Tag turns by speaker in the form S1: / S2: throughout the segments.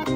S1: So,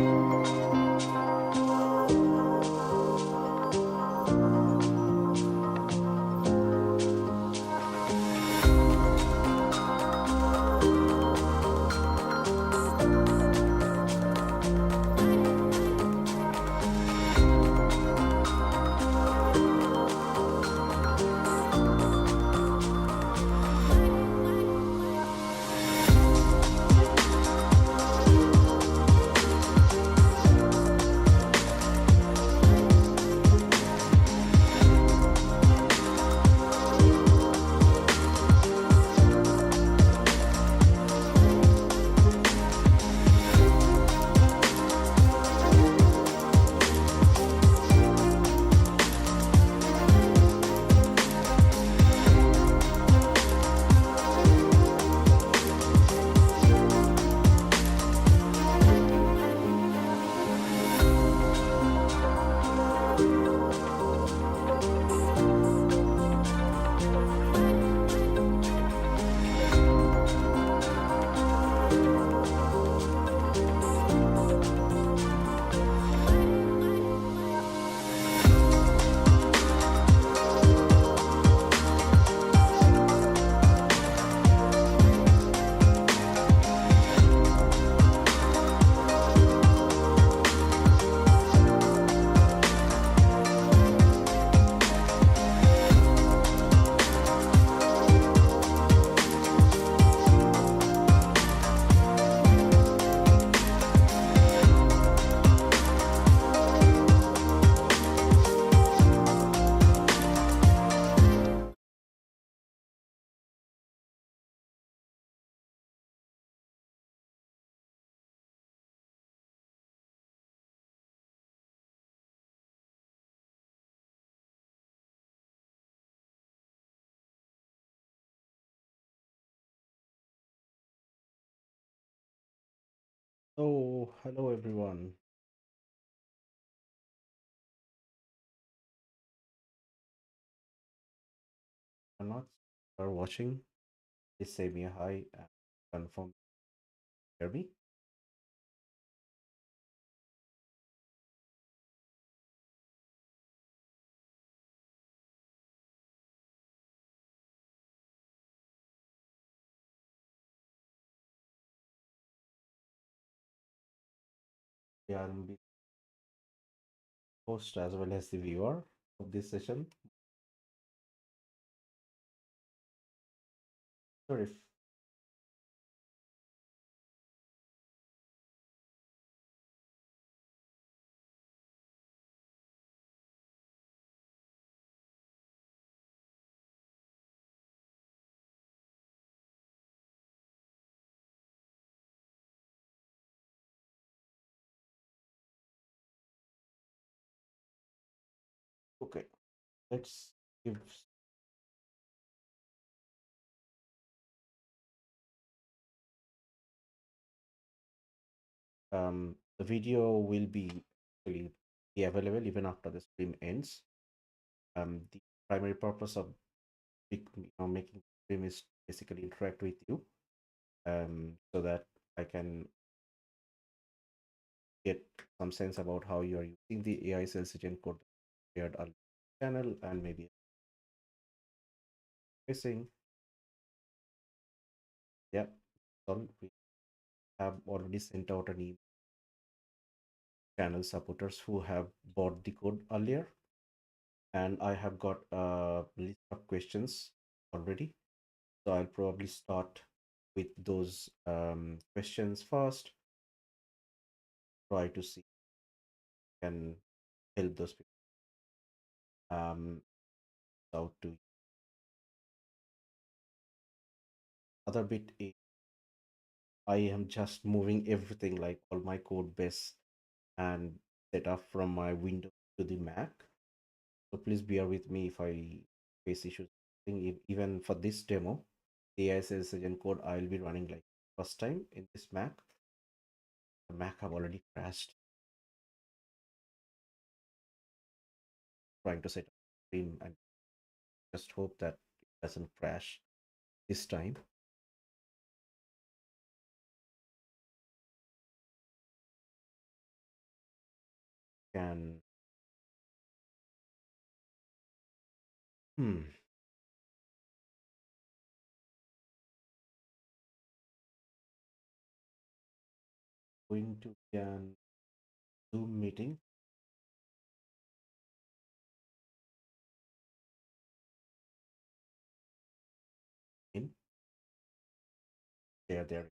S1: hello everyone. I'm not are watching. Please say me a hi and confirm hear me. Yeah, I'm the host as well as the viewer of this session. Sure, if okay, let's give the video will actually be available even after the stream ends. The primary purpose of making the stream is basically interact with you, so that I can get some sense about how you are using the AI sales agent code shared on the channel and maybe facing. Yeah, so we have already sent out an email channel supporters who have bought the code earlier, and I have got a list of questions already. So I'll probably start with those questions first, try to see if I can help those people out to other bit. I am just moving everything like all my code base and set up from my Windows to the Mac. So please bear with me if I face issues. I think even for this demo, the AI sales agent code I'll be running like first time in this Mac. The Mac have already crashed trying to set up stream and just hope that it doesn't crash this time. can hmm, going to be an Zoom meeting in there that.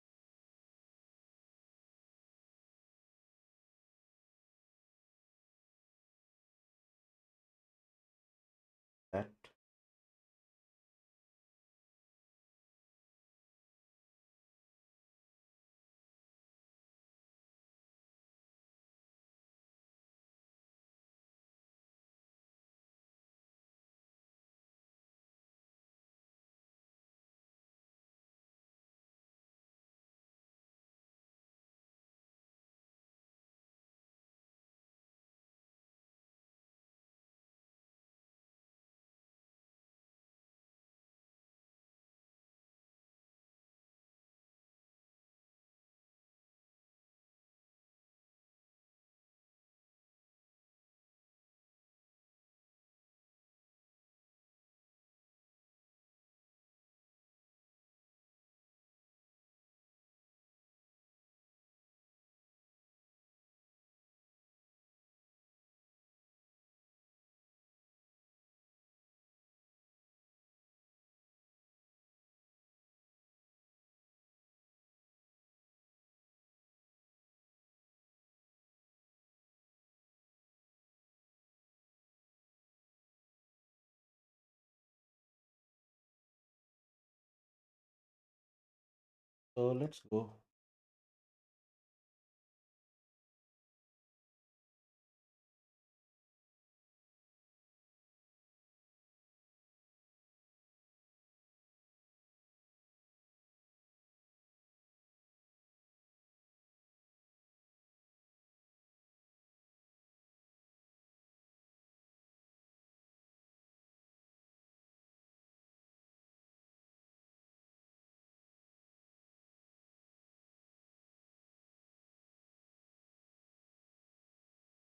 S1: So let's go.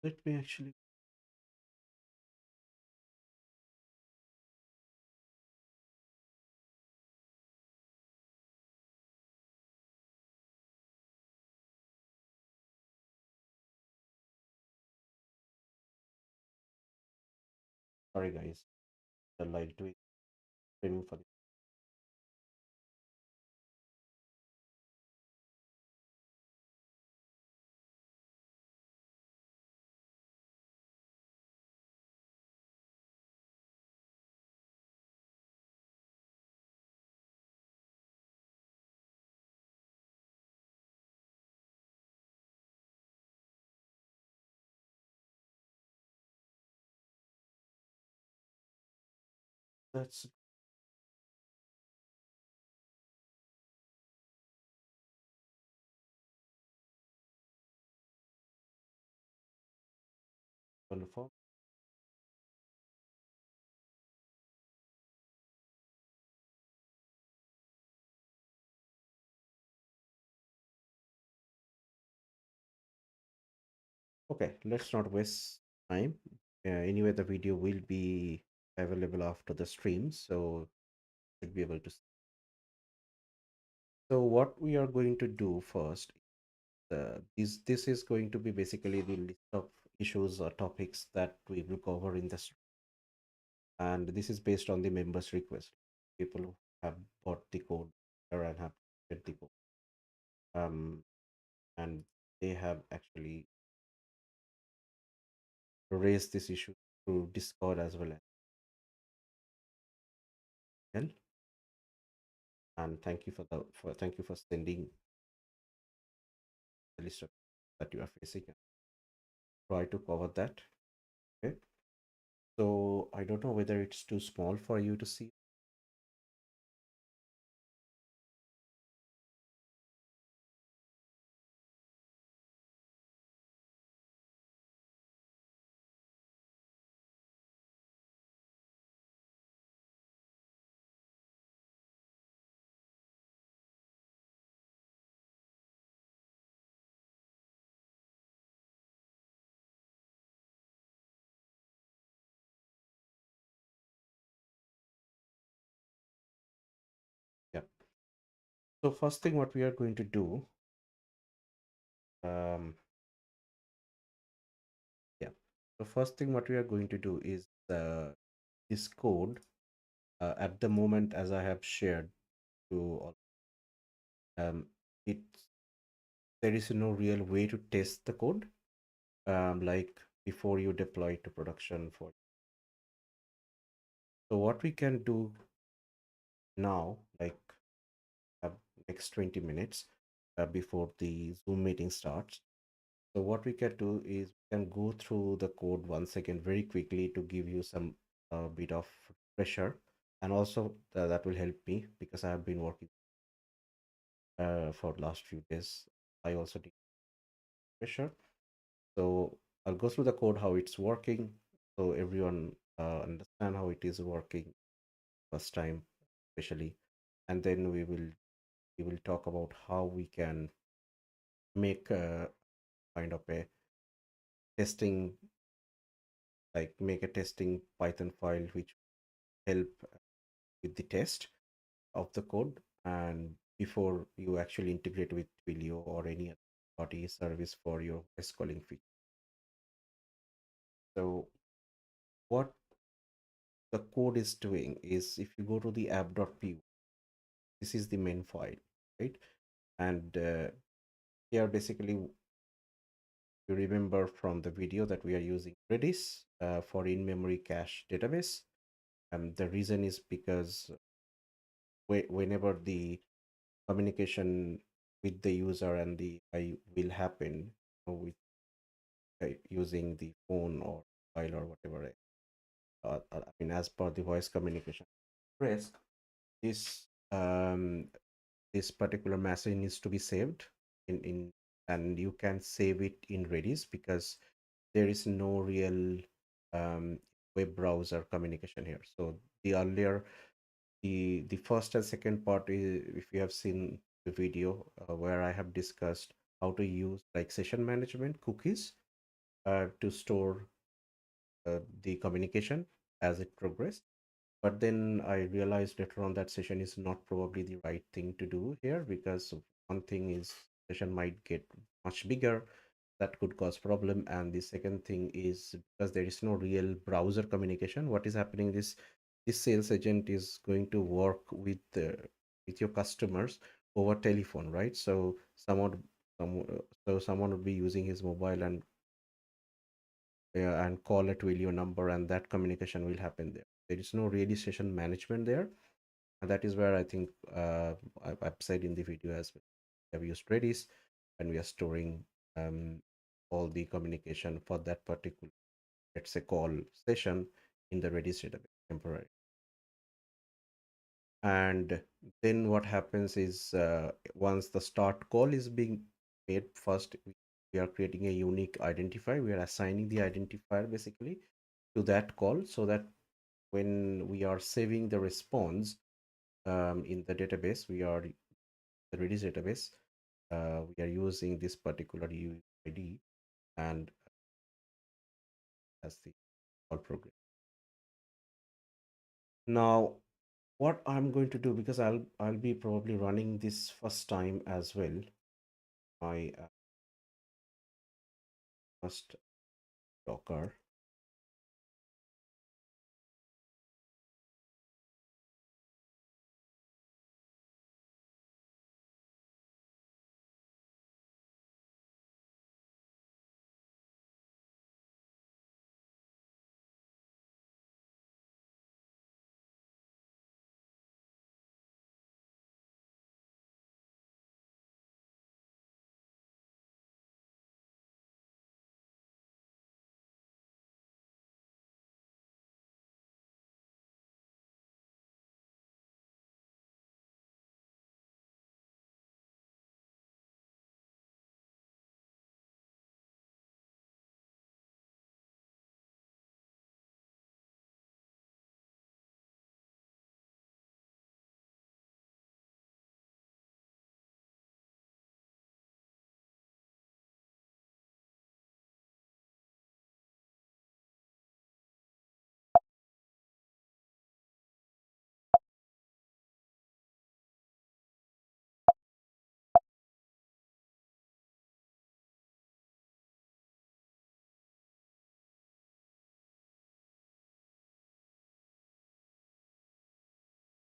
S1: Let me actually sorry guys, the light doing streaming for the that's confirm. Okay, let's not waste time. Anyway, the video will be available after the stream, so you'll be able to see. So what we are going to do first, this is going to be basically the list of issues or topics that we will cover in this, and this is based on the members' request. People who have bought the code and have get the code, um, and they have actually raised this issue through Discord as well as well. And thank you for sending the list of that you are facing. Try to cover that. Okay. So I don't know whether it's too small for you to see. So first thing what we are going to do, um, yeah. So first thing what we are going to do is this code at the moment as I have shared to all, um, it there is no real way to test the code like before you deploy it to production for. So what we can do now, like uh, next 20 minutes before the Zoom meeting starts. So what we can do is we can go through the code once again very quickly to give you some bit of pressure, and also that will help me because I have been working for last few days. I also did pressure, so I'll go through the code how it's working, so everyone understand how it is working first time, especially, and then we will talk about how we can make a kind of a testing, like make a testing Python file which help with the test of the code, and before you actually integrate with Twilio or any other party service for your voice calling feature. So what the code is doing is, if you go to the app.py, this is the main file, right? And here basically you remember from the video that we are using Redis for in-memory cache database. The reason is because whenever the communication with the user and the AI will happen with using the phone or file or whatever, I mean, as per the voice communication risk, this this particular message needs to be saved in and you can save it in Redis because there is no real um, web browser communication here. So the earlier the first and second part is, if you have seen the video where I have discussed how to use like session management cookies to store the communication as it progressed. But then I realized later on that session is not probably the right thing to do here, because one thing is session might get much bigger, that could cause problem, and the second thing is because there is no real browser communication, what is happening is this sales agent is going to work with your customers over telephone, right? So someone would be using his mobile and call a Twilio number, and that communication will happen there. There is no really session management there, and that is where I think I've said in the video as well. We have used Redis, and we are storing all the communication for that particular, let's say, call session in the Redis database temporary. And then what happens is once the start call is being made, first we are creating a unique identifier. We are assigning the identifier basically to that call, so that when we are saving the response in the database, the Redis database, we are using this particular UID and as the call program. Now, what I'm going to do, because I'll be probably running this first time as well, my first Docker.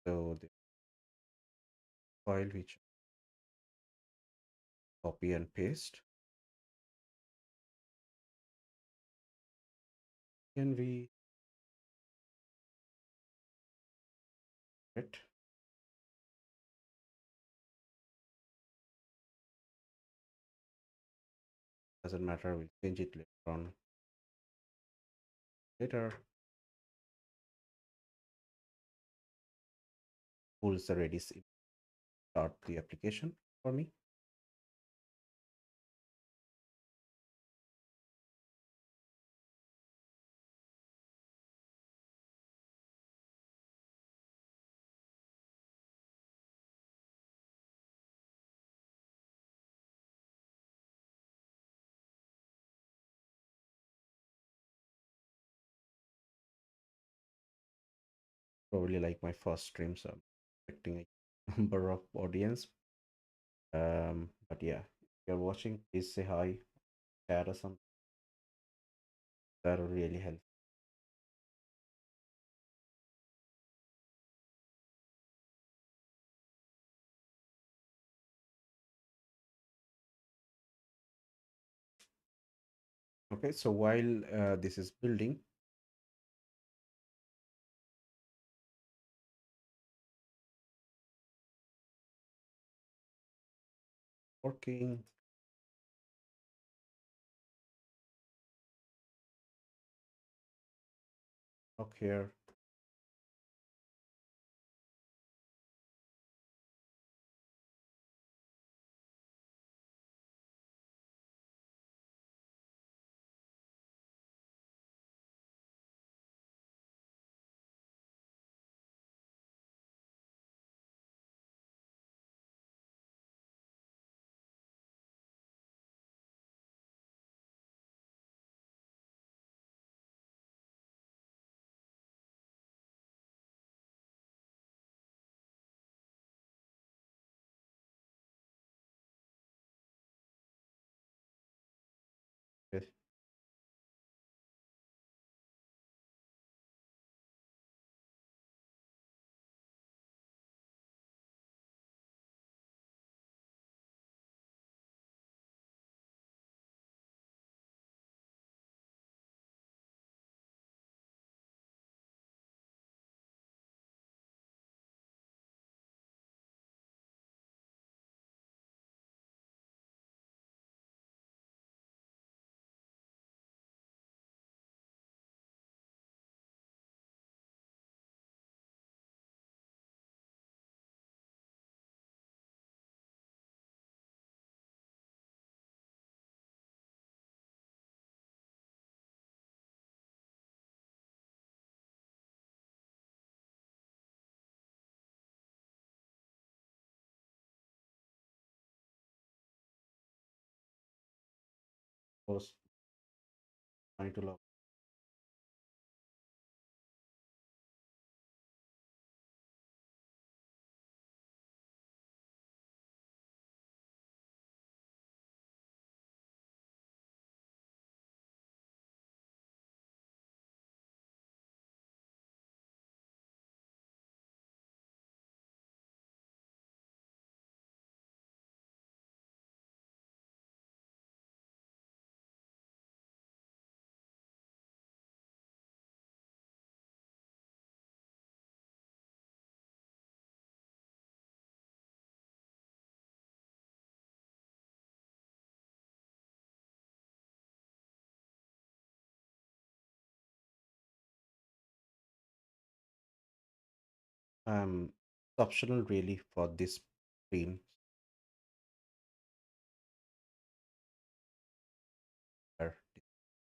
S1: So the file which copy and paste, can we it doesn't matter, we'll change it later on. Later pulls the Redis start the application for me. Probably like my first stream, so I'm expecting a number of audience. But yeah, if you're watching, please say hi, chat or something. That'll really help. Okay, so while this is building, working, look here. Okay. Was trying to log. It's optional really for this screen.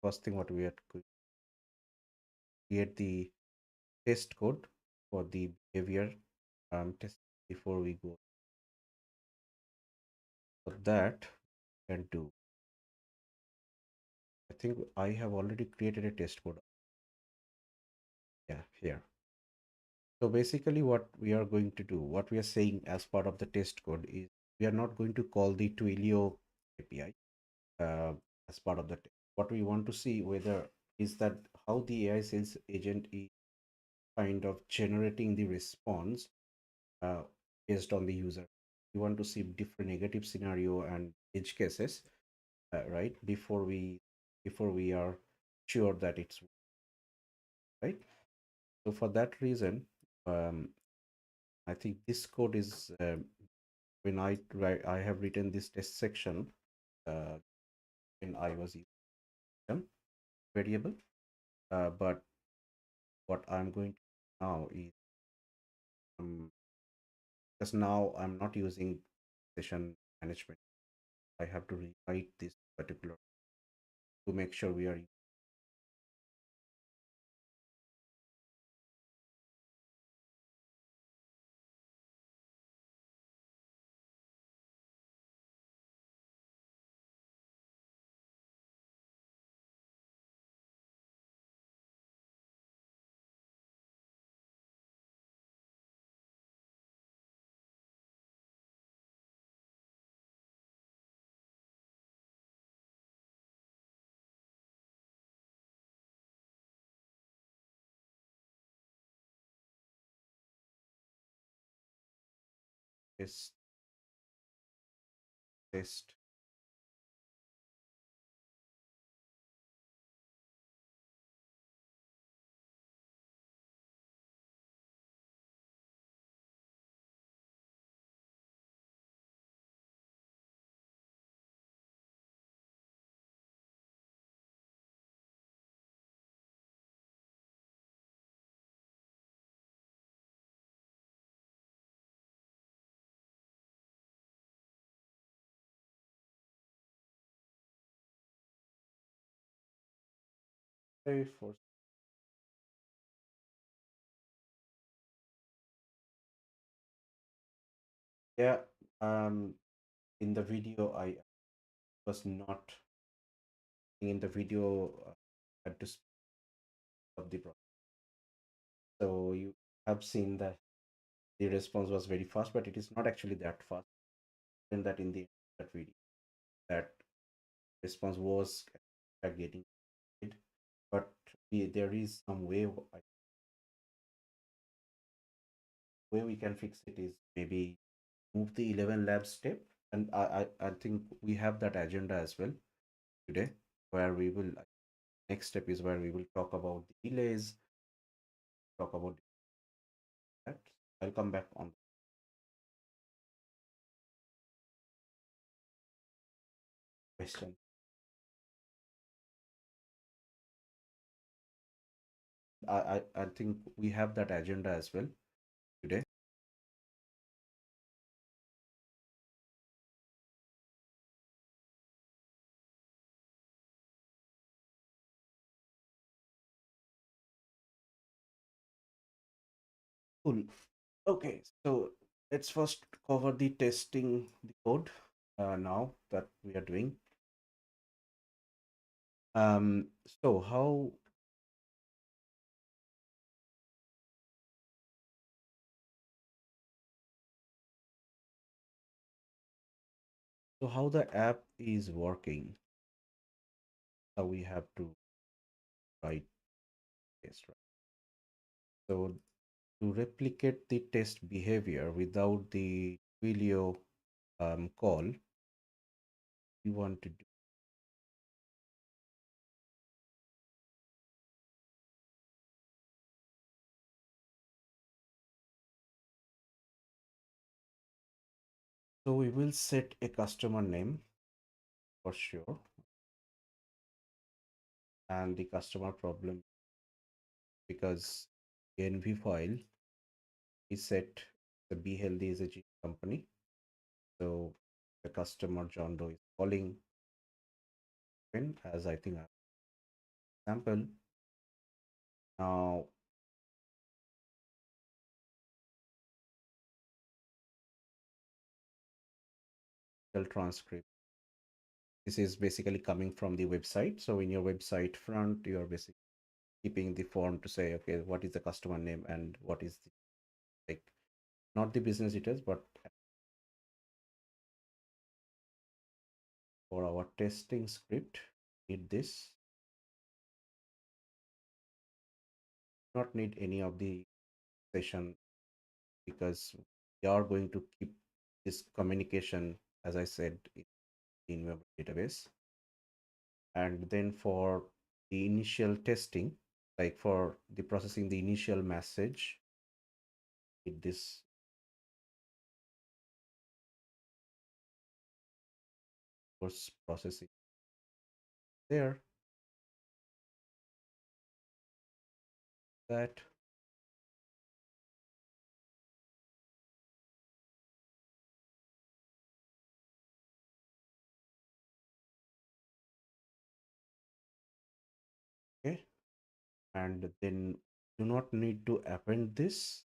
S1: First thing what we had to create the test code for the behavior test before we go. For that, we can do. I think I have already created a test code. Yeah, here. So basically, what we are going to do, what we are saying as part of the test code is we are not going to call the Twilio API as part of the test. What we want to see whether is that how the AI sales agent is kind of generating the response uh, based on the user. We want to see different negative scenario and edge cases, right? Before we are sure that it's right. So for that reason, um, I think this code is when I have written this test section uh, when I was using them variable, but what I'm going to do now is because now I'm not using session management. I have to rewrite this particular to make sure we are test test. For yeah, um, in the video I was not in the video had to speed up the process. So you have seen that the response was very fast, but it is not actually that fast. And that in the that video, that response was getting it, but there is some way we can fix it is maybe move the Elevenlabs step, and I think we have that agenda as well today, where we will next step is where we will talk about the delays, talk about that. I'll come back on the question. I think we have that agenda as well today. Cool. Okay, so let's first cover the testing the code now that we are doing. So how the app is working, how we have to write test, right? So to replicate the test behavior without the Twilio call, we want to do so we will set a customer name for sure, and the customer problem because NV file is set the Be Healthy is a G company. So the customer John Doe is calling in as I think a sample. Now the transcript. This is basically coming from the website. So in your website front, you are basically keeping the form to say, okay, what is the customer name and what is the like not the business details, but for our testing script, need this. Not need any of the session because we are going to keep this communication, as I said, in memory database. And then for the initial testing, like for the processing the initial message, with this course processing there, that okay, and then do not need to append this.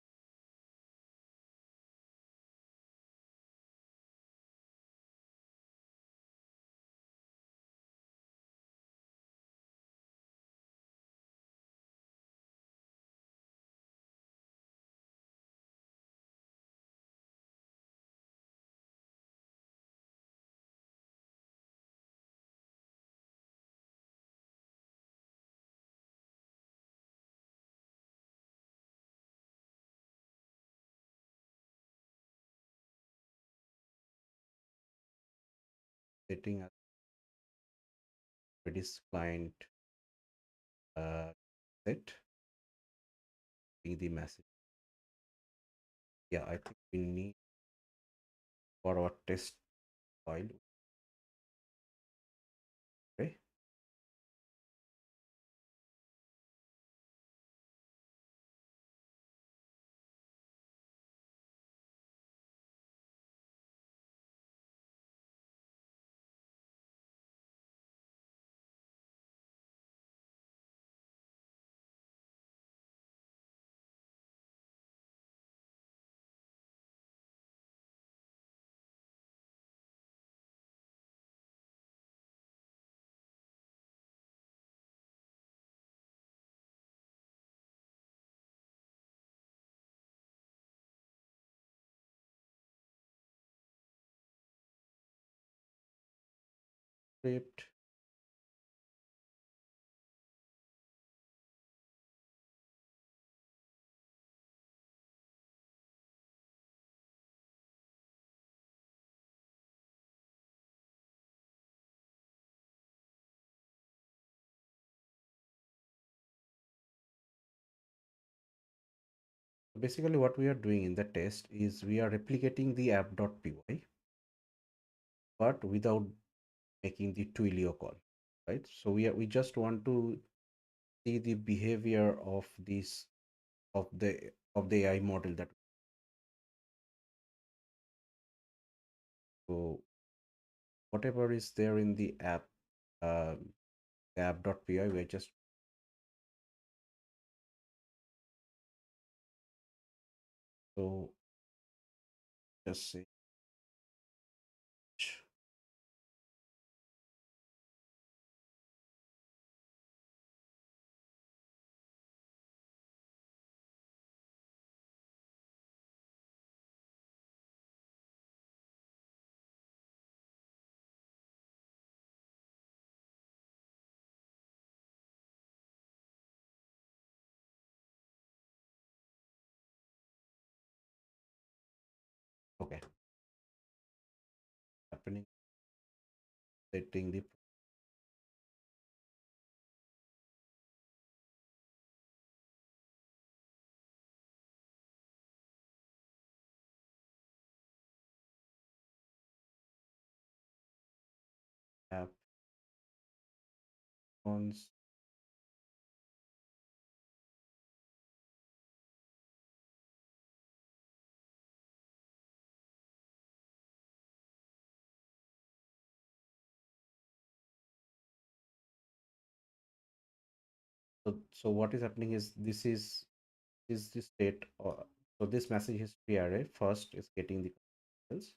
S1: Setting as Redis client uh, set the message. Yeah, I think we need for our test file. Okay, script. Basically, what we are doing in the test is we are replicating the app.py, but without making the Twilio call, right? So we just want to see the behavior of this of the AI model that so whatever is there in the app app.py, we're just so just say okay, happening setting the app on. So what is happening is this is the state so this message history array first is getting the credentials,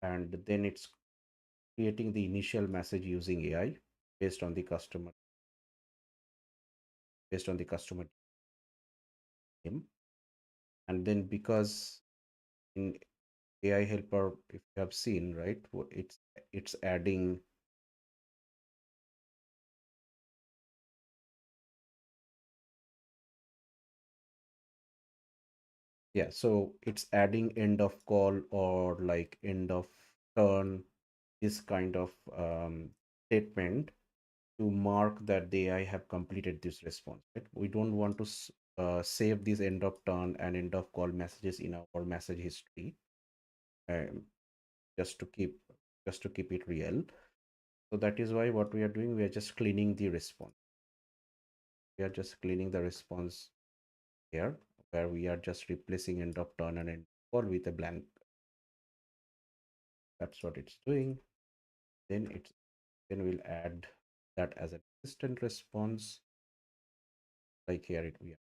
S1: and then it's creating the initial message using AI based on the customer based on the customer name. And then because in AI helper, if you have seen, right, it's adding Yeah, so it's adding end of call or like end of turn, this kind of statement to mark that the AI have completed this response. Right? We don't want to save these end of turn and end of call messages in our message history, um, just to keep it real. So that is why what we are doing, we are just cleaning the response. We are just cleaning the response here, where we are just replacing end of turn and end of call with a blank. That's what it's doing. Then we'll add that as an assistant response. Like here we are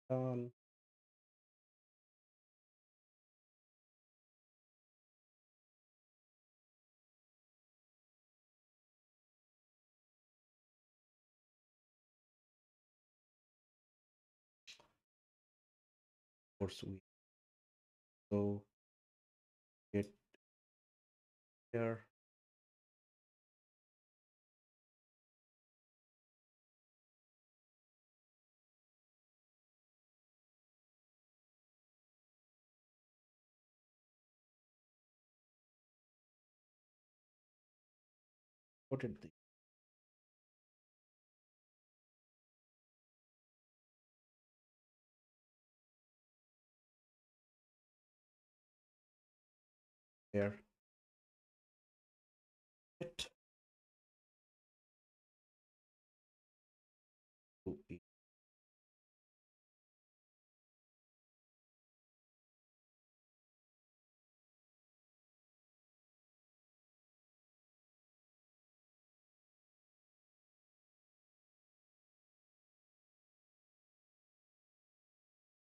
S1: done. Of course, we go get here. Put it there. It to be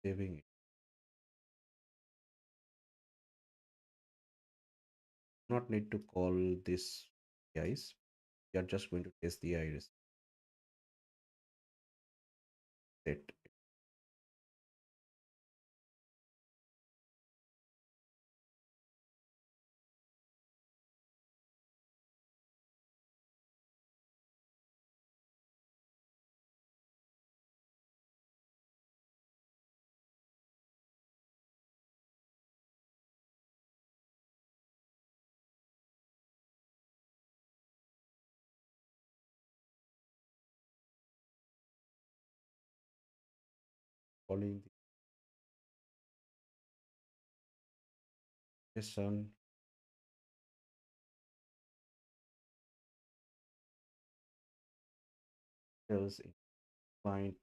S1: saving it. Not need to call this guys. We are just going to test the iris set. Calling the JSON tells in client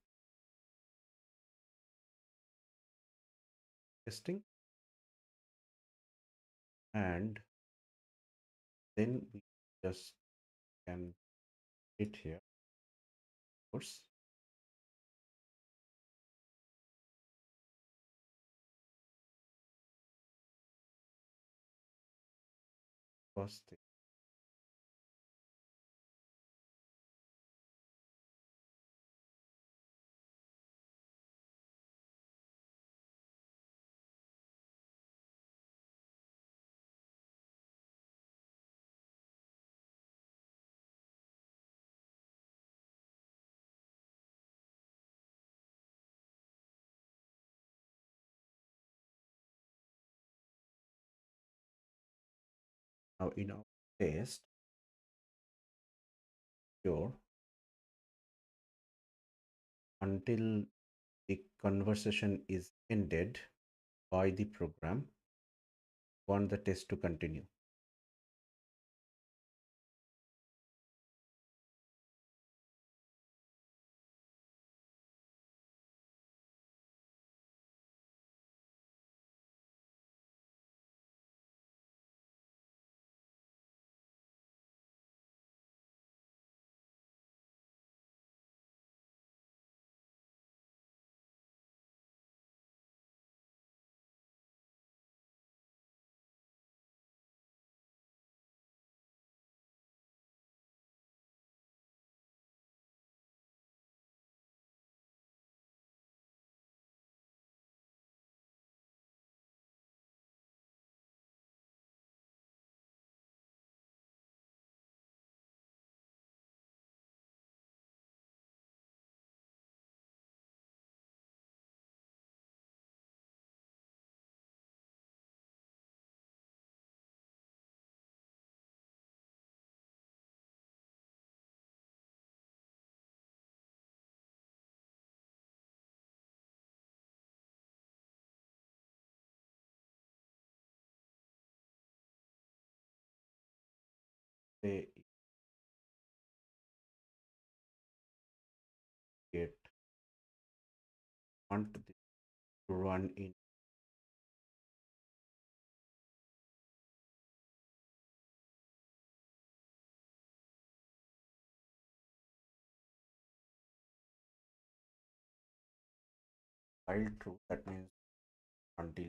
S1: testing, and then we just can hit here. Of course, first thing. Now in our test, sure, until the conversation is ended by the program, want the test to continue. say it want this to run in while true, that means until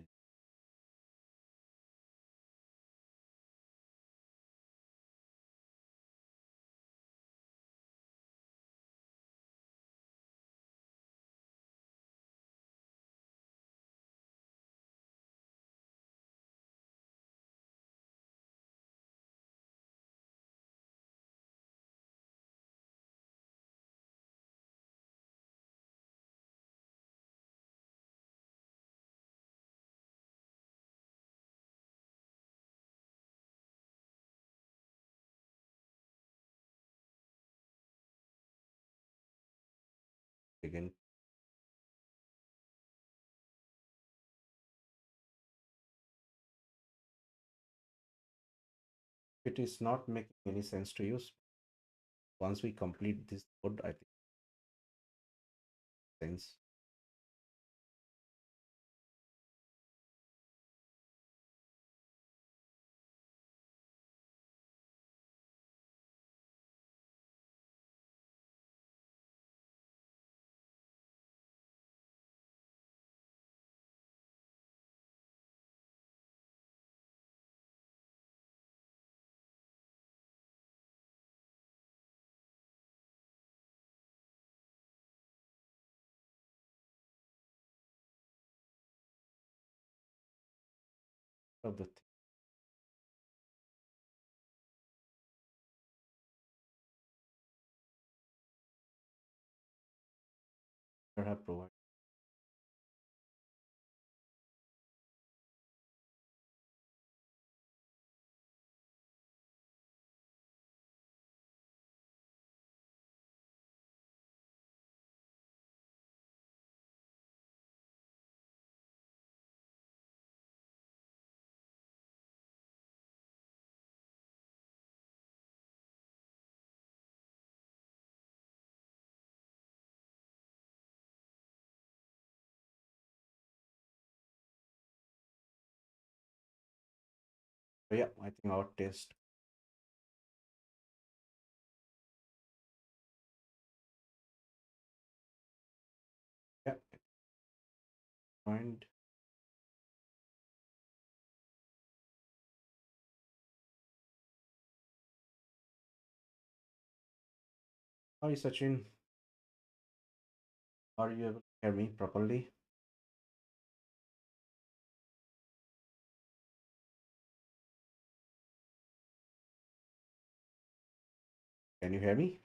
S1: again. It is not making any sense to use. Once we complete this code, I think sense. Of the thing I have provided. So yeah, I think our test. Yeah, find. Hi Sachin, are you able to hear me properly? Can you hear me?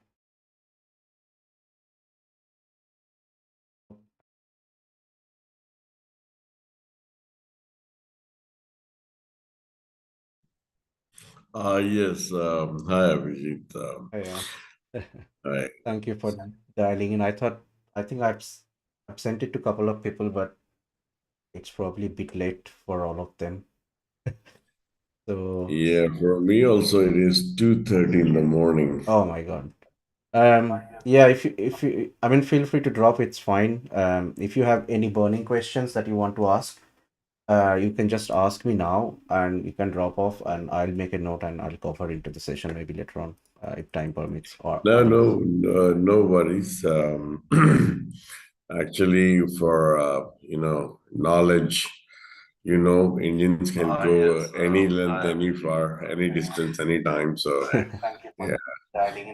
S2: Yes. Hi, Abhijit.
S1: Yeah.
S2: Hi.
S1: Thank you for dialing in. I think I've sent it to a couple of people, but it's probably a bit late for all of them. So,
S2: Yeah, for me also it is 2:30 in the morning.
S1: oh my God. Yeah, if you, I mean, feel free to drop. It's fine. If you have any burning questions that you want to ask, you can just ask me now, and you can drop off, and I'll make a note and I'll cover into the session maybe later on, if time permits or
S2: No,
S1: otherwise.
S2: no worries. Actually, for knowledge, Indians can go any length, any far, any distance, anytime. So yeah.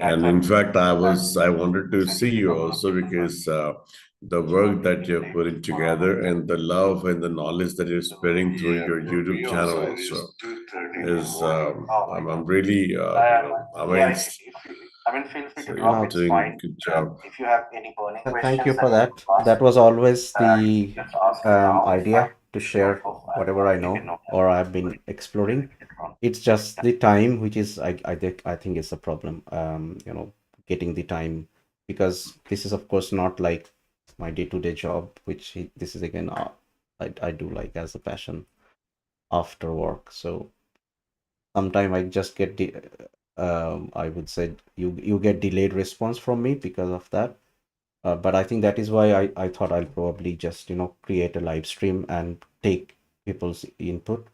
S2: And in fact, I wanted to see you also because the work that you're putting together and the love and the knowledge that you're spreading through your YouTube channel also is I'm really amazed. So you're
S1: No,
S2: doing good job.
S1: thank you for that. That was always the idea to share whatever I know or I've been exploring. It's just the time, which is I think is a problem. Getting the time, because this is of course not like my day-to-day job, which this is again I do like as a passion after work. So sometime I just get the I would say you get delayed response from me because of that. But I think that is why I thought I'll probably just create a live stream and take people's input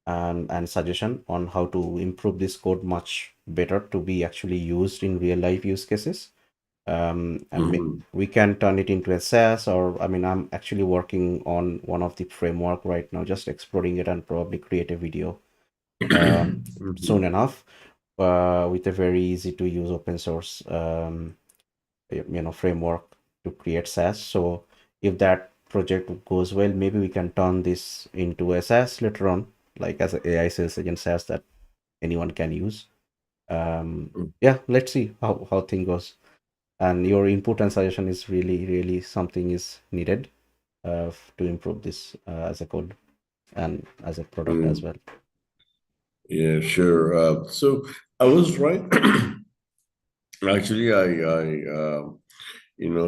S1: and suggestion on how to improve this code much better to be actually used in real life use cases.
S2: Mm-hmm.
S1: We can turn it into a SaaS, or I mean, I'm actually working on one of the framework right now, just exploring it and probably create a video soon
S2: Mm-hmm.
S1: enough with a very easy to use open source framework to create SaaS. So if that project goes well, maybe we can turn this into a SaaS later on, like as an AI sales agent SaaS that anyone can use. Yeah, let's see how thing goes. And your input and suggestion is really something is needed to improve this as a code and as a product as
S2: Mm.
S1: well.
S2: Yeah, sure. So I was right. Actually, I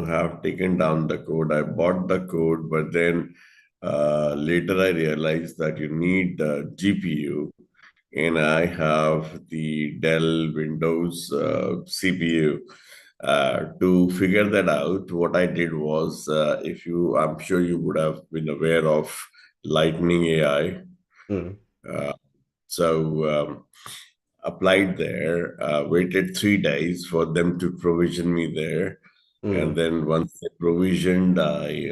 S2: have taken down the code. I bought the code, but then later I realized that you need the GPU, and I have the Dell Windows CPU. To figure that out, what I did was, I'm sure you would have been aware of Lightning AI.
S1: Mm,
S2: Uh, so applied there, waited 3 days for them to provision me there. And
S1: mm,
S2: then once they provisioned, I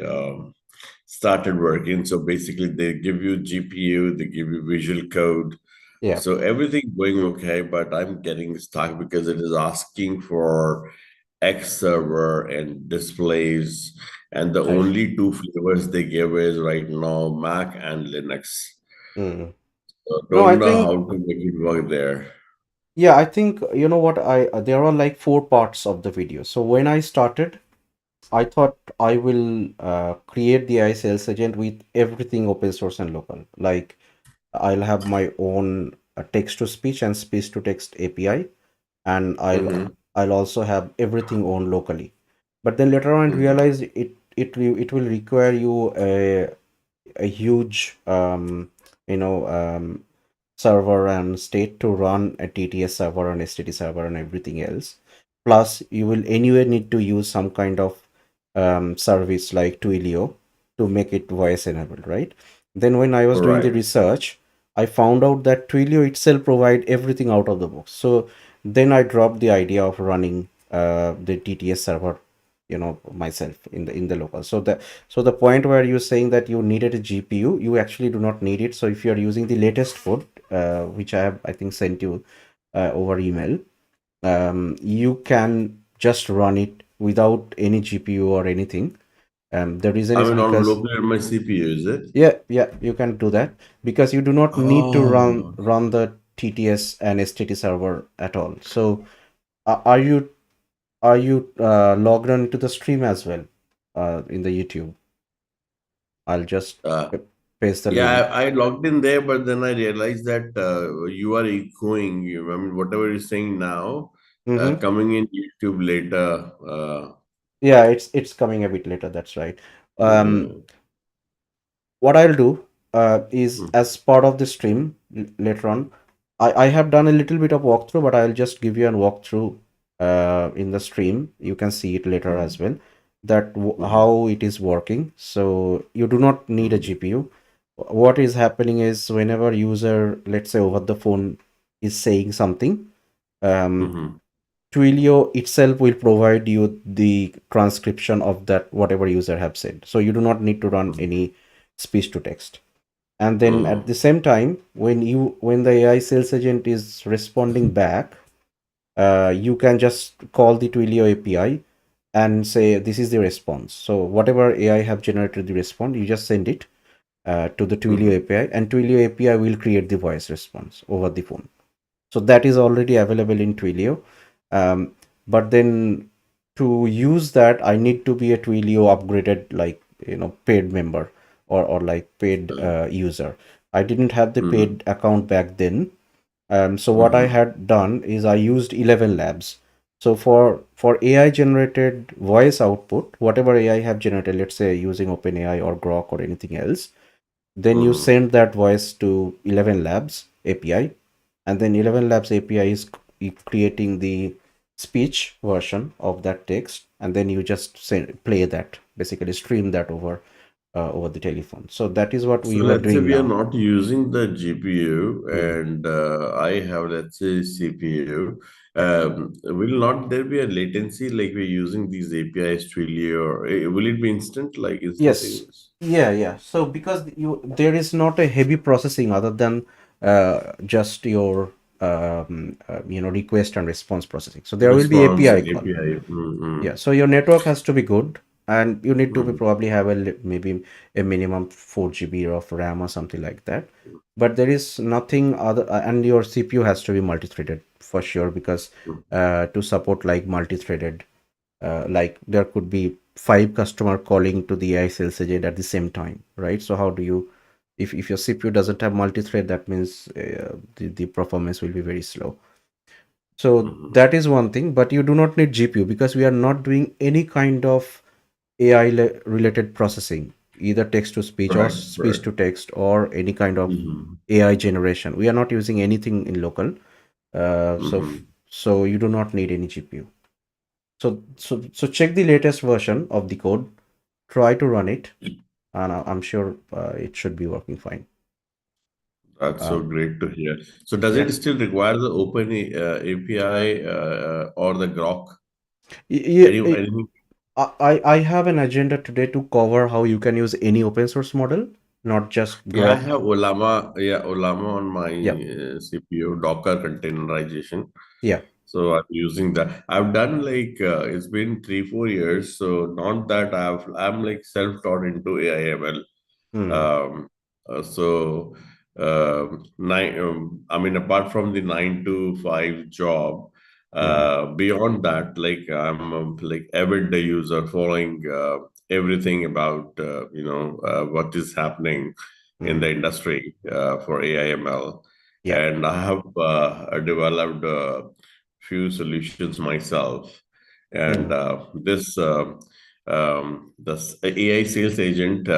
S2: started working. So basically, they give you GPU, they give you visual code.
S1: yeah,
S2: So everything going okay, but I'm getting stuck because it is asking for X server and displays. And the
S1: I
S2: only two flavors they give is right now Mac and Linux.
S1: mm.
S2: So
S1: No, I
S2: don't know
S1: think
S2: how to make it work there.
S1: yeah, I think you know what I there are like four parts of the video. So when I started, I thought I will create the AI sales agent with everything open source and local. Like I'll have my own text to speech and speech to text API, and
S2: Mm-hmm.
S1: I'll also have everything owned locally. But then later on, I
S2: Mm-hmm.
S1: realized it will require you a huge server and state to run a TTS server and STT server and everything else. Plus, you will anyway need to use some kind of service like Twilio to make it voice enabled, right? Then when I was doing the
S2: Right.
S1: research, I found out that Twilio itself provide everything out of the box. So then I dropped the idea of running the TTS server, myself in the local. So the point where you're saying that you needed a GPU, you actually do not need it. So if you're using the latest code, which I have, I think, sent you over email, you can just run it without any GPU or anything. The reason
S2: I
S1: is
S2: mean, on
S1: because
S2: local on my CPU, is it?
S1: yeah, you can do that because you do not need to run
S2: Oh,
S1: run the TTS and STT server at all. So are you logged on to the stream as well in the YouTube? I'll just
S2: uh,
S1: paste the
S2: yeah,
S1: link.
S2: I logged in there, but then I realized that you are echoing. I mean, whatever you're saying now,
S1: Mm-hmm.
S2: coming in YouTube later.
S1: Yeah, it's coming a bit later. That's right. Um,
S2: Yeah.
S1: what I'll do is
S2: Mm,
S1: as part of the stream later on, I have done a little bit of walkthrough, but I'll just give you a walkthrough in the stream. You can see it later as
S2: mm,
S1: well, that
S2: mm,
S1: how it is working. So you do not need a
S2: mm,
S1: GPU. What is happening is whenever user, let's say over the phone, is saying something, um,
S2: mm,
S1: Twilio itself will provide you the transcription of that whatever user have said. So you do not need to run
S2: mm,
S1: any speech to text. And then at
S2: mm,
S1: the same time, when the AI sales agent is responding back, you can just call the Twilio API and say this is the response. So whatever AI have generated the response, you just send it to the Twilio
S2: mm,
S1: API, and Twilio API will create the voice response over the phone. So that is already available in Twilio. um, but then to use that I need to be a Twilio upgraded, like paid member, or like paid user. I didn't have the
S2: mm,
S1: paid account back then. So what I
S2: mm,
S1: had done is I used Elevenlabs. So for AI generated voice output, whatever AI have generated, let's say using OpenAI or Groq or anything else, then you
S2: mm,
S1: send that voice to Elevenlabs API, and then Elevenlabs API creating the speech version of that text, and then you just play that, basically stream that over the telephone. So that is what
S2: So
S1: we were
S2: let's say
S1: doing
S2: we are
S1: now.
S2: not using the GPU
S1: Mm.
S2: and I have, let's say, CPU.
S1: Yeah.
S2: Will not there be a latency like we're using these APIs, Twilio, or will it be instant, like
S1: Yes.
S2: instantaneous?
S1: Yeah, yeah. So because there is not a heavy processing other than just your request and response processing. So there will be
S2: Response
S1: API call.
S2: API.
S1: Yeah. So your network has to be good, and you need to be
S2: Mm,
S1: probably have maybe a minimum 4 GB of RAM or something like that. But there is nothing other, and your CPU has to be multi-threaded for sure, because
S2: mm,
S1: to support like multi-threaded, like there could be five customer calling to the AI sales agent at the same time, right? So how do you, if your CPU doesn't have multi-thread, that means the performance will be very slow. So
S2: mhm.
S1: that is one thing, but you do not need GPU because we are not doing any kind of AI related processing, either text to speech or
S2: Right,
S1: speech
S2: right.
S1: to text or any kind of
S2: Mhm,
S1: AI generation. We are not using anything in local.
S2: mhm.
S1: So you do not need any GPU. So check the latest version of the code, try to run it, and I'm sure it should be working fine.
S2: That's so
S1: Uh,
S2: great to hear. So does
S1: yeah.
S2: it still require the open API or the Grok?
S1: Y- y-
S2: Any
S1: I have an agenda today to cover how you can use any open source model, not just
S2: Yeah, I
S1: Groq.
S2: have Olama. Yeah, Olama on my
S1: Yeah,
S2: CPU, Docker containerization.
S1: yeah.
S2: So I'm using that. I've done like it's been 3 4 years. So not that I'm like self-taught into AI/ML.
S1: Hmm.
S2: Um, so nine. I mean, apart from the 9 to 5 job,
S1: Hmm.
S2: beyond that, like I'm like everyday user following everything about what is happening in
S1: Hmm.
S2: the industry for AI/ML,
S1: Yeah.
S2: and I have developed few solutions myself. And
S1: Hmm.
S2: this AI sales agent,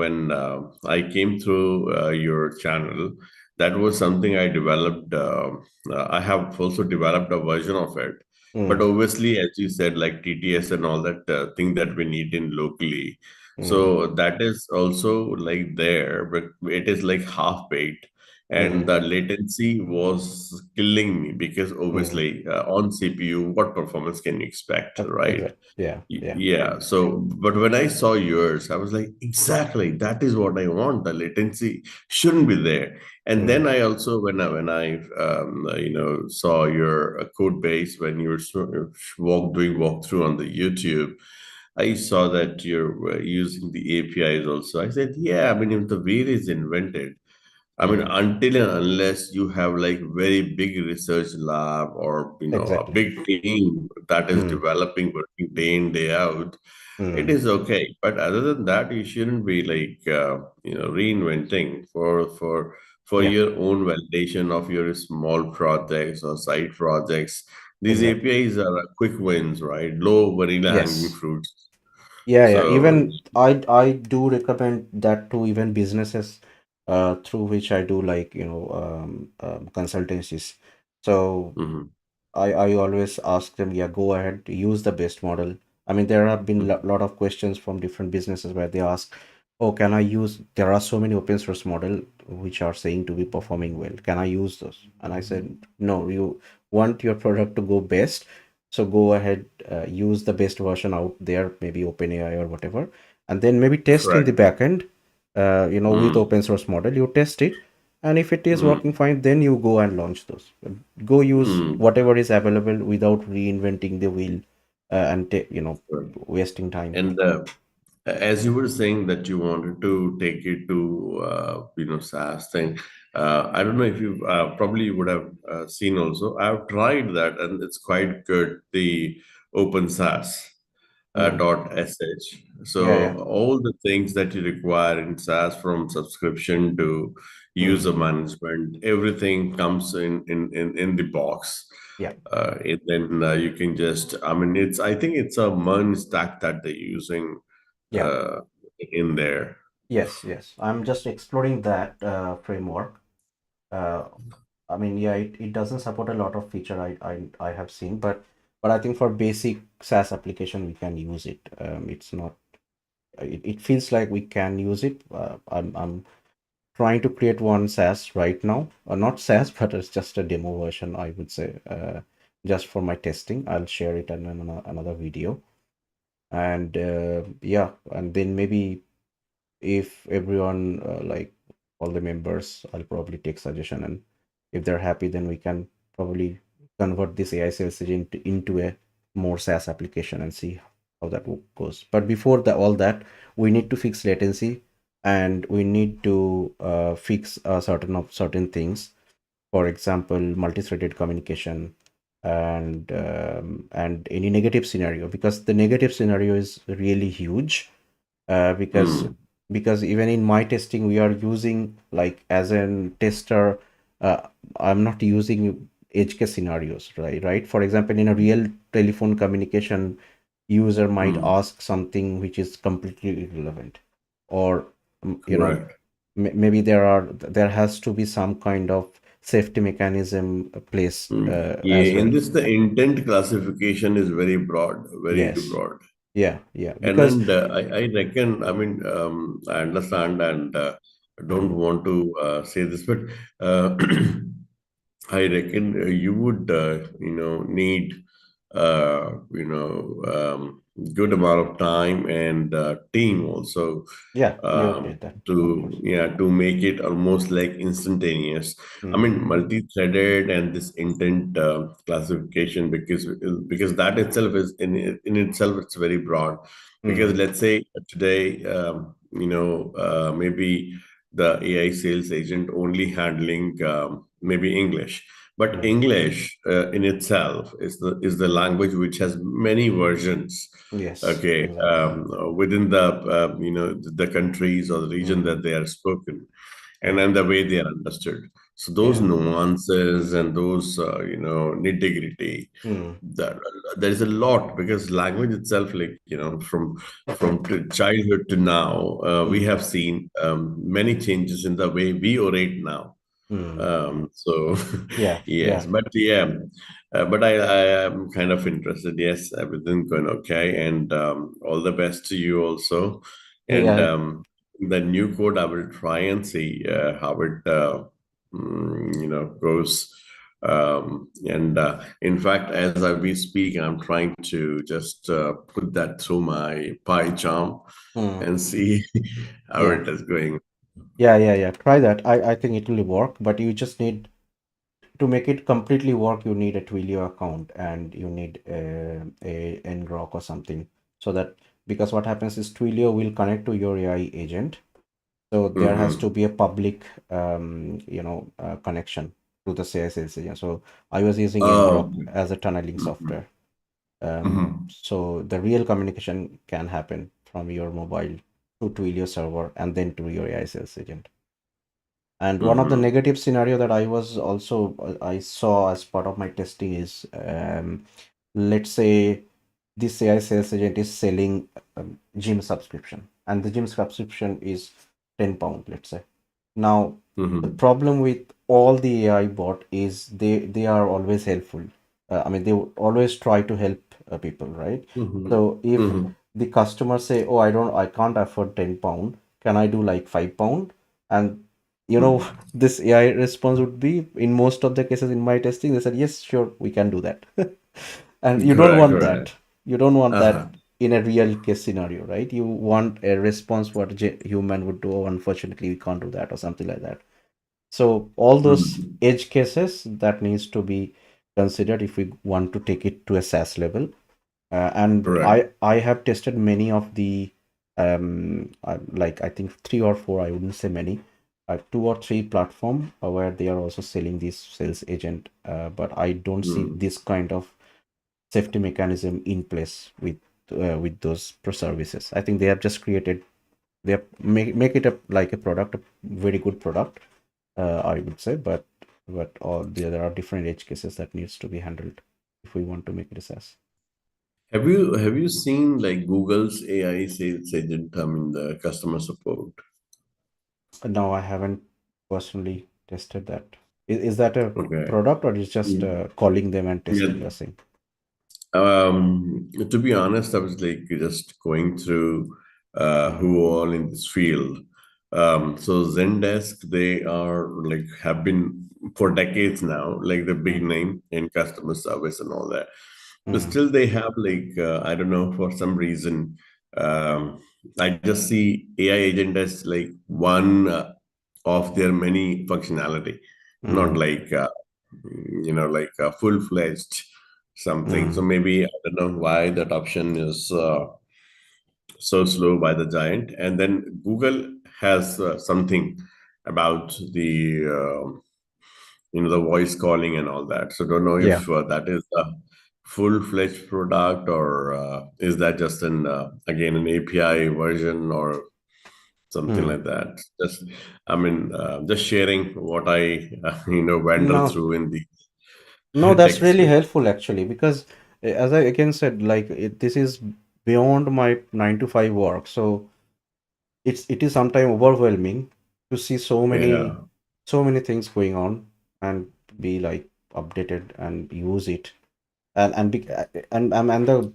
S2: when I came through your channel, that was something I developed. I have also developed a version of it. But
S1: Hmm.
S2: obviously, as you said, like TTS and all that thing that we need in locally.
S1: Hmm.
S2: So that is also like there, but it is like half baked, and
S1: Hmm.
S2: the latency was killing me because
S1: Hmm.
S2: obviously on CPU, what performance can you expect, right?
S1: Exactly. Yeah. Yeah.
S2: Yeah. So, but when I saw yours, I was like, exactly, that is what I want. The latency shouldn't be there. And
S1: Hmm.
S2: then I also, when I saw your code base when you were doing walkthrough on the YouTube, I saw that you're using the APIs also. I said, yeah, I mean, if the wheel is invented, I mean,
S1: Hmm.
S2: until and unless you have like very big research lab or a
S1: Exactly.
S2: big team that is
S1: Hmm.
S2: developing, working day in day out, it
S1: Hmm.
S2: is okay. But other than that, you shouldn't be like reinventing for
S1: Yeah.
S2: your own validation of your small projects or side projects. These
S1: Exactly.
S2: APIs are quick wins, right? Low vanilla hanging
S1: Yes.
S2: fruits.
S1: Yeah, yeah.
S2: So,
S1: Even I do recommend that to even businesses through which I do like consultancies. So
S2: mhm,
S1: I always ask them, yeah, go ahead, use the best model. I mean, there have been a
S2: mhm,
S1: lot of questions from different businesses where they ask, oh, can I use, there are so many open source model which are saying to be performing well. Can I use those? And I said, no, you want your product to go best. So go ahead, use the best version out there, maybe OpenAI or whatever, and then maybe test in the
S2: correct.
S1: backend, with
S2: Mm,
S1: open source model, you test it. And if it is
S2: mm,
S1: working fine, then you go and launch those. Go use
S2: mm.
S1: whatever is available without reinventing the wheel, and
S2: Right.
S1: wasting time.
S2: And as you were saying that you wanted to take it to SaaS thing, I don't know if you probably would have seen also. I've tried that and it's quite good. The Open SaaS
S1: Hmm.
S2: .sh.
S1: Yeah,
S2: So
S1: yeah.
S2: all the things that you require in SaaS, from subscription to
S1: Hmm.
S2: user management, everything comes in the box.
S1: Yeah,
S2: And then you can just, I mean, I think it's a MERN stack that they're using
S1: yeah.
S2: uh, in there.
S1: Yes, yes. I'm just exploring that framework. Uh, I mean, yeah, it doesn't support a lot of feature I have seen, but I think for basic SaaS application we can use it. It's not. It feels like we can use it. I'm trying to create one SaaS right now, or not SaaS, but it's just a demo version, I would say, just for my testing. I'll share it in another video, and yeah, and then maybe if everyone like all the members, I'll probably take suggestion, and if they're happy, then we can probably convert this AI sales agent into a more SaaS application and see how that goes. But before all that, we need to fix latency, and we need to fix certain things. For example, multi-threaded communication, and any negative scenario, because the negative scenario is really huge, uh, because
S2: Hmm.
S1: because even in my testing we are using, like, as an tester, uh, I'm not using edge case scenarios, right? For example, in a real telephone communication, user might
S2: Hmm.
S1: ask something which is completely irrelevant, or
S2: Correct.
S1: maybe there has to be some kind of safety mechanism placed
S2: Hmm. Yeah,
S1: as
S2: in
S1: well.
S2: this, the intent classification is very broad, very
S1: Yes.
S2: broad.
S1: Yeah, because
S2: And I reckon, I mean, I understand and I don't
S1: mm,
S2: want to say this, but uh, I reckon you would, need, good amount of time and team also,
S1: yeah, you're
S2: um,
S1: right, that of
S2: to
S1: course.
S2: yeah to make it almost like instantaneous. I
S1: Mm,
S2: mean, multi-threaded and this intent classification, because that itself is in itself it's very broad. Because
S1: mm,
S2: let's say today, maybe the AI sales agent only handling maybe English, but
S1: mm.
S2: English in itself is the language which has many versions.
S1: Yes,
S2: Okay,
S1: exactly.
S2: within the the countries or the region
S1: Mm,
S2: that they are spoken, and
S1: yeah,
S2: then the way they are understood. So those
S1: yeah.
S2: nuances and those nitty gritty,
S1: Mm,
S2: that there is a lot, because language itself, like from childhood to now, we
S1: mm,
S2: have seen many changes in the way we orate now.
S1: mm.
S2: So
S1: Yeah,
S2: yes,
S1: yeah,
S2: but yeah, but I am kind of interested. Yes, everything going okay, and all the best to you also. And
S1: yeah.
S2: the new code, I will try and see how it goes. And in fact, as we speak, I'm trying to just put that through my PyCharm
S1: Mm,
S2: and see how
S1: yeah,
S2: it is going.
S1: yeah. Try that. I think it will work, but you just need to make it completely work. You need a Twilio account, and you need a ngrok or something, so that, because what happens is Twilio will connect to your AI agent. So there has to
S2: Mm-hmm.
S1: be a public, connection to the sales agent. So I was using Embark
S2: Oh.
S1: as a tunneling
S2: Mhm.
S1: software.
S2: Mhm.
S1: So the real communication can happen from your mobile to Twilio server and then to your AI sales agent. And one of the
S2: Mhm.
S1: negative scenario that I saw as part of my testing is, let's say this AI sales agent is selling gym subscription, and the gym subscription is £10, let's say. Now, the
S2: Mhm.
S1: problem with all the AI bot is they are always helpful. I mean, they would always try to help people, right?
S2: Mhm.
S1: So if
S2: Mhm.
S1: the customer say, "Oh, I can't afford £10. Can I do like £5?" And
S2: Mhm.
S1: this AI response would be, in most of the cases in my testing, they said, "Yes, sure, we can do that." And you don't
S2: Correct,
S1: want
S2: correct.
S1: that. You don't want that
S2: Uh-huh.
S1: in a real case scenario, right? You want a response what a human would do. "Oh, unfortunately, we can't do that," or something like that. So all those
S2: Mhm.
S1: edge cases that needs to be considered if we want to take it to a SaaS level. And
S2: Correct.
S1: I have tested many of the, like, I think three or four, I wouldn't say many, two or three platform where they are also selling this sales agent, but I don't see
S2: Mhm.
S1: this kind of safety mechanism in place with those pro services. I think they have just created, they have make it a like a product, a very good product, I would say, but all there are different edge cases that needs to be handled if we want to make it a SaaS.
S2: Have you seen like Google's AI sales agent come in the customer support?
S1: No, I haven't personally tested that. Is that a
S2: Okay.
S1: product or is just
S2: Mm.
S1: calling them and
S2: Yeah.
S1: testing the same?
S2: To be honest, I was like just going through
S1: Mm,
S2: who all in this field. So Zendesk, they are like have been for decades now, like the big
S1: mm,
S2: name in customer service and all that. But
S1: mm,
S2: still, they have like I don't know, for some reason. Um, I just see AI agent as like one of their many functionality, not
S1: mm,
S2: like like a full-fledged something. So
S1: mm.
S2: maybe I don't know why that option is so slow by the giant. And then Google has something about the the voice calling and all that. So don't know
S1: Yeah.
S2: if that is a full-fledged product, or is that just an again an API version or something
S1: Mm.
S2: like that. Just I mean, just sharing what I wander
S1: No,
S2: through in the
S1: no, that's
S2: tech
S1: really
S2: space.
S1: helpful actually because as I again said, like this is beyond my 9 to 5 work. So it is sometimes overwhelming to see
S2: Yeah.
S1: so many things going on and be like updated and use it and the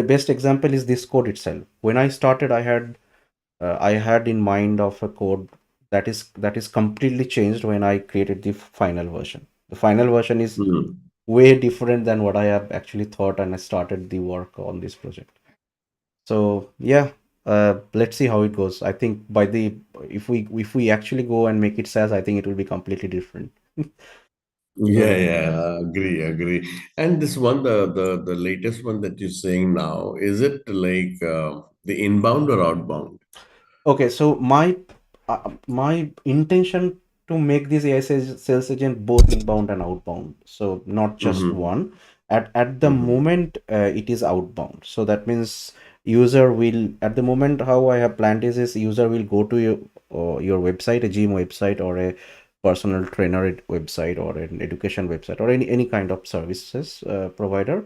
S1: best example is this code itself. When I started, I had in mind of a code that is completely changed when I created the final version. The final version is
S2: Hmm.
S1: way different than what I have actually thought, and I started the work on this project. So yeah, let's see how it goes. I think by the if we actually go and make it SaaS, I think it will be completely different.
S2: Yeah,
S1: So
S2: yeah, agree. And this one, the latest one that you're saying now, is it like the inbound or outbound?
S1: okay, so my intention to make this AI sales agent both inbound and outbound, so not just
S2: Mm-hmm.
S1: one. At the
S2: Mm-hmm.
S1: moment, it is outbound. So that means user will at the moment how I have planned is user will go to your website, a gym website or a personal trainer website or an education website or any kind of services provider,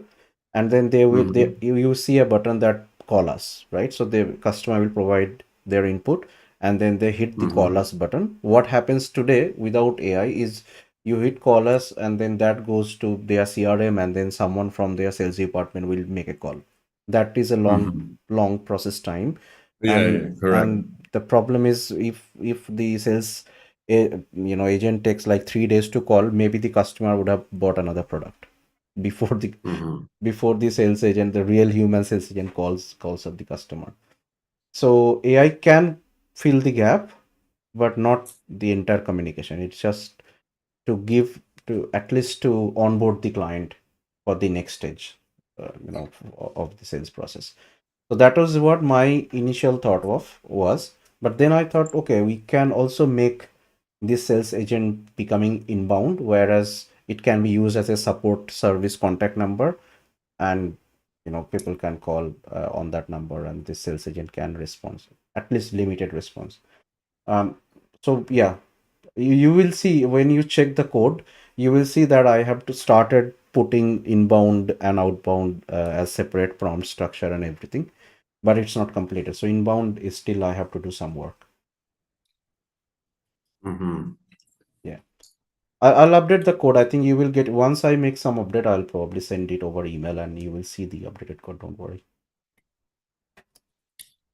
S1: and then
S2: Mm-hmm.
S1: you see a button that call us, right? So the customer will provide their input and then they hit the call
S2: Mm-hmm.
S1: us button. What happens today without AI is you hit call us and then that goes to their CRM and then someone from their sales department will make a call. That is a
S2: Mm-hmm.
S1: long process time.
S2: Yeah,
S1: and
S2: yeah, correct.
S1: and the problem is if the sales agent takes like 3 days to call, maybe the customer would have bought another product before
S2: Mm-hmm.
S1: the sales agent, the real human sales agent calls up the customer. So AI can fill the gap, but not the entire communication. It's just to give to at least to onboard the client for the next stage, of the sales process. So that was what my initial thought of was. But then I thought, okay, we can also make this sales agent becoming inbound, whereas it can be used as a support service contact number, and people can call on that number and the sales agent can respond, at least limited response. So yeah, you will see when you check the code, you will see that I have to started putting inbound and outbound as separate prompt structure and everything, but it's not completed. So inbound is still I have to do some work.
S2: Mm-hmm.
S1: Yeah, I'll update the code. I think you will get once I make some update. I'll probably send it over email and you will see the updated code. Don't worry.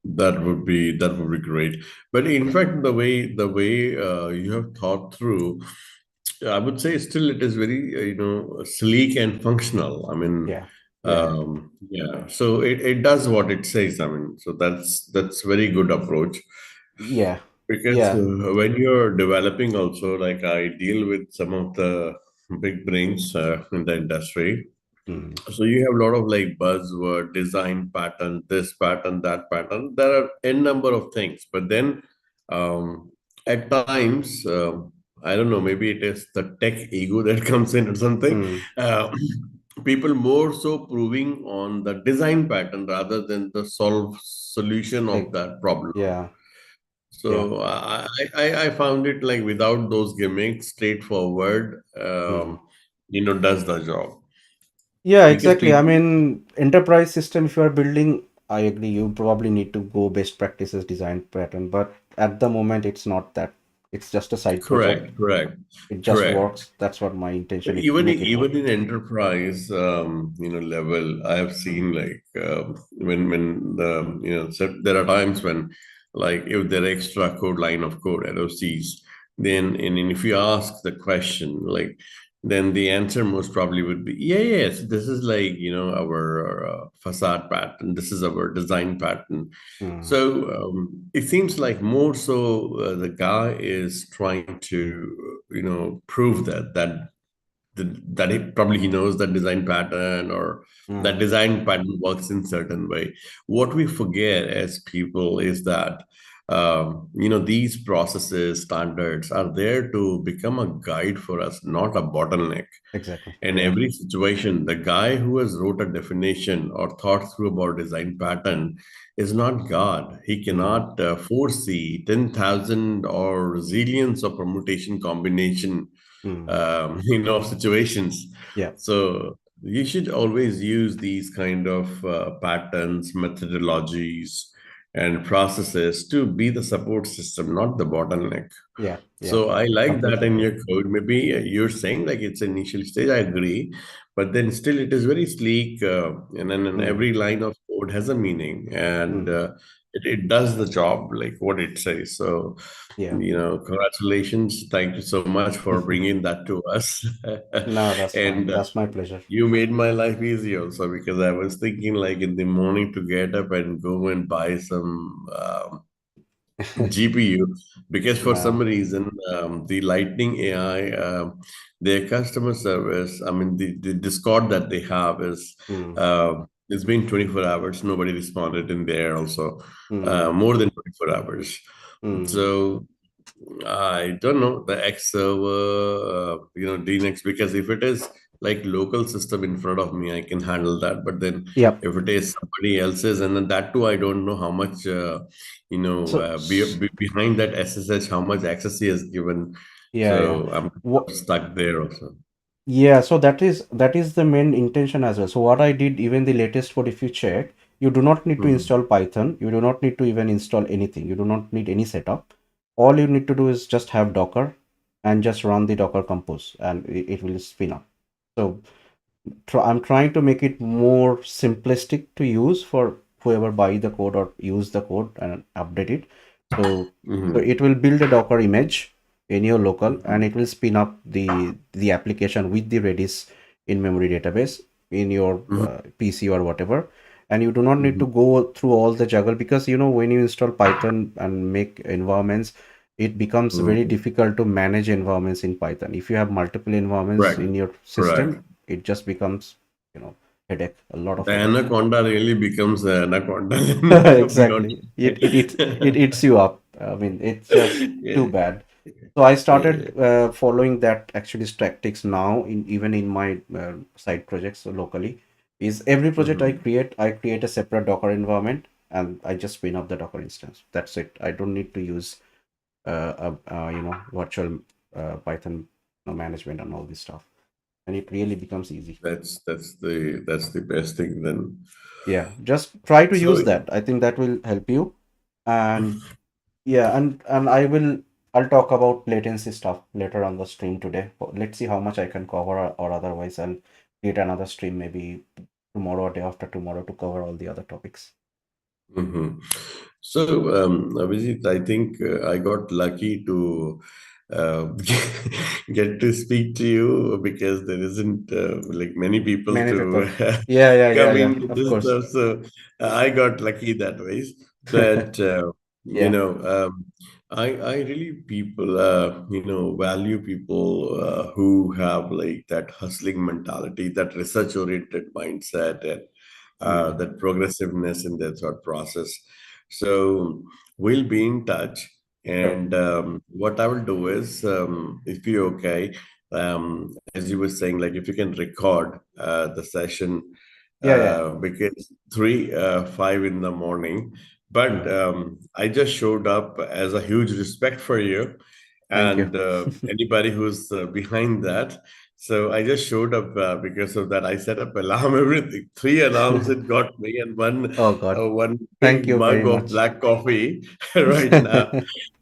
S2: That would be great. But in fact, the way you have thought through, I would say still it is very sleek and functional. I mean,
S1: Yeah, yeah,
S2: yeah. So it does what it says. I mean, so that's very good approach.
S1: yeah,
S2: Because
S1: yeah.
S2: when you're developing, also like I deal with some of the big brains in the industry.
S1: Mm,
S2: So you have a lot of like buzzword, design pattern, this pattern, that pattern. There are n number of things, but then um, at times, I don't know, maybe it is the tech ego that comes in or something.
S1: mm,
S2: Uh, People more so proving on the design pattern rather than the solve solution of
S1: like,
S2: that problem.
S1: yeah, yeah.
S2: So I found it like without those gimmicks, straightforward,
S1: Mm.
S2: does the job
S1: Yeah,
S2: because
S1: exactly. I
S2: people.
S1: mean, enterprise system, if you are building, I agree, you probably need to go best practices design pattern, but at the moment, it's not that. It's just a side project.
S2: Correct, correct,
S1: It just
S2: correct.
S1: works. That's what my intention is, to
S2: Even
S1: make it work.
S2: even in enterprise, level, I have
S1: Mm,
S2: seen like when the so there are times when like if there are extra code line of code LOCs, then and if you ask the question like, then the answer most probably would be yes, this is like our facade pattern, this is our design pattern.
S1: mm,
S2: So it seems like more so the guy is trying to prove that he knows that design pattern or that
S1: mm,
S2: design pattern works in certain way. What we forget as people is that these processes standards are there to become a guide for us, not a bottleneck.
S1: exactly.
S2: In
S1: Yeah.
S2: every situation, the guy who has wrote a definition or thought through about design pattern is not God. He
S1: Mm,
S2: cannot foresee 10,000 or zillions of permutation combination,
S1: mm,
S2: situations.
S1: yeah.
S2: So you should always use these kind of patterns, methodologies, and processes to be the support system, not the bottleneck.
S1: Yeah. Yeah.
S2: So I like that
S1: Completely
S2: in
S1: agree.
S2: your code. Maybe you're saying like it's initial stage. I agree, but then still it is very sleek, and then
S1: Mm,
S2: every line of code has a meaning, and
S1: mm,
S2: it does the job like what it says. So,
S1: yeah.
S2: congratulations! Thank you so much for bringing that to us,
S1: No, that's fine.
S2: and
S1: That's my pleasure.
S2: you made my life easy also because I was thinking like in the morning to get up and go and buy some. GPU because for some
S1: No.
S2: reason the Lightning AI, their customer service, I mean the Discord that they have
S1: Mm,
S2: it's been 24 hours. Nobody responded in there also,
S1: mm,
S2: more than 24 hours.
S1: mm,
S2: So I don't know the X server, DNX, because if it is like local system in front of me, I can handle that. But then
S1: yep.
S2: if it is somebody else's, and then that too, I don't know how much,
S1: So,
S2: behind that SSH, how much access he has given.
S1: yeah, yeah.
S2: So I'm
S1: What?
S2: stuck there also.
S1: Yeah, so that is the main intention as well. So what I did, even the latest code, if you check, you do not need to
S2: Hmm.
S1: install Python. You do not need to even install anything. You do not need any setup. All you need to do is just have Docker and just run the Docker compose, and it will spin up. So I'm trying to make it more simplistic to use for whoever buy the code or use the code and update it. So so
S2: Hmm.
S1: it will build a Docker image in your local, and
S2: Hmm.
S1: it will spin up the application with the Redis in memory database in your
S2: Hmm.
S1: PC or whatever. And you do not need
S2: Hmm.
S1: to go through all the juggle, because when you install Python and make environments, it becomes very
S2: Hmm.
S1: difficult to manage environments in Python. If you have multiple environments
S2: Correct.
S1: in your
S2: Correct.
S1: system, it just becomes you know headache, a lot of
S2: The
S1: headache.
S2: anaconda really becomes the anaconda. Beyond.
S1: Exactly, it eats you up. I mean, it's just too
S2: Yeah.
S1: bad. So I
S2: Yeah.
S1: started following that actually tactics now, even in my side projects locally. Is every project I
S2: Mhm.
S1: create, I create a separate Docker environment, and I just spin up the Docker instance. That's it. I don't need to use virtual Python management and all this stuff, and it really becomes easy.
S2: That's the best thing then.
S1: Yeah, just try to
S2: So
S1: use that. I think that will help you. And yeah, and I'll talk about latency stuff later on the stream today. Let's see how much I can cover, or otherwise I'll create another stream maybe tomorrow or day after tomorrow to cover all the other topics.
S2: mhm. So Abhijit, I think I got lucky to uh, get to speak to you because there isn't like many people
S1: Many
S2: to
S1: people. Yeah, yeah, yeah,
S2: come
S1: yeah.
S2: into
S1: Of
S2: this
S1: course.
S2: stuff. So I got lucky that way. But
S1: Yeah.
S2: I really people value people who have like that hustling mentality, that research oriented mindset, and
S1: Mm,
S2: that progressiveness in their thought process. So we'll be in touch.
S1: sure.
S2: And what I will do is, if you're okay, as you were saying, like if you can record the session,
S1: Yeah, yeah.
S2: because 5 in the morning. But
S1: Mm,
S2: I just showed up as a huge respect for you
S1: thank you.
S2: and anybody who's behind that. So I just showed up because of that. I set up alarm, everything. Three alarms it got me, and
S1: Oh God.
S2: one
S1: Thank
S2: big
S1: you very
S2: mug of
S1: much.
S2: black coffee right now.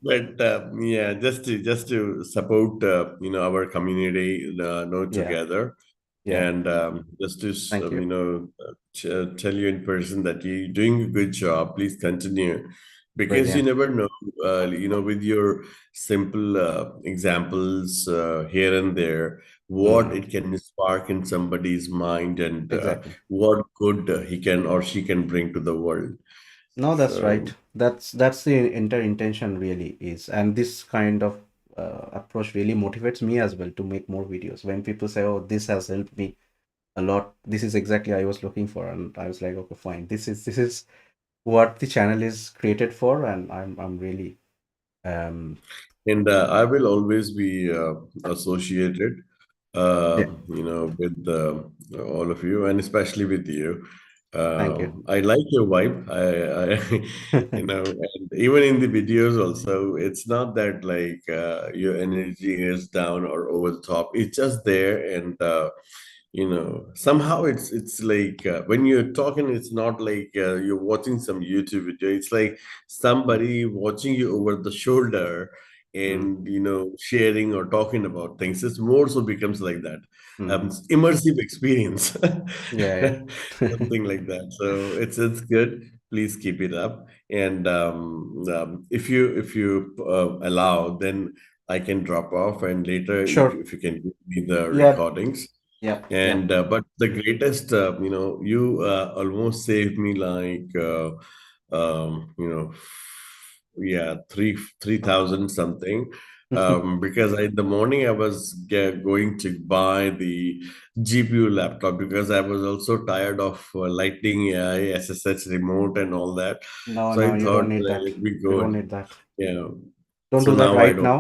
S2: But yeah, just to support our community, know
S1: Yeah,
S2: together,
S1: yeah.
S2: and just to
S1: Thank you.
S2: tell you in person that you're doing a good job. Please continue, because you
S1: Brilliant.
S2: never know. With your simple examples here and there, what
S1: Mm,
S2: it can spark in somebody's mind, and
S1: exactly.
S2: what good he can or she can bring to the world.
S1: No, that's right.
S2: So,
S1: That's the intention really is, and this kind of approach really motivates me as well to make more videos. When people say, "Oh, this has helped me a lot," this is exactly I was looking for, and I was like, "Okay, fine. This is what the channel is created for," and I'm really um
S2: and I will always be associated,
S1: yeah.
S2: with all of you, and especially with you.
S1: Thank you.
S2: I like your vibe. And even in the videos also, it's not that like your energy is down or over the top. It's just there, and somehow it's like when you're talking, it's not like you're watching some YouTube video. It's like
S1: Mm,
S2: somebody watching you over the shoulder,
S1: mm,
S2: and sharing or talking about things. It's more so becomes like that,
S1: mm.
S2: immersive experience.
S1: Yeah, yeah.
S2: Something like that. So it's good. Please keep it up, and if you allow, then I can drop off, and later
S1: Sure.
S2: if you can give me the
S1: Yeah,
S2: recordings.
S1: yeah, yeah.
S2: And but the greatest, you almost saved me like yeah, 3,000 something. Because in the morning I was going to buy the GPU laptop, because I was also tired of Lightning AI, SSH remote, and all that.
S1: No,
S2: So
S1: no,
S2: I
S1: you
S2: thought,
S1: don't need that.
S2: let me
S1: You
S2: go
S1: don't
S2: and
S1: need that.
S2: yeah.
S1: Don't
S2: So
S1: do that
S2: now I
S1: right
S2: don't.
S1: now.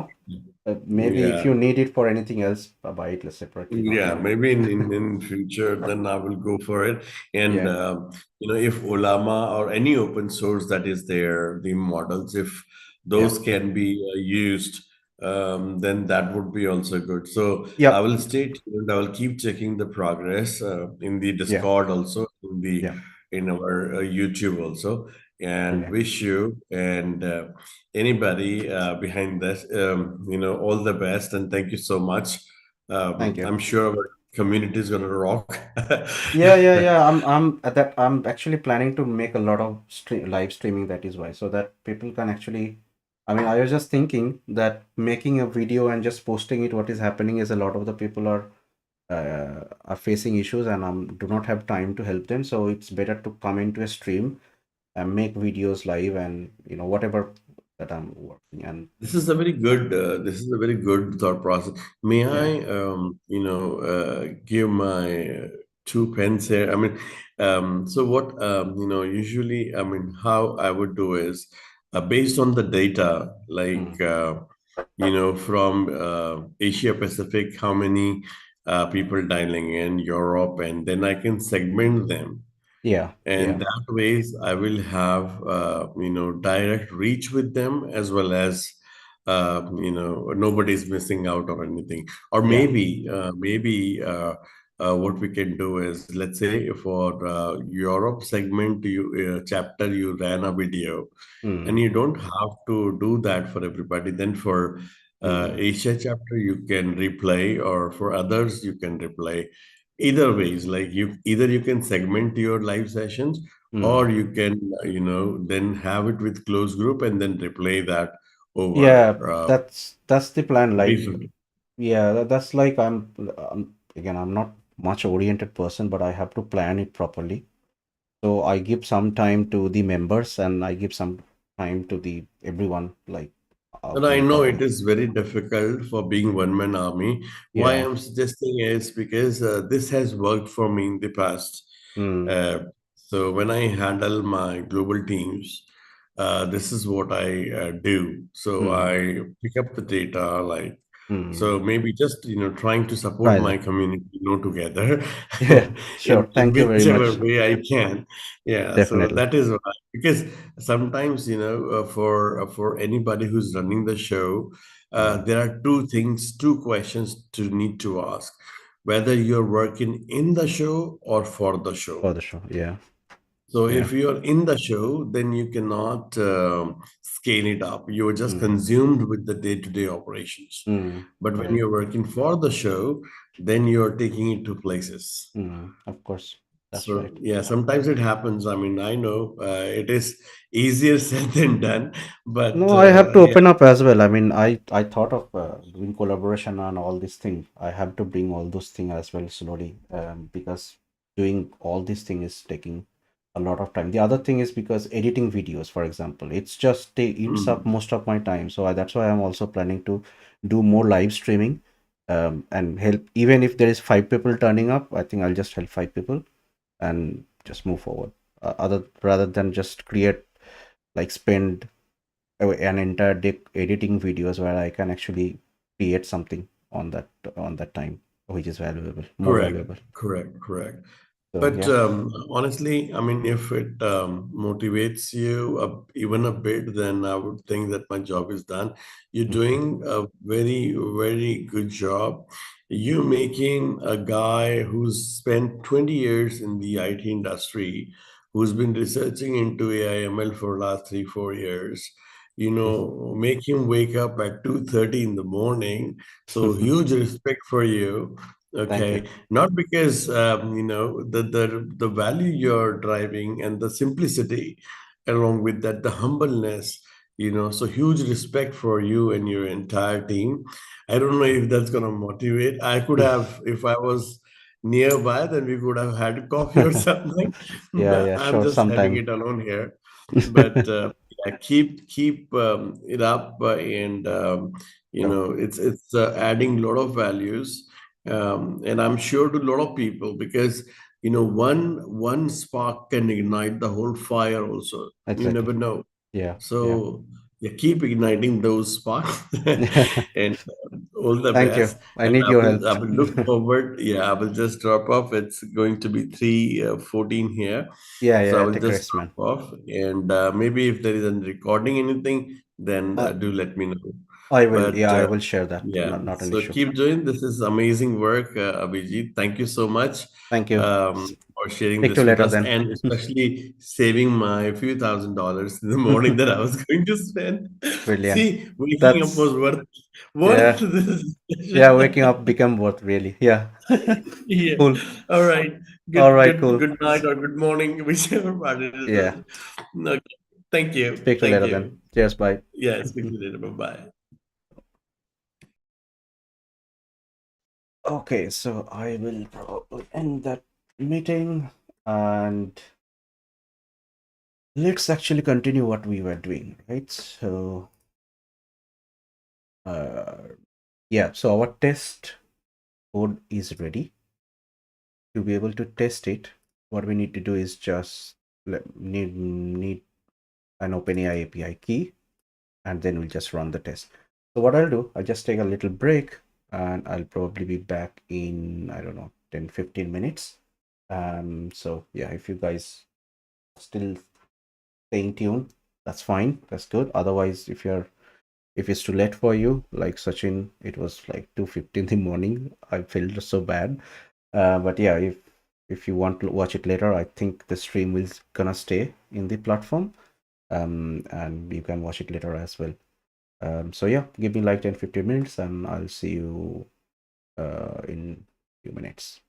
S1: Maybe if
S2: Yeah.
S1: you need it for anything else, buy it separately, not
S2: Yeah,
S1: now.
S2: maybe in future, then I will go for it. And
S1: Yeah,
S2: if Olama or any open source that is there, the models, if
S1: yeah,
S2: those can be used, then that would be also good. So I
S1: yep,
S2: will stay tuned. I will keep checking the progress in the
S1: yeah,
S2: Discord, also
S1: yeah.
S2: in our YouTube also, and
S1: Brilliant.
S2: wish you and anybody behind this, all the best, and thank you so much.
S1: Thank you.
S2: I'm sure our community is gonna rock.
S1: Yeah, yeah, yeah. I'm at that. I'm actually planning to make a lot of live streaming. That is why, so that people can actually. I mean, I was just thinking that making a video and just posting it, what is happening is a lot of the people are facing issues and do not have time to help them. So it's better to come into a stream and make videos live and whatever that I'm working and
S2: This is a very good thought process. May
S1: yeah.
S2: I, give my 2 pence here? I mean, so what, usually, I mean, how I would do is based on the data, like,
S1: Mm.
S2: from Asia Pacific, how many people dialing in, Europe, and then I can segment them,
S1: Yeah,
S2: and
S1: yeah.
S2: that ways I will have direct reach with them, as well as nobody's missing out or anything. Or
S1: Yeah.
S2: maybe what we can do is, let's say for Europe segment, you chapter, you ran a video, and
S1: Mm.
S2: you don't have to do that for everybody. Then for
S1: Mm.
S2: Asia chapter, you can replay, or for others, you can replay. Either ways, like you can segment your live sessions,
S1: Mm.
S2: or you can, then have it with closed group and then replay that
S1: Yeah,
S2: over
S1: that's the plan. Like,
S2: based on.
S1: yeah, that's like again, I'm not much oriented person, but I have to plan it properly. So I give some time to the members and I give some time to the everyone, like
S2: And I
S1: in the
S2: know it
S1: company.
S2: is very difficult for being one man army. Why
S1: Yeah.
S2: I'm suggesting is because this has worked for me in the past.
S1: Mm.
S2: Uh, so when I handle my global teams, this is what I do. So
S1: Mm.
S2: I pick up the data, like,
S1: Mm.
S2: so maybe just trying to support
S1: Try
S2: my
S1: that.
S2: community, together,
S1: Yeah,
S2: in
S1: sure. Thank you very
S2: whichever
S1: much.
S2: way I can. Yeah, so
S1: Definitely.
S2: that is why, because sometimes, for anybody who's running the show,
S1: Mm.
S2: there are two questions to need to ask. whether you're working in the show or for the show.
S1: For the show. Yeah.
S2: So
S1: Yeah.
S2: if you're in the show, then you cannot scale it up. You're just
S1: Mm.
S2: consumed with the day-to-day operations.
S1: Mm.
S2: But when
S1: Right.
S2: you're working for the show, then you're taking it to places.
S1: Mm. Of course. That's
S2: So
S1: right.
S2: yeah, sometimes it happens. I mean, I know it is easier said than done, but
S1: No, I have to
S2: yeah.
S1: open up as well. I mean, I thought of doing collaboration and all these things. I have to bring all those things as well slowly, because doing all these things is taking a lot of time. The other thing is because editing videos, for example, it's just eats up
S2: Mm.
S1: most of my time. So that's why I'm also planning to do more live streaming, and help. Even if there is 5 people turning up, I think I'll just help 5 people and just move forward. Other rather than just create like spend an entire day editing videos where I can actually create something on that time, which is valuable, more
S2: Correct,
S1: valuable.
S2: correct.
S1: So
S2: But
S1: yeah.
S2: honestly, I mean, if it motivates you even a bit, then I would think that my job is done. You're
S1: Okay.
S2: doing a very good job. You making a guy who's spent 20 years in the IT industry, who's been researching into AI ML for last 3 4 years. Make him wake up at 2:30 in the morning. So huge respect for you.
S1: Thank you.
S2: Okay, not because the value you're driving and the simplicity, along with that the humbleness. So huge respect for you and your entire team. I don't know if that's gonna motivate. I could have, if I was nearby, then we could have had coffee or something.
S1: Yeah,
S2: But
S1: yeah,
S2: I'm
S1: sure,
S2: just having
S1: sometime.
S2: it alone here. But yeah, keep it up, and
S1: Sure.
S2: it's adding a lot of values, and I'm sure to a lot of people, because one spark can ignite the whole fire also. You
S1: Exactly.
S2: never know.
S1: Yeah, yeah.
S2: So yeah, keep igniting those sparks, and all the
S1: Thank you.
S2: best.
S1: I
S2: And
S1: need
S2: I
S1: your
S2: will
S1: help.
S2: I will look forward. Yeah, I will just drop off. It's going to be 3:14 here,
S1: Yeah,
S2: so I
S1: yeah,
S2: will
S1: take
S2: just
S1: rest, man.
S2: drop off. And maybe if there is a recording anything, then
S1: uh,
S2: do let me know.
S1: I will,
S2: But
S1: yeah, I will share that.
S2: yeah,
S1: Not an
S2: so
S1: issue.
S2: keep doing. This is amazing work, Abhijit. Thank you so much
S1: Thank you.
S2: for sharing
S1: Speak to
S2: this
S1: you
S2: with
S1: later
S2: us,
S1: then.
S2: and especially saving my few $1,000s in the morning that I was going to spend.
S1: Brilliant.
S2: See, waking up was
S1: That's
S2: worth
S1: yeah,
S2: this
S1: yeah,
S2: discussion.
S1: waking up become worth really. Yeah.
S2: Yeah.
S1: Cool.
S2: All right.
S1: All
S2: Good
S1: right,
S2: good
S1: cool.
S2: good night or good morning, whichever part it
S1: Yeah.
S2: is. Okay. Thank you.
S1: Speak to you
S2: Thank
S1: later then.
S2: you.
S1: Cheers, bye.
S2: Yeah, speak to you later. Bye-bye.
S1: Okay, so I will probably end that meeting and let's actually continue what we were doing, right? So, uh, yeah, so our test code is ready. To be able to test it, what we need to do is just need an OpenAI API key, and then we'll just run the test. So what I'll do, I'll just take a little break and I'll probably be back in, I don't know, 10-15 minutes. So yeah, if you guys still staying tuned, that's fine, that's good. Otherwise, if it's too late for you, like Sachin, it was like 2:15 in the morning, I felt so bad. But yeah, if you want to watch it later, I think the stream is gonna stay in the platform, and you can watch it later as well. So yeah, give me like 10-15 minutes and I'll see you in a few minutes.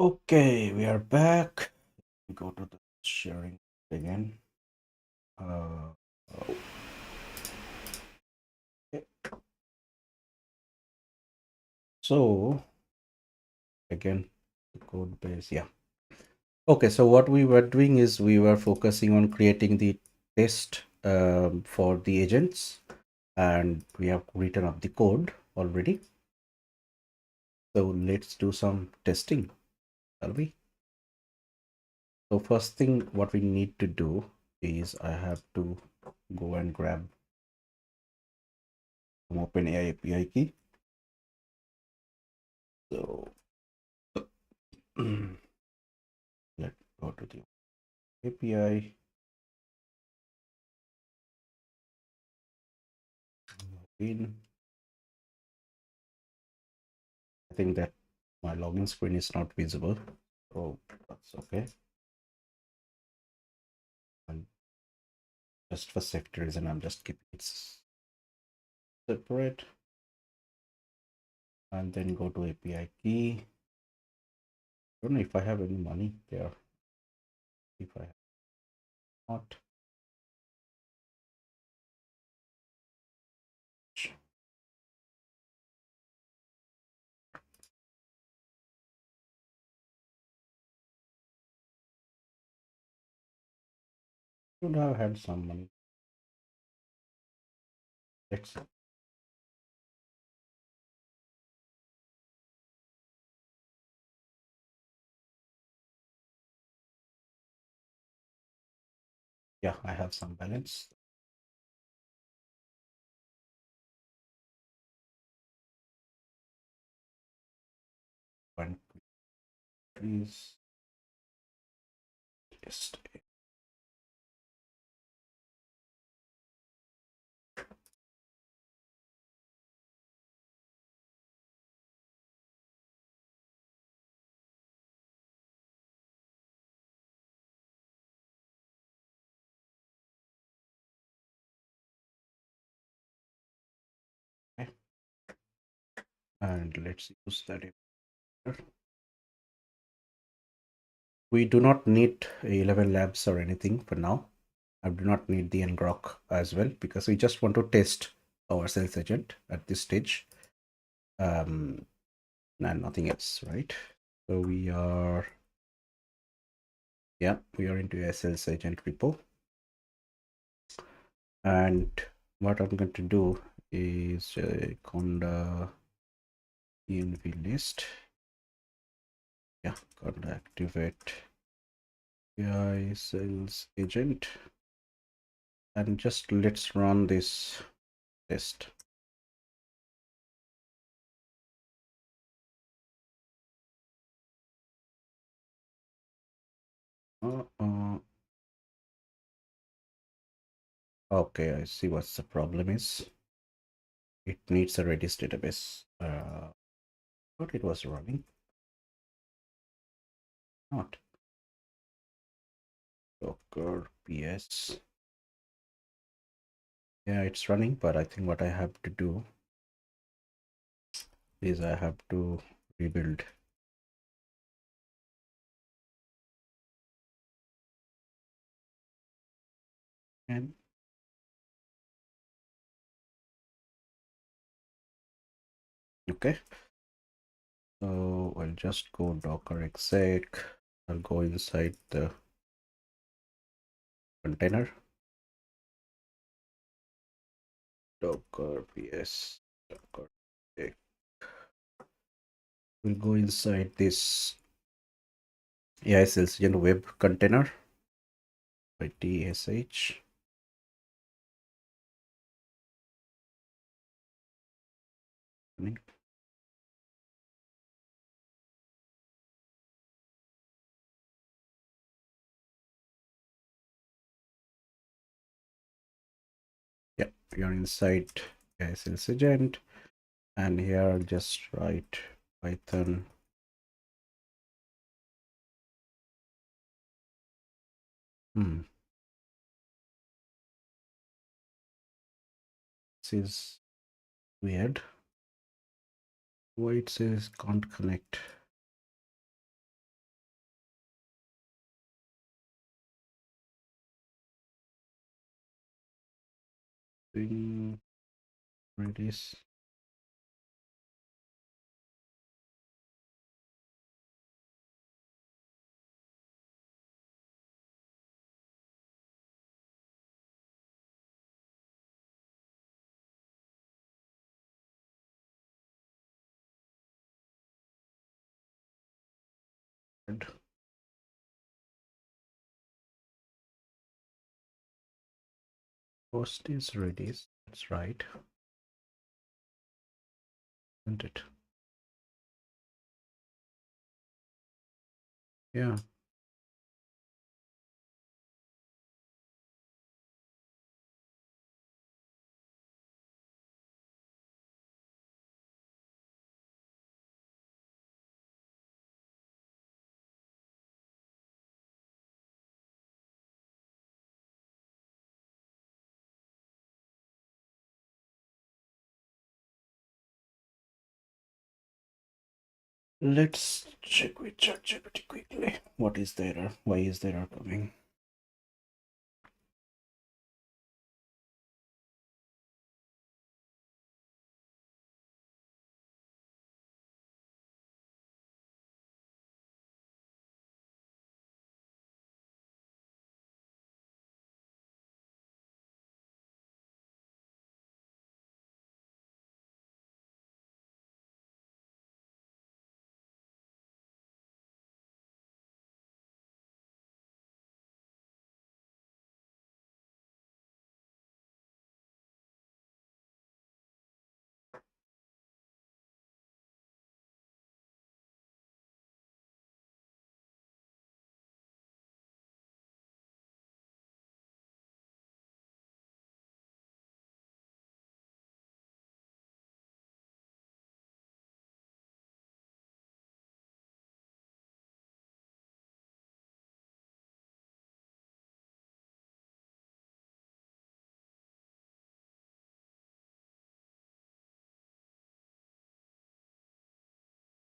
S1: Okay, we are back. Go to the sharing again. Uh, okay. So again, the code base. Yeah. Okay. So what we were doing is we were focusing on creating the test for the agents, and we have written up the code already. So let's do some testing, shall we? So first thing, what we need to do is I have to go and grab some OpenAI API key. So let's go to the API. In. I think that my login screen is not visible, so that's okay. And just for safety reason, I'm just keeping it separate. And then go to API key. I don't know if I have any money there. If I have not, should have had some money. Let's see. Yeah, I have some balance. One, please. Just okay. And let's use that here. We do not need 11 labs or anything for now. I do not need the Groq as well because we just want to test our sales agent at this stage, and nothing else, right? So we are, yeah, we are into a sales agent repo, and what I'm going to do is conda env list, yeah, conda activate AI sales agent, and just let's run this test. Okay, I see what the problem is. It needs a Redis database. But it was running. Not. Docker PS. Yeah, it's running, but I think what I have to do is I have to rebuild. And okay. So I'll just go docker exec. I'll go inside the container. Docker PS. Docker exec. We'll go inside this AI sales agent web container by TSH. Yeah, we are inside AI sales agent, and here I'll just write Python This is weird. Why it says can't connect? using Redis. Host is Redis. That's right, isn't it? Yeah. Let's check with ChatGPT quickly. What is the error? Why is the error coming?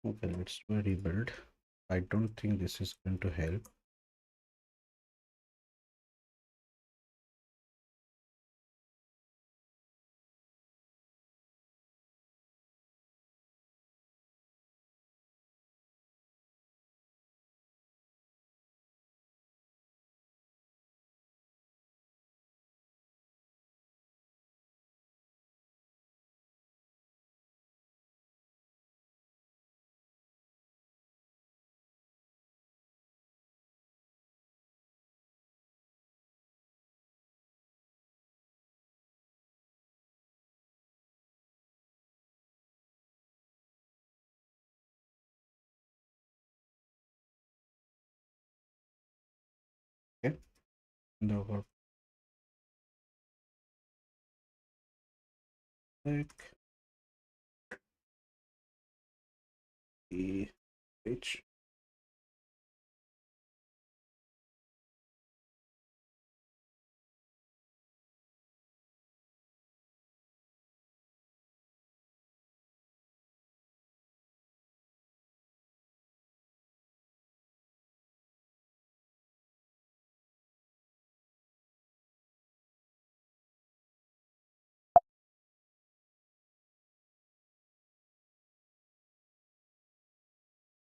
S1: Okay, let's do a rebuild. I don't think this is going to help. Okay. The work the page.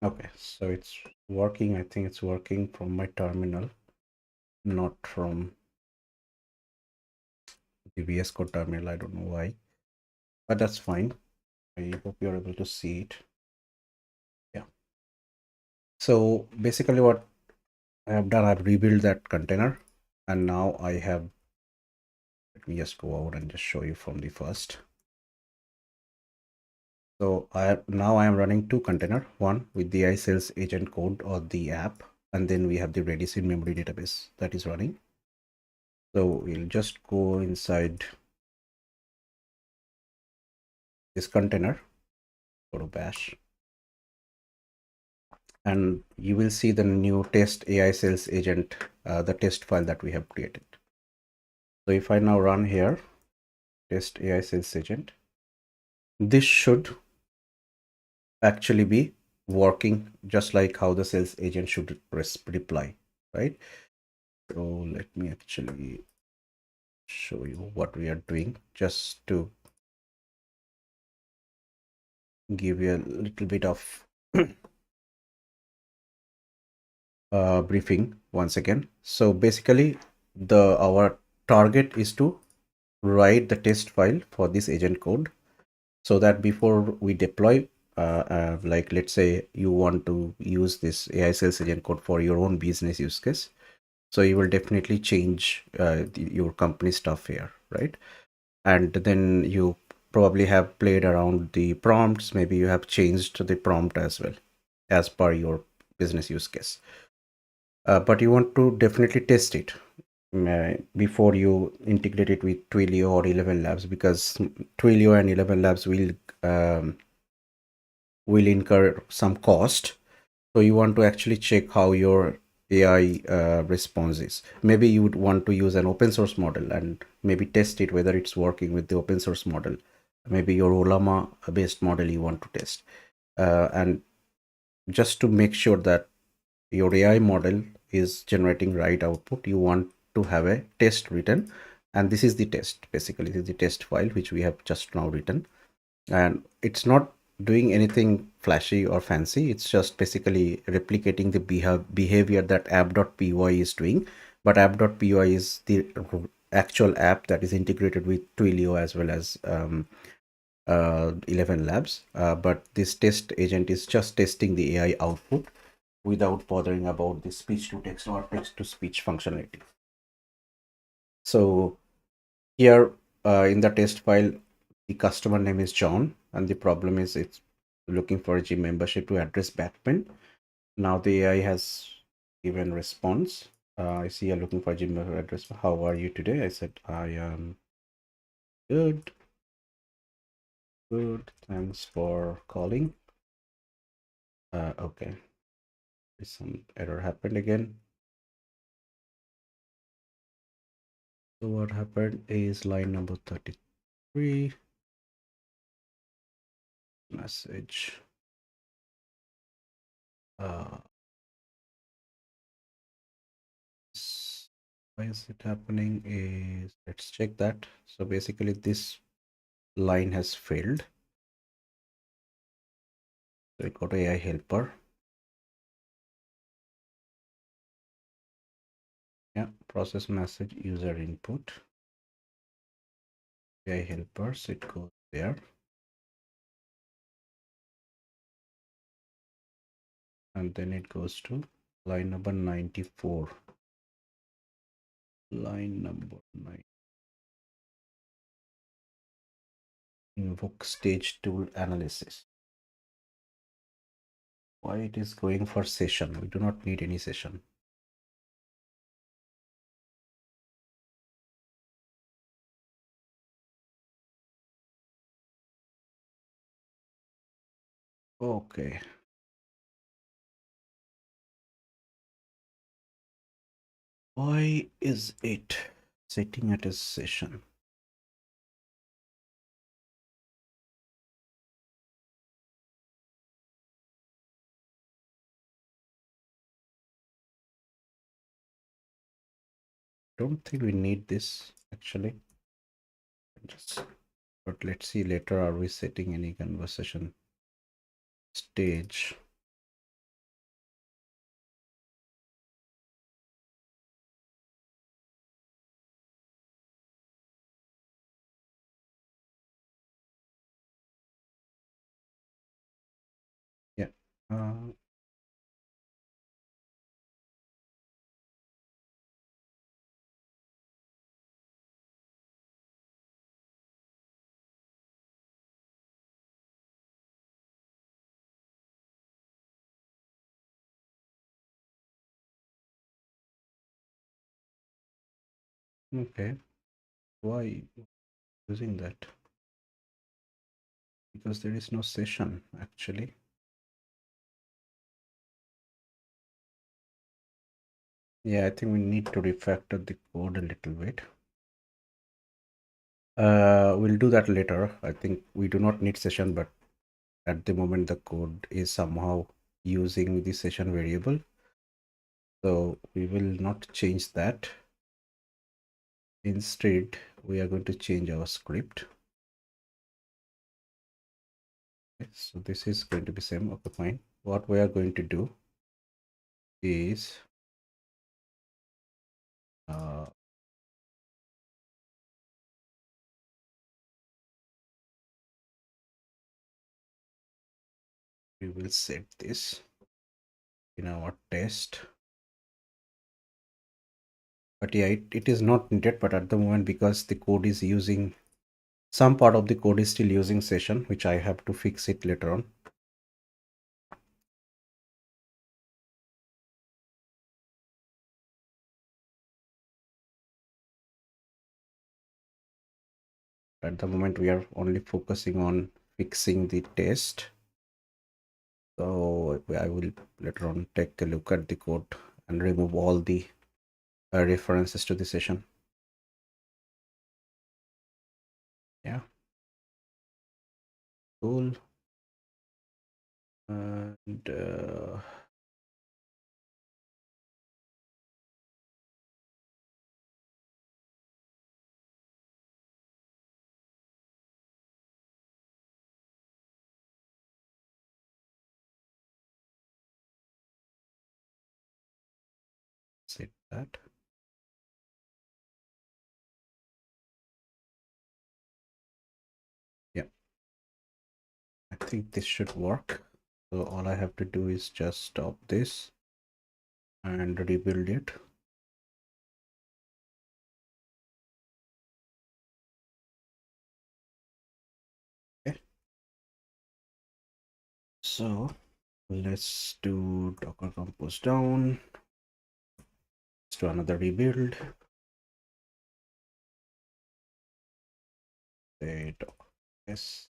S1: Okay, so it's working. I think it's working from my terminal, not from the VS Code terminal. I don't know why, but that's fine. I hope you're able to see it. Yeah. So basically what I have done, I've rebuilt that container, and now I have, let me just go out and just show you from the first. So now I am running two container, one with the AI sales agent code or the app, and then we have the Redis in memory database that is running. So we'll just go inside this container, go to bash, and you will see the new test AI sales agent, the test file that we have created. So if I now run here, test AI sales agent, this should actually be working just like how the sales agent should reply, right? So let me actually show you what we are doing just to give you a little bit of briefing once again. So basically, our target is to write the test file for this agent code, so that before we deploy, like let's say you want to use this AI sales agent code for your own business use case, so you will definitely change your company stuff here, right? And then you probably have played around the prompts, maybe you have changed the prompt as well as per your business use case. But you want to definitely test it before you integrate it with Twilio or Elevenlabs, because Twilio and Elevenlabs will incur some cost. So you want to actually check how your AI response is. Maybe you would want to use an open source model and maybe test it whether it's working with the open source model. Maybe your Olama based model you want to test, and just to make sure that your AI model is generating right output, you want to have a test written, and this is the test. Basically, this is the test file which we have just now written, and it's not doing anything flashy or fancy. It's just basically replicating the behavior that app.py is doing, but app.py is the actual app that is integrated with Twilio as well as Elevenlabs. But this test agent is just testing the AI output without bothering about the speech to text or text to speech functionality. So here in the test file, the customer name is John, and the problem is it's looking for a gym membership to address back pain. Now the AI has given response. I see you're looking for a gym member address. How are you today? I said, I am good. Good. Thanks for calling. Okay. Some error happened again. So what happened is line number 33. Message. Why is it happening is, let's check that. So basically this line has failed. So we got AI helper. Yeah, process message user input. AI helpers, it goes there. And then it goes to line number 94. Line number 9. Invoke stage tool analysis. Why it is going for session? We do not need any session. Okay. Why is it sitting at a session? Don't think we need this actually. Just, but let's see later, are we setting any conversation stage? Yeah. Okay. Why using that? Because there is no session actually. Yeah, I think we need to refactor the code a little bit. We'll do that later. I think we do not need session, but at the moment the code is somehow using the session variable. So we will not change that. Instead, we are going to change our script. Okay, so this is going to be same. Okay, fine. What we are going to do is we will set this in our test. But yeah, it is not needed, but at the moment, because the code is using some part of the code is still using session, which I have to fix it later on. At the moment, we are only focusing on fixing the test. So I will later on take a look at the code and remove all the references to the session. Yeah, cool. And set that. Yeah, I think this should work. So all I have to do is just stop this and rebuild it. Okay. So let's do Docker compose down. Let's do another rebuild. Say docker yes.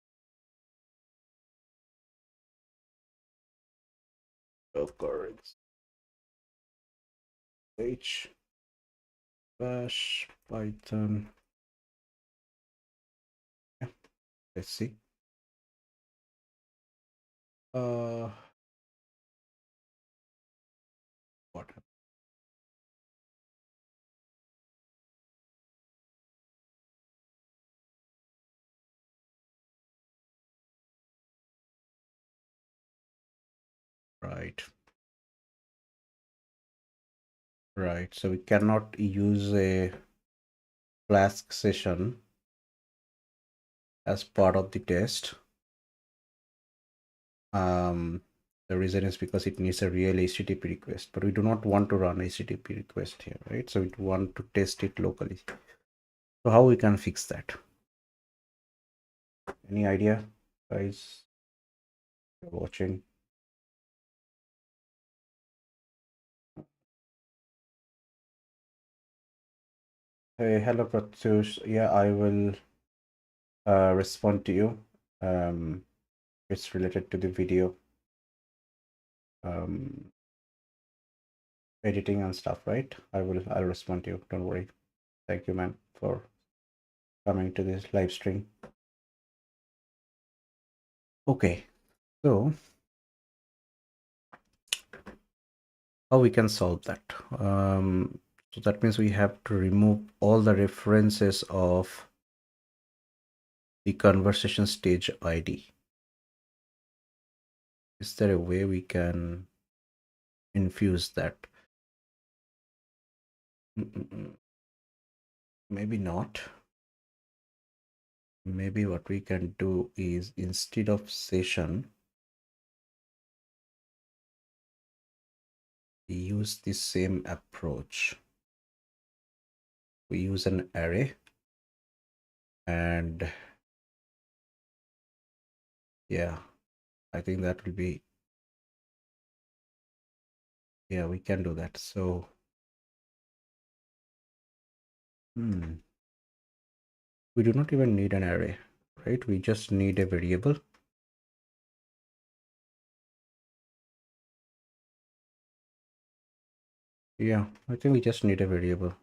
S1: Docker h bash python. Yeah, let's see. What happened? Right. Right. So we cannot use a Flask session as part of the test. The reason is because it needs a real HTTP request, but we do not want to run HTTP request here, right? So we want to test it locally. So how we can fix that? Any idea, guys? You're watching. Hey, hello, Pratyush. Yeah, I will respond to you. It's related to the video editing and stuff, right? I'll respond to you. Don't worry. Thank you, man, for coming to this live stream. Okay, so how we can solve that? So that means we have to remove all the references of the conversation stage ID. Is there a way we can infuse that? Maybe not. Maybe what we can do is, instead of session, we use the same approach. We use an array, and yeah, I think that will be, yeah, we can do that. So we do not even need an array, right? We just need a variable. Yeah, I think we just need a variable.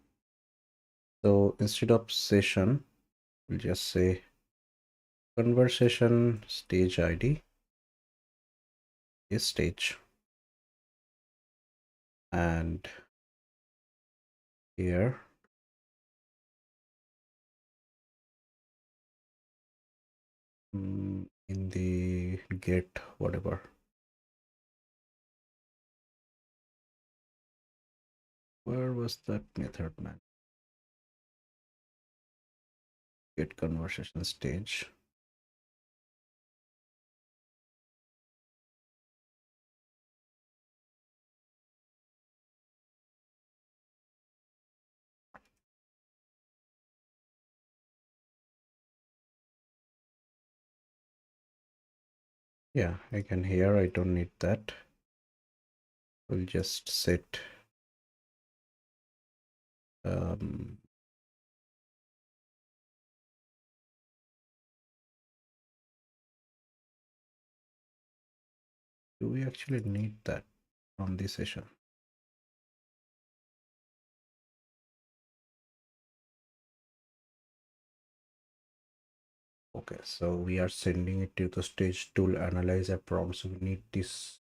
S1: So instead of session, we'll just say conversation stage ID is stage. And here in the get whatever. Where was that method, man? Get conversation stage. Yeah, I can hear. I don't need that. We'll just set do we actually need that from this session? Okay, so we are sending it to the stage tool analyzer prompt. So we need this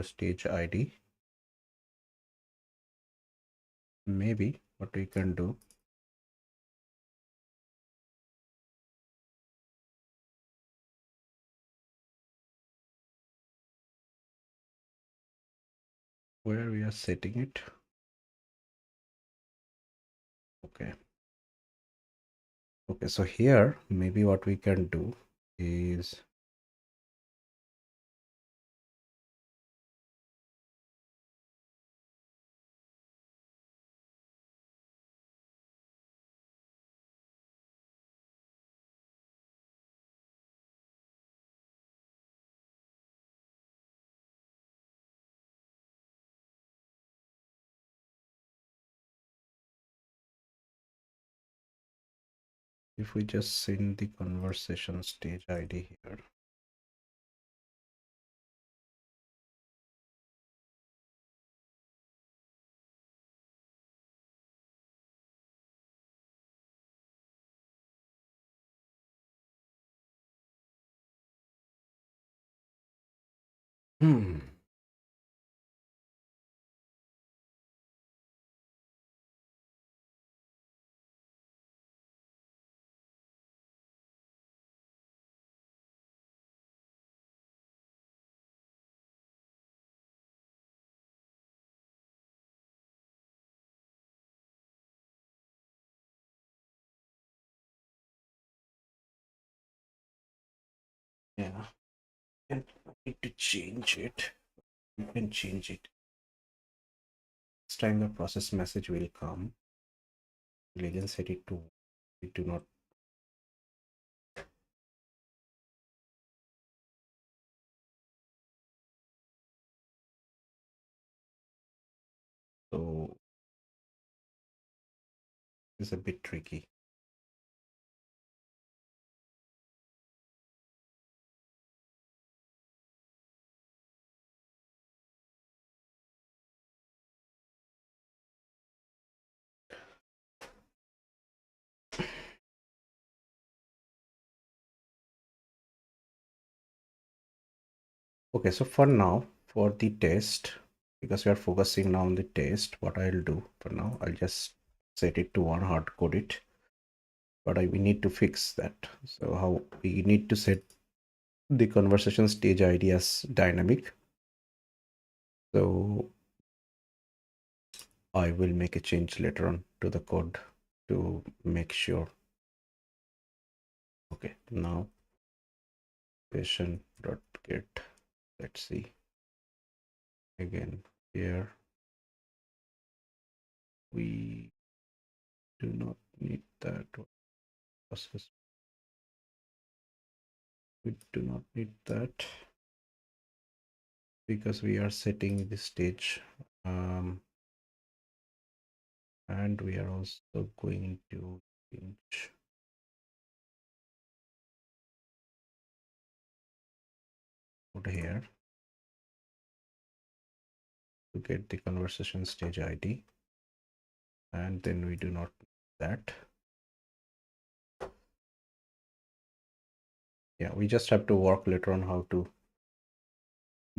S1: stage ID. Maybe what we can do. Where we are setting it. Okay. Okay, so here maybe what we can do is if we just send the conversation stage ID here. Hmm. Yeah, and I need to change it. You can change it. Next time the process message will come. We'll again set it to we do not. So it's a bit tricky. Okay, so for now, for the test, because we are focusing now on the test, what I'll do for now, I'll just set it to one, hard code it. But we need to fix that. So how we need to set the conversation stage ID as dynamic. So I will make a change later on to the code to make sure. Okay, now patient.get. Let's see. Again, here we do not need that process. We do not need that because we are setting the stage. And we are also going to change over here to get the conversation stage ID. And then we do not need that. Yeah, we just have to work later on how to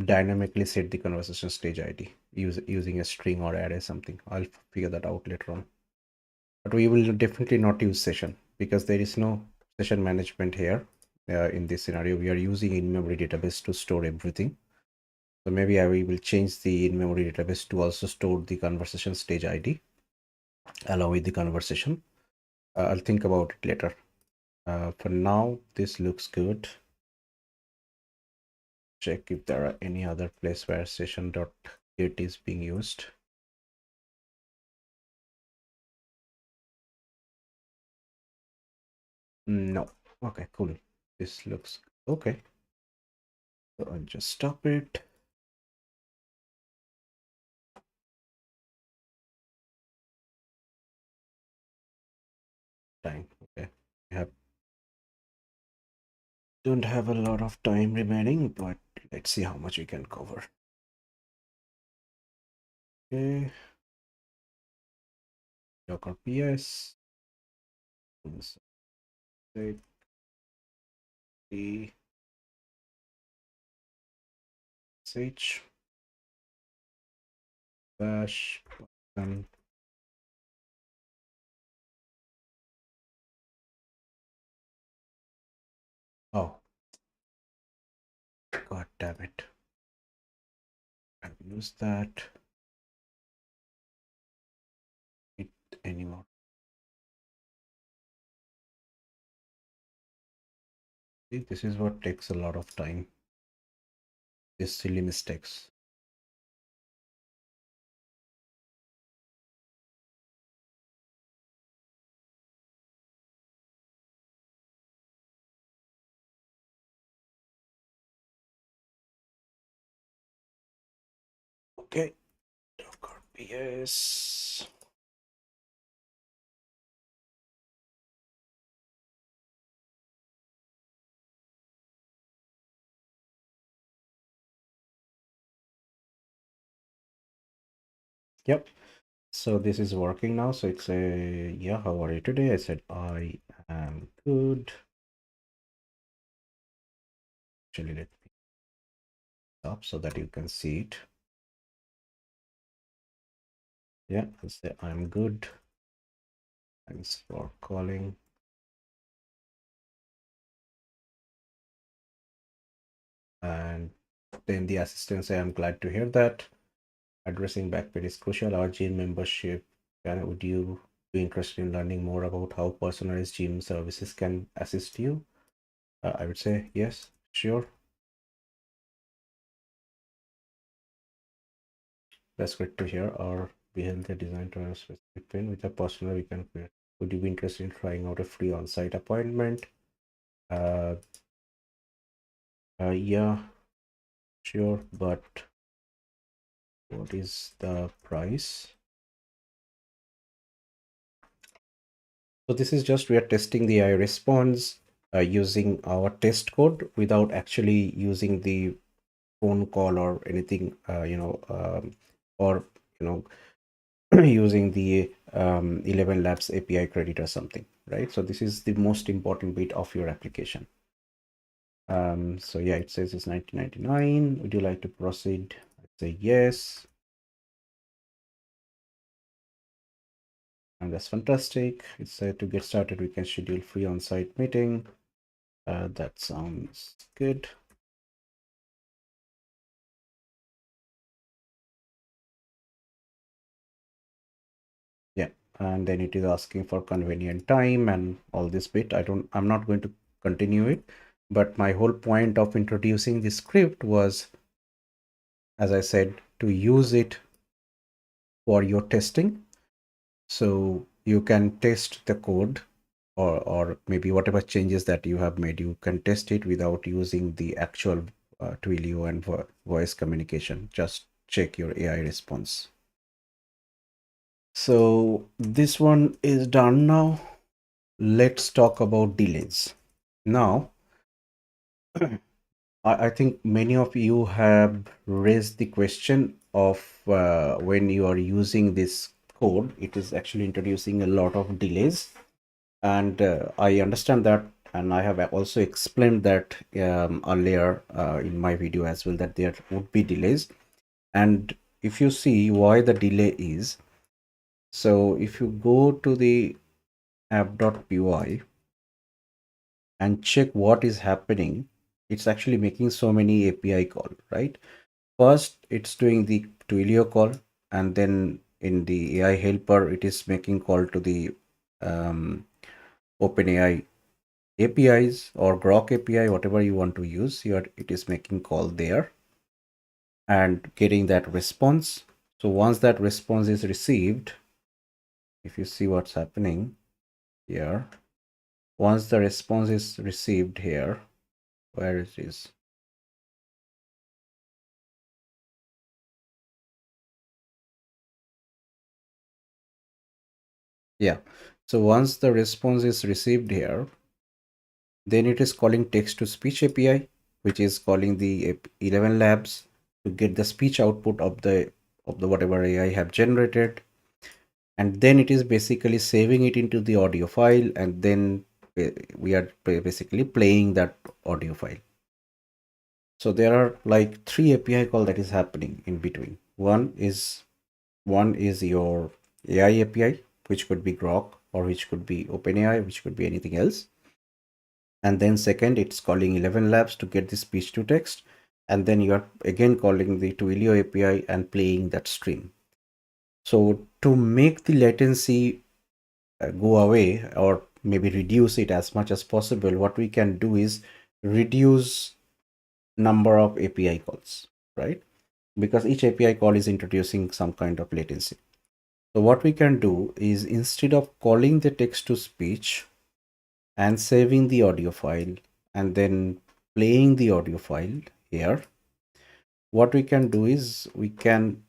S1: dynamically set the conversation stage ID using a string or array something. I'll figure that out later on. But we will definitely not use session because there is no session management here. In this scenario, we are using in-memory database to store everything. So maybe I will change the in-memory database to also store the conversation stage ID along with the conversation. I'll think about it later. For now, this looks good. Check if there are any other place where session.get is being used. No. Okay, cool. This looks okay. So I'll just stop it. Time. Okay. Don't have a lot of time remaining, but let's see how much we can cover. Okay. Docker PS. The sh bash button. Oh, god damn it. I've used that. It anymore. See, this is what takes a lot of time. These silly mistakes. Okay. Docker PS. Yep. So this is working now. So it's a, yeah, how are you today? I said, I am good. Actually, let me stop so that you can see it. Yeah, I'll say, I'm good. Thanks for calling. And then the assistant say, I'm glad to hear that. Addressing backpaid is crucial. Our gym membership, would you be interested in learning more about how personalized gym services can assist you? I would say yes, sure. That's great to hear. Or we help the design to a specific pain with a personal we can create. Would you be interested in trying out a free on-site appointment? Uh, yeah, sure, but what is the price? So this is just we are testing the AI response using our test code without actually using the phone call or anything, or using the Elevenlabs API credit or something, right? So this is the most important bit of your application. So yeah, it says it's 1999. Would you like to proceed? I'd say yes. And that's fantastic. It said to get started, we can schedule free on-site meeting. That sounds good. Yeah, and then it is asking for convenient time and all this bit. I'm not going to continue it, but my whole point of introducing the script was, as I said, to use it for your testing. So you can test the code, or maybe whatever changes that you have made, you can test it without using the actual Twilio and voice communication. Just check your AI response. So this one is done now. Let's talk about delays. Now, I think many of you have raised the question of when you are using this code, it is actually introducing a lot of delays. And I understand that, and I have also explained that earlier in my video as well, that there would be delays. And if you see why the delay is, so if you go to the app.py, and check what is happening, it's actually making so many API call, right? First, it's doing the Twilio call, and then in the AI helper, it is making call to the um, OpenAI APIs or Groq API, whatever you want to use. Here, it is making call there and getting that response. So once that response is received, if you see what's happening here, once the response is received here, where it is, yeah. So once the response is received here, then it is calling text to speech API, which is calling the Elevenlabs to get the speech output of the whatever AI have generated, and then it is basically saving it into the audio file, and then we are basically playing that audio file. So there are like 3 API call that is happening in between. One is your AI API, which could be Groq, or which could be OpenAI, which could be anything else. And then second, it's calling Elevenlabs to get the speech to text, and then you are again calling the Twilio API and playing that stream. So to make the latency go away, or maybe reduce it as much as possible, what we can do is reduce number of API calls, right? Because each API call is introducing some kind of latency. So what we can do is, instead of calling the text to speech and saving the audio file and then playing the audio file here, what we can do is we can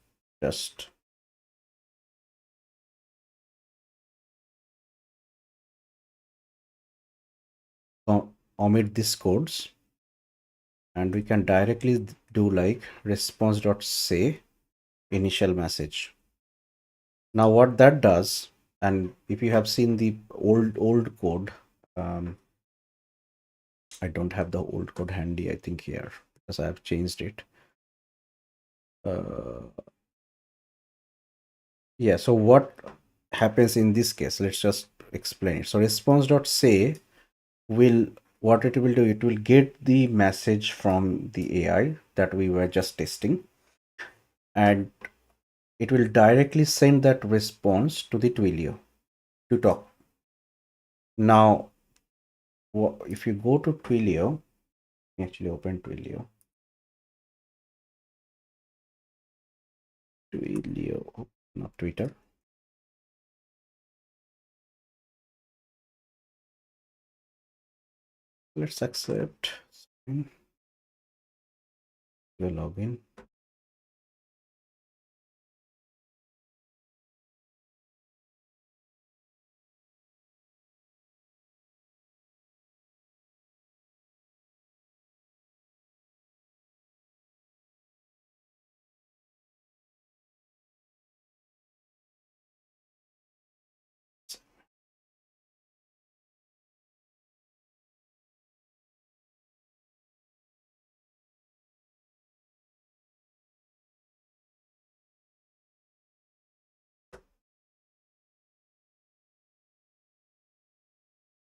S1: just omit these codes, and we can directly do like response.say initial message. Now what that does, and if you have seen the old code, I don't have the old code handy, I think, here, because I have changed it. Yeah, so what happens in this case, let's just explain it. So response.say will, what it will do, it will get the message from the AI that we were just testing, and it will directly send that response to the Twilio to talk. Now if you go to Twilio, actually open Twilio, not Twitter. Let's accept the login.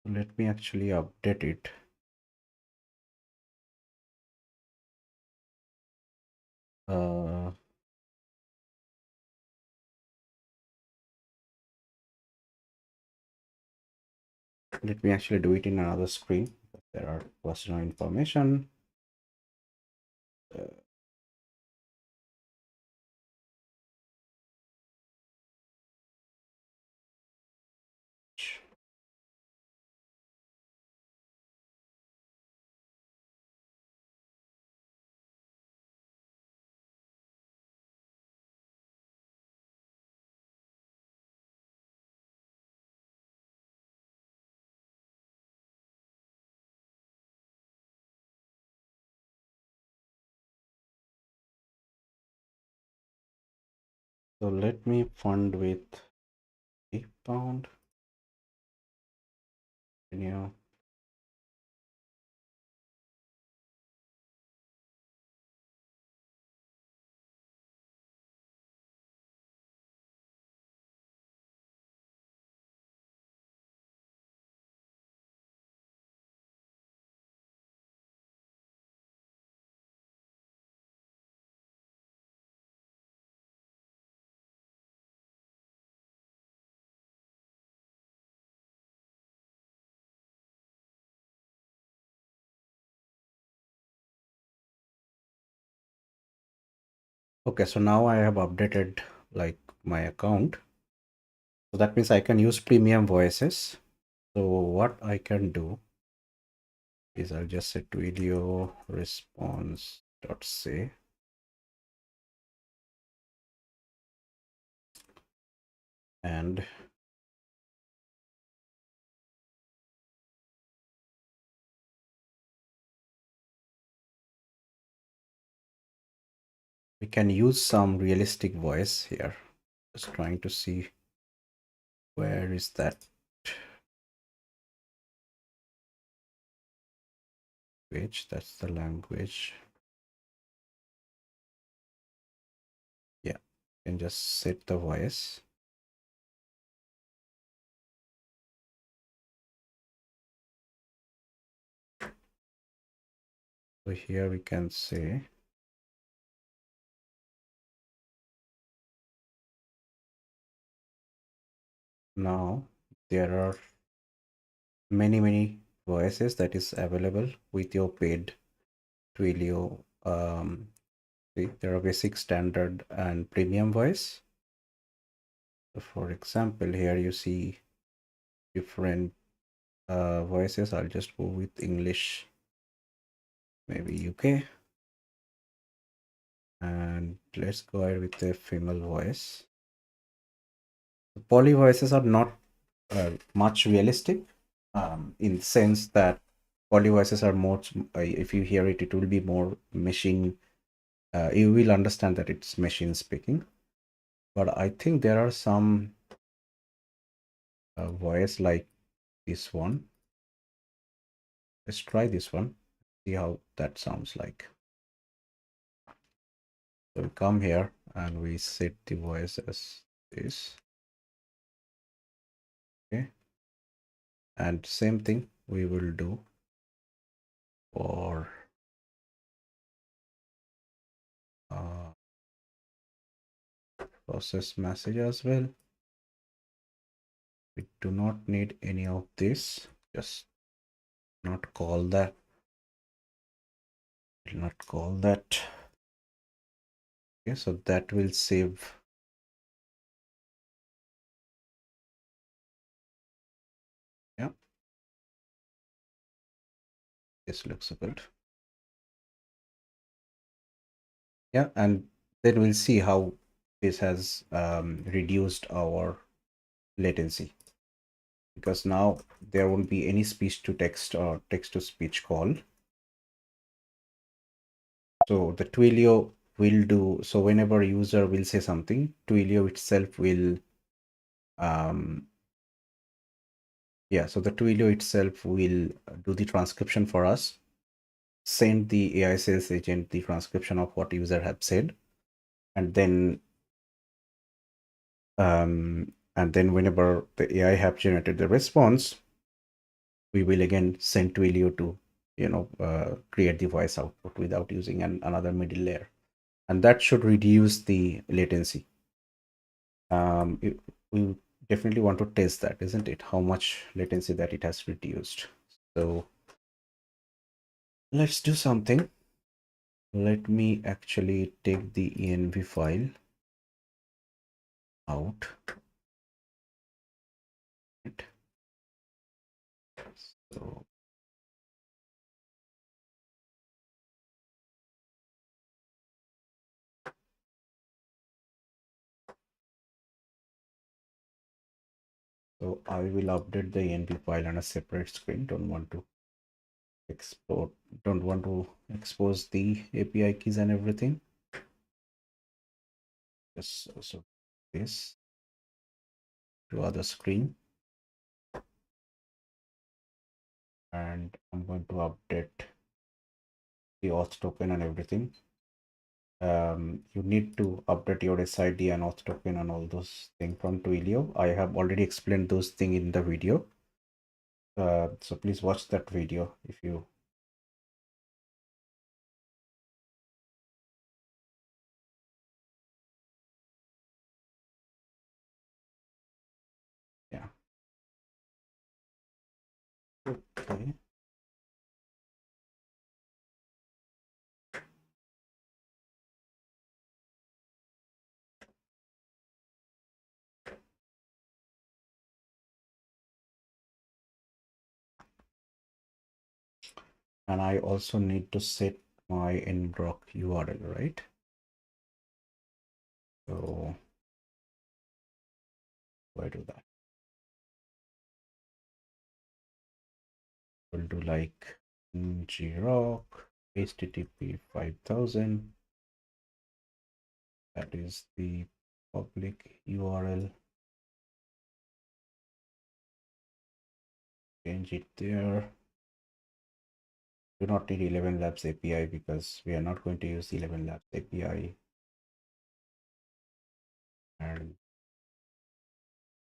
S1: Let me actually update it. Let me actually do it in another screen. There are personal information. So let me fund with £8. Continue. Okay, so now I have updated like my account. So that means I can use premium voices. So what I can do is I'll just say Twilio response.say. And we can use some realistic voice here. Just trying to see where is that language. That's the language. Yeah, you can just set the voice. So here we can say now there are many voices that is available with your paid Twilio. See, there are basic, standard, and premium voice. So for example, here you see different voices. I'll just go with English, maybe UK, and let's go ahead with a female voice. The poly voices are not much realistic, in the sense that poly voices are more, if you hear it, it will be more machine. You will understand that it's machine speaking. But I think there are some voice like this one. Let's try this one, see how that sounds like. So we come here and we set the voice as this. Okay. And same thing we will do for process message as well. We do not need any of this. Just not call that. Will not call that. Okay, so that will save. Yeah, this looks good. Yeah, and then we'll see how this has reduced our latency, because now there won't be any speech to text or text to speech call. So the Twilio will do, so whenever a user will say something, Twilio itself will so the Twilio itself will do the transcription for us, send the AI sales agent the transcription of what user have said, and then whenever the AI have generated the response, we will again send Twilio to create the voice output without using another middle layer, and that should reduce the latency. We definitely want to test that, isn't it? How much latency that it has reduced. So let's do something. Let me actually take the env file out. So I will update the env file on a separate screen. Don't want to expose the API keys and everything. Just also this to other screen, and I'm going to update the auth token and everything. You need to update your SID and auth token and all those things from Twilio. I have already explained those things in the video. So please watch that video if you. Yeah. Okay. And I also need to set my Groq URL, right? So I do that. We'll do like Groq HTTP 5000. That is the public URL. Change it there. Do not need Elevenlabs API because we are not going to use Elevenlabs API. And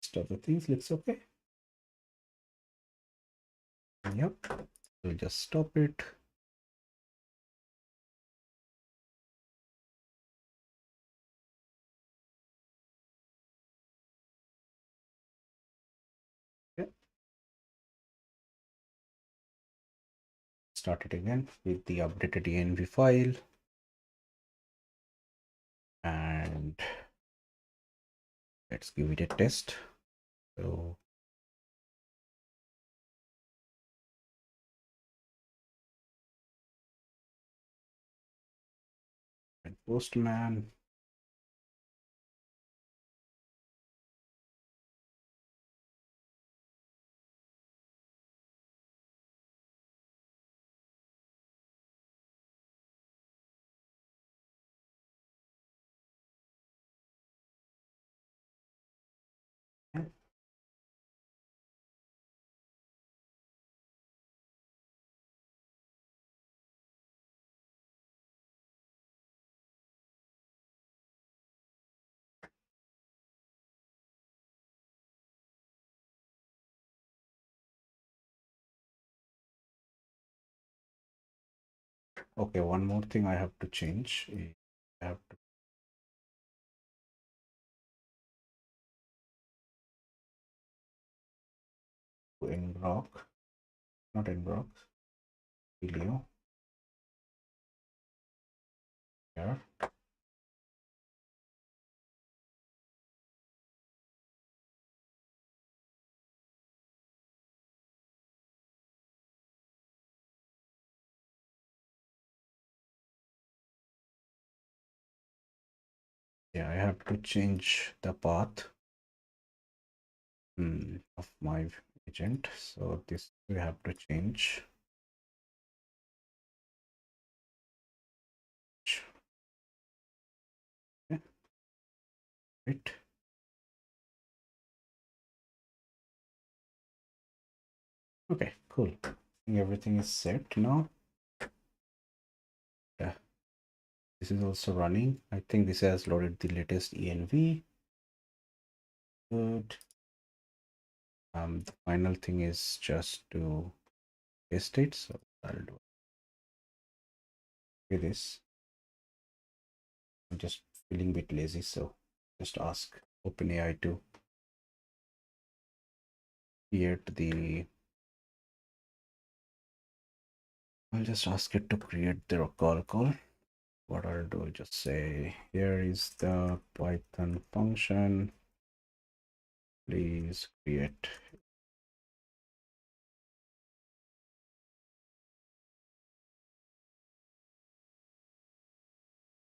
S1: rest of the things looks okay. Yep. We'll just stop it. Okay. Start it again with the updated env file. And let's give it a test. So Postman. Okay, one more thing I have to change. I have to do Embark, not Embark, Twilio here. Yeah, I have to change the path of my agent. So this we have to change. Okay. Right. Okay, cool. I think everything is set now. Yeah. This is also running. I think this has loaded the latest env. Good. The final thing is just to paste it. So I'll do this. I'm just feeling a bit lazy, so just ask OpenAI to create the. I'll just ask it to create the call. What I'll do, I'll just say, here is the Python function. Please create.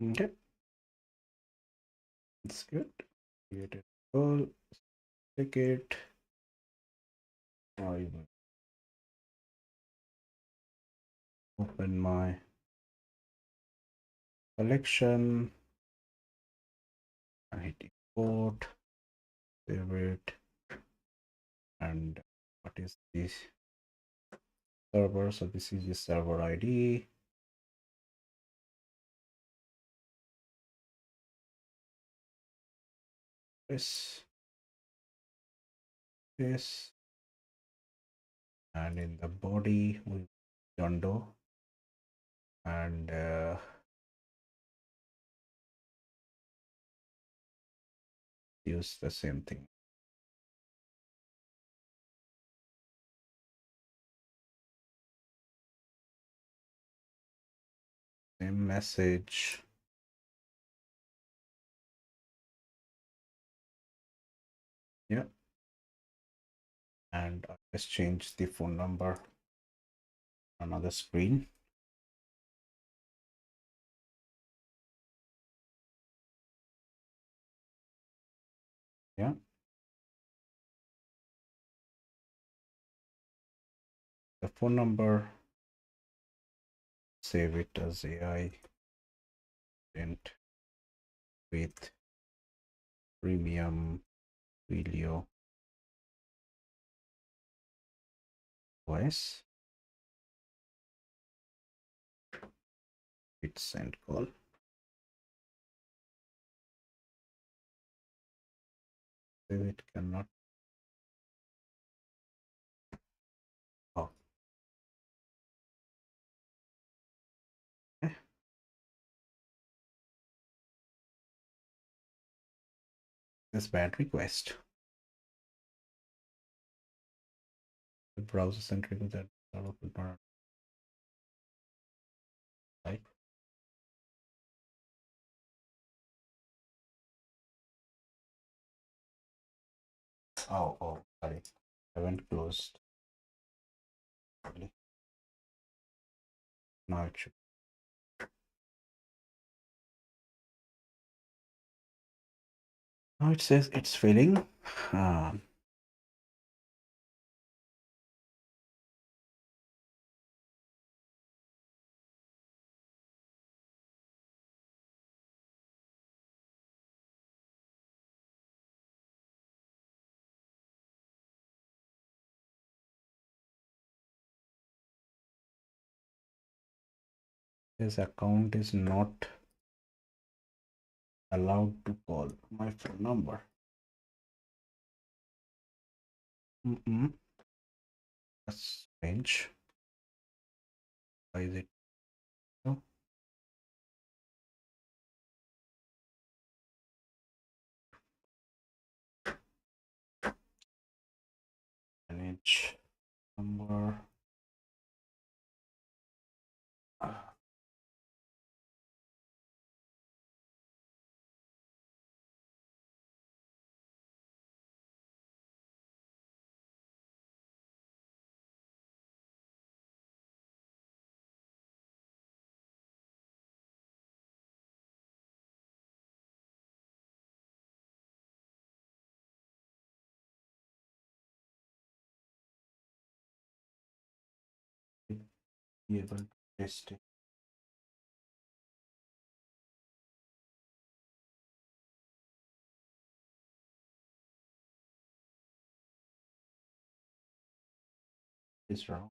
S1: Okay. It's good. Create a call. Take it. I will open my collection. I hit import. Save it. And what is this server? So this is the server ID. This. And in the body we Jondo and use the same thing. Same message. Yeah. And I just change the phone number. another screen. Yeah. The phone number, save it as AI and with premium Twilio voice. Hit send call. Save it cannot. Oh. Okay. This bad request. The browser centric with that right. Oh, sorry. I haven't closed. Now it should. Now it says it's failing. This account is not allowed to call my phone number. That's strange. Why is it so? Manage number. Be able to test it. Is wrong.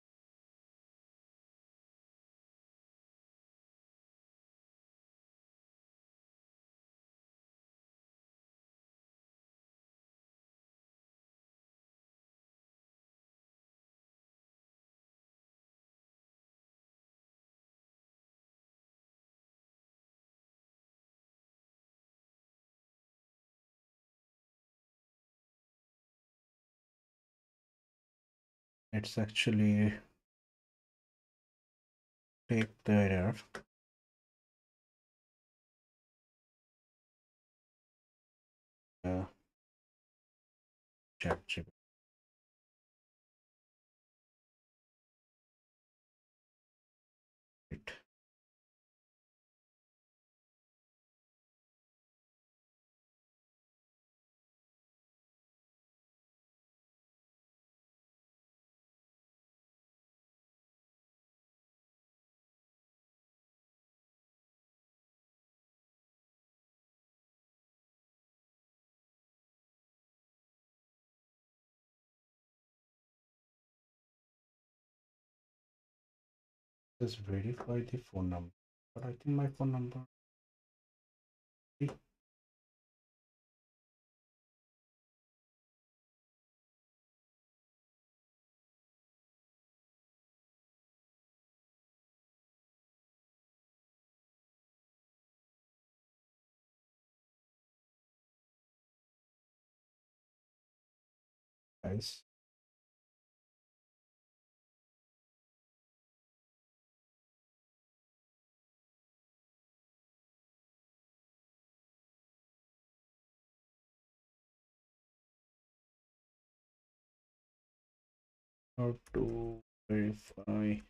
S1: It's actually take the error. Chat it. Just verify the phone number. But I think my phone number. Guys. How to verify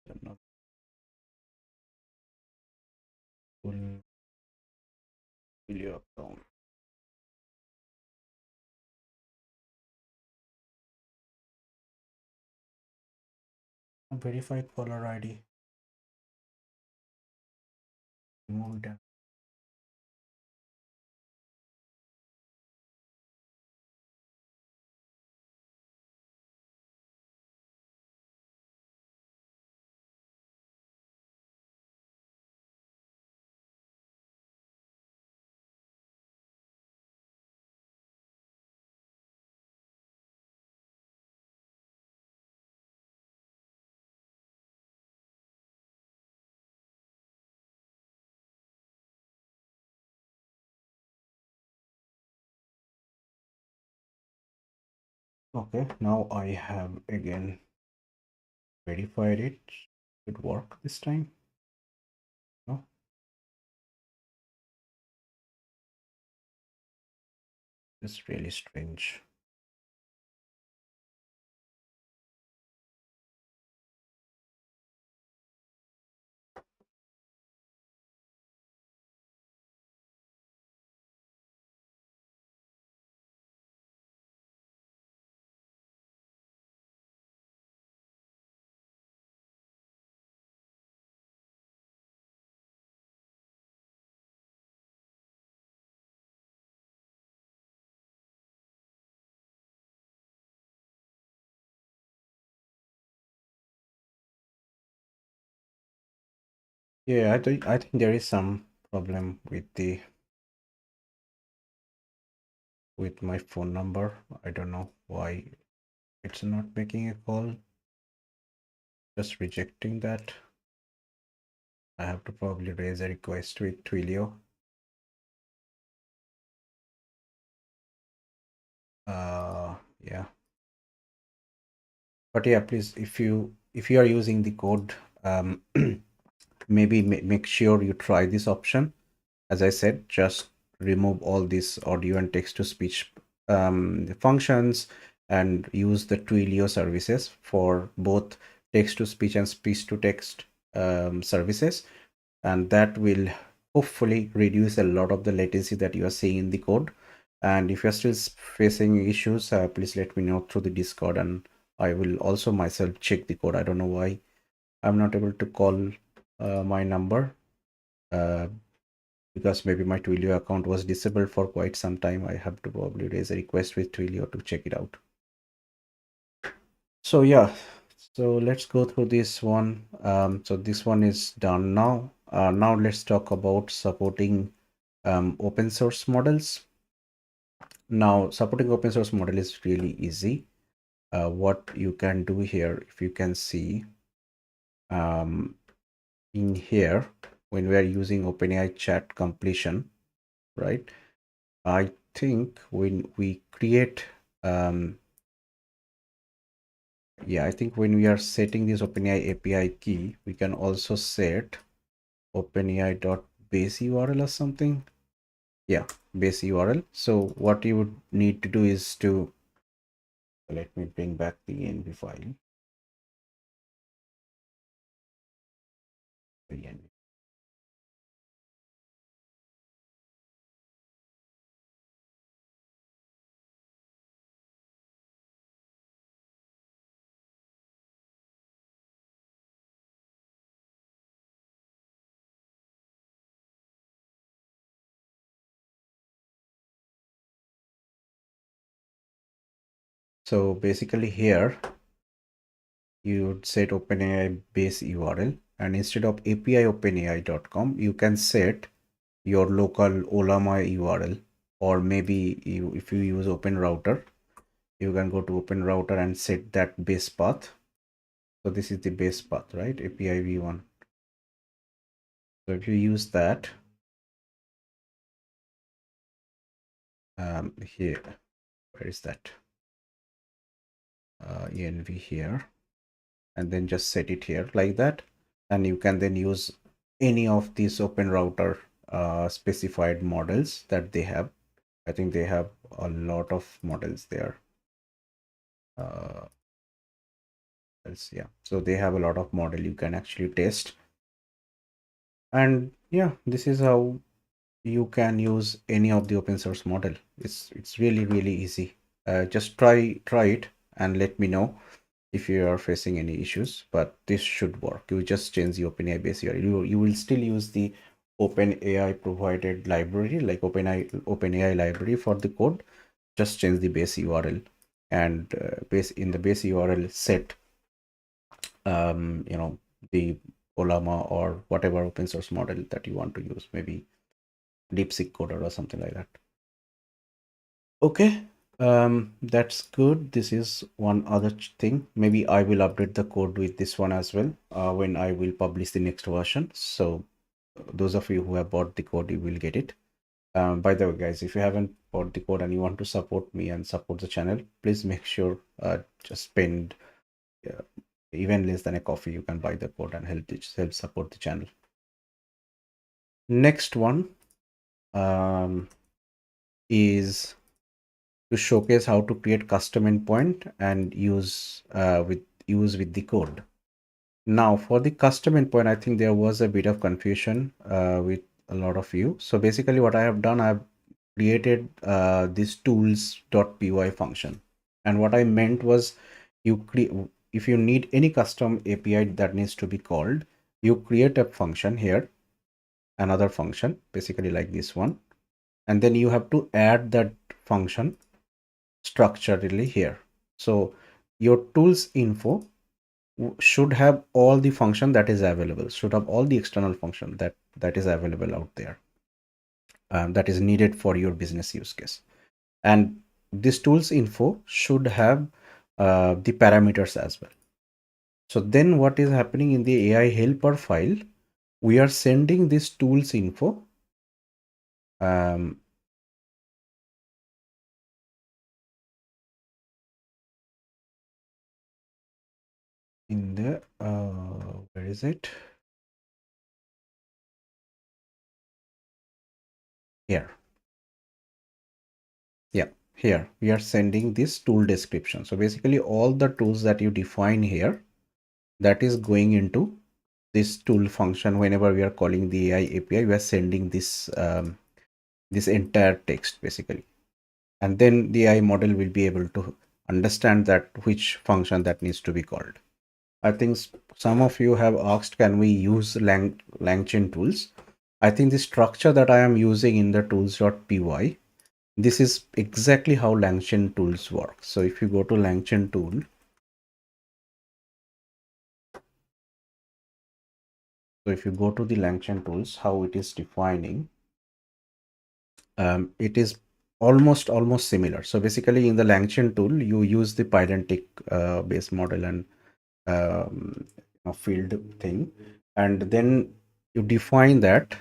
S1: Another full Twilio account. Verified caller ID. Remove that. Okay, now I have again verified it. Should work this time. No, it's really strange. Yeah, I think there is some problem with my phone number. I don't know why it's not making a call. Just rejecting that. I have to probably raise a request with Twilio. Yeah. But yeah, please, if you are using the code, maybe make sure you try this option. As I said, just remove all these audio and text to speech functions and use the Twilio services for both text to speech and speech to text services, and that will hopefully reduce a lot of the latency that you are seeing in the code. And if you're still facing issues, please let me know through the Discord, and I will also myself check the code. I don't know why I'm not able to call my number, because maybe my Twilio account was disabled for quite some time. I have to probably raise a request with Twilio to check it out. So yeah, so let's go through this one. So this one is done now. Now let's talk about supporting open source models. Now supporting open source model is really easy. What you can do here, if you can see in here, when we are using OpenAI chat completion, right? I think when we create I think when we are setting this OpenAI API key, we can also set OpenAI.base URL or something. Yeah, base URL. So what you would need to do is to, let me bring back the env file. The env. So basically here you would set OpenAI base URL, and instead of API openai.com, you can set your local Olama URL, or maybe if you use Open Router, you can go to Open Router and set that base path. So this is the base path, right? API v1. So if you use that, here, where is that? Env here, and then just set it here like that, and you can then use any of these Open Router specified models that they have. I think they have a lot of models there. else. Yeah, so they have a lot of model you can actually test. And yeah, this is how you can use any of the open source model. It's really easy. Just try it and let me know if you are facing any issues, but this should work. You just change the OpenAI base URL. You will still use the OpenAI provided library, like OpenAI library for the code. Just change the base URL, and base in the base URL set the Olama or whatever open source model that you want to use, maybe DeepSeek Coder or something like that. Okay, that's good. This is one other thing. Maybe I will update the code with this one as well when I will publish the next version. So those of you who have bought the code, you will get it. By the way, guys, if you haven't bought the code and you want to support me and support the channel, please make sure just spend even less than a coffee. You can buy the code and help support the channel. Next one is to showcase how to create custom endpoint and use with the code. Now for the custom endpoint, I think there was a bit of confusion with a lot of you. So basically what I have done, I've created this tools.py function. And what I meant was if you need any custom API that needs to be called, you create a function here, another function, basically like this one. And then you have to add that function structurally here. So your tools info should have all the function that is available, should have all the external function that is available out there, that is needed for your business use case. And this tools info should have the parameters as well. So then what is happening in the AI helper file, we are sending this tools info in the where is it, here. Yeah, here we are sending this tool description. So basically all the tools that you define here, that is going into this tool function. Whenever we are calling the AI API, we are sending this this entire text basically, and then the AI model will be able to understand that which function that needs to be called. I think some of you have asked, can we use LangChain tools? I think the structure that I am using in the tools.py, this is exactly how LangChain tools work. So if you go to LangChain tool, so if you go to the LangChain tools, how it is defining, it is almost similar. So basically in the LangChain tool, you use the Pydantic base model and field thing, and then you define that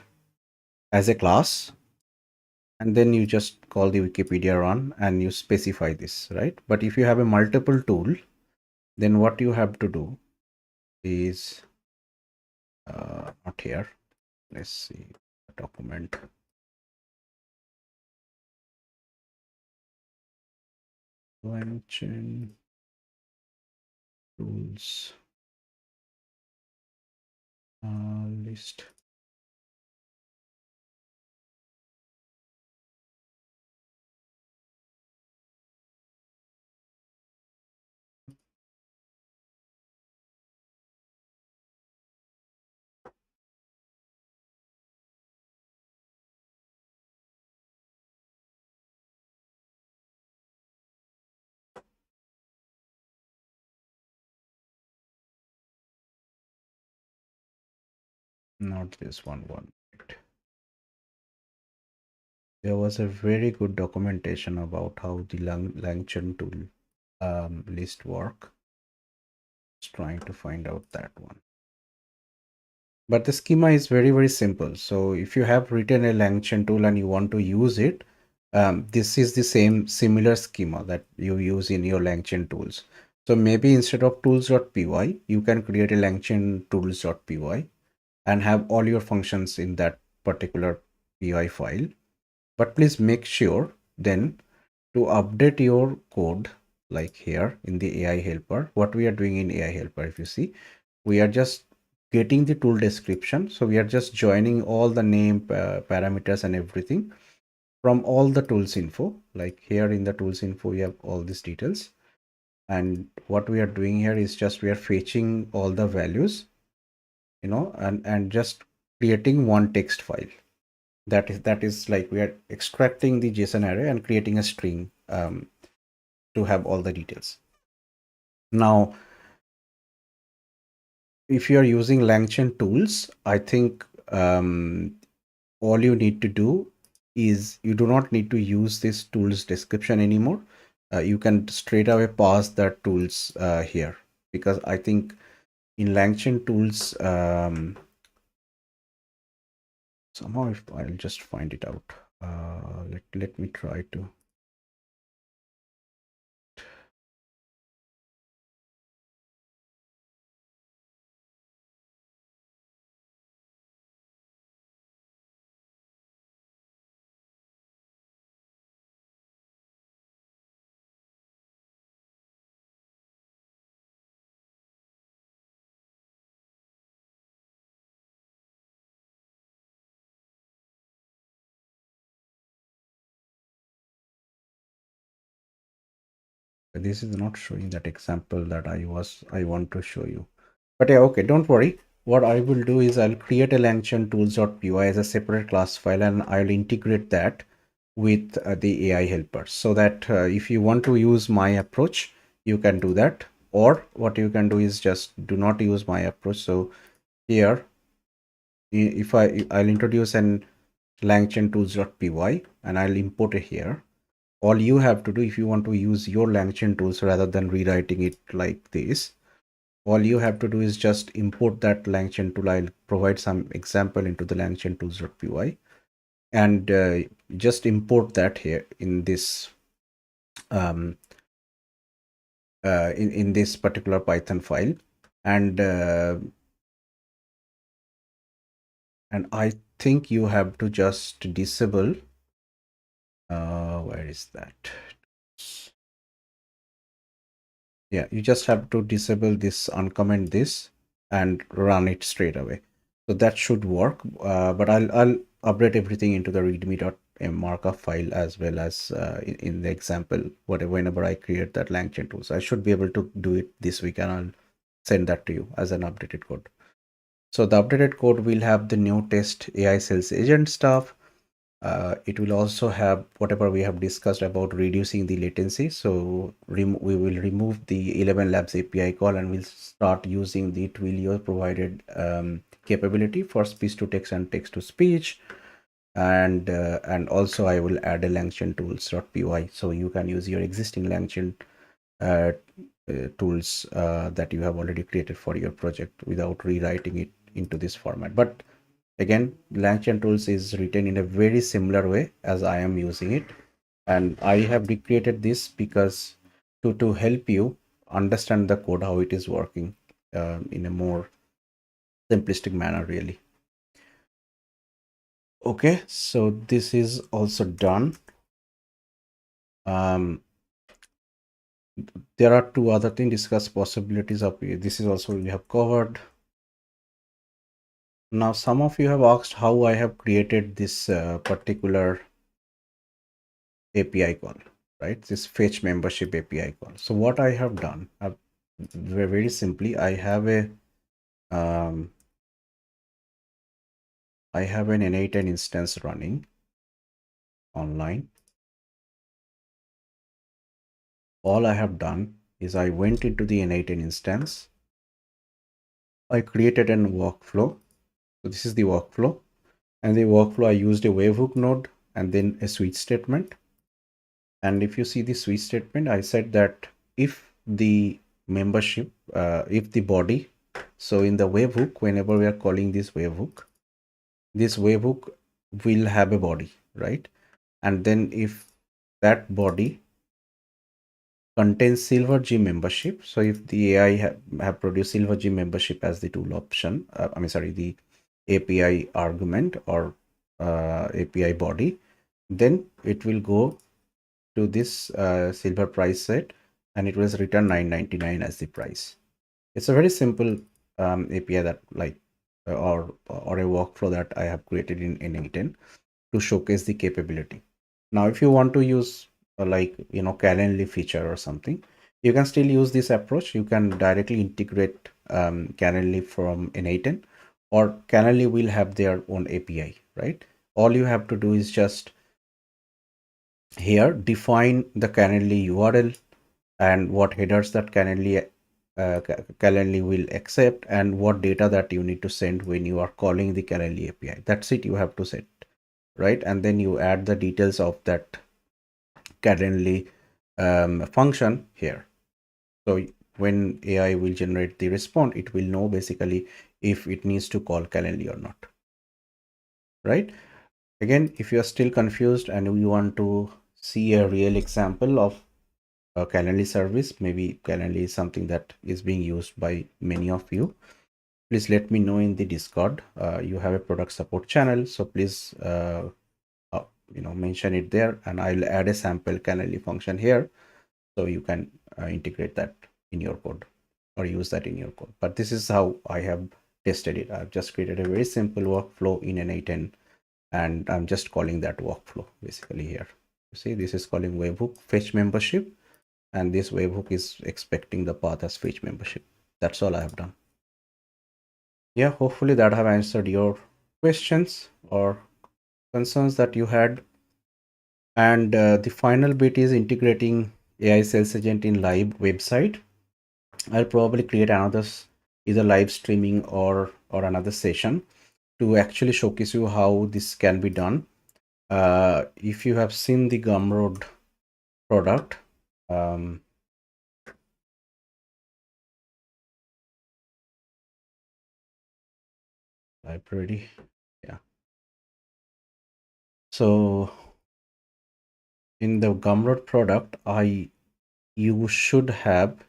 S1: as a class, and then you just call the Wikipedia run and you specify this, right? But if you have a multiple tool, then what you have to do is not here. Let's see the document. LangChain tools list. Not this one. There was a very good documentation about how the LangChain tool list work. Just trying to find out that one. But the schema is very simple. So if you have written a LangChain tool and you want to use it, this is the similar schema that you use in your LangChain tools. So maybe instead of tools.py, you can create a LangChain tools.py and have all your functions in that particular py file. But please make sure then to update your code like here in the AI helper. What we are doing in AI helper, if you see, we are just getting the tool description. So we are just joining all the name, parameters and everything from all the tools info. Like here in the tools info, we have all these details. And what we are doing here is just we are fetching all the values, and just creating one text file. That is like we are extracting the JSON array and creating a string to have all the details. Now, if you are using LangChain tools, I think all you need to do is you do not need to use this tools description anymore. You can straight away pass that tools here, because I think in LangChain tools, somehow if I'll just find it out. Let me try to. This is not showing that example that I want to show you. But yeah, okay, don't worry. What I will do is I'll create a LangChain tools.py as a separate class file, and I'll integrate that with the AI helper, so that if you want to use my approach, you can do that. Or what you can do is just do not use my approach. So here, if I'll introduce an LangChain tools.py and I'll import it here. All you have to do, if you want to use your LangChain tools rather than rewriting it like this, all you have to do is just import that LangChain tool. I'll provide some example into the LangChain tools.py, and just import that here in this in this particular Python file, and I think you have to just disable. Where is that? Yeah, you just have to disable this, uncomment this, and run it straight away. So that should work. But I'll update everything into the readme.markup file, as well as in the example, whenever I create that LangChain tool. So I should be able to do it this week, and I'll send that to you as an updated code. So the updated code will have the new test AI sales agent stuff. It will also have whatever we have discussed about reducing the latency. So we will remove the Elevenlabs API call, and we'll start using the Twilio provided capability for speech to text and text to speech. And also I will add a LangChain tools.py, so you can use your existing LangChain tools that you have already created for your project without rewriting it into this format. But again, LangChain tools is written in a very similar way as I am using it, and I have recreated this because to help you understand the code, how it is working in a more simplistic manner, really. Okay, so this is also done. There are two other things: discuss possibilities of this is also we have covered. Now, some of you have asked how I have created this particular API call, right? This fetch membership API call. So what I have done, very simply, I have an n8n instance running online. All I have done is I went into the n8n instance. I created a workflow. So this is the workflow, and the workflow I used a webhook node and then a switch statement. And if you see the switch statement, I said that if the membership, if the body, so in the webhook, whenever we are calling this webhook will have a body, right? And then if that body contains silver gym membership, so if the AI have produced silver gym membership as the tool option, the API argument or API body, then it will go to this silver price set, and it was return 9.99 as the price. It's a very simple API that or a workflow that I have created in N8N to showcase the capability. Now, if you want to use Calendly feature or something, you can still use this approach. You can directly integrate Calendly from N8N, or Calendly will have their own API, right? All you have to do is just here define the Calendly URL and what headers that Calendly will accept, and what data that you need to send when you are calling the Calendly API. That's it, you have to set, right? And then you add the details of that Calendly function here. So when AI will generate the response, it will know basically if it needs to call Calendly or not, right? Again, if you are still confused and you want to see a real example of a Calendly service, maybe Calendly is something that is being used by many of you, please let me know in the Discord. You have a product support channel, so please mention it there, and I'll add a sample Calendly function here, so you can integrate that in your code or use that in your code. But this is how I have tested it. I've just created a very simple workflow in an A10, and I'm just calling that workflow basically here. You see, this is calling webhook fetch membership, and this webhook is expecting the path as fetch membership. That's all I have done. Yeah, hopefully that have answered your questions or concerns that you had. And the final bit is integrating AI sales agent in live website. I'll probably create another either live streaming or another session to actually showcase you how this can be done. If you have seen the Gumroad product, library, yeah. So in the Gumroad product, you should have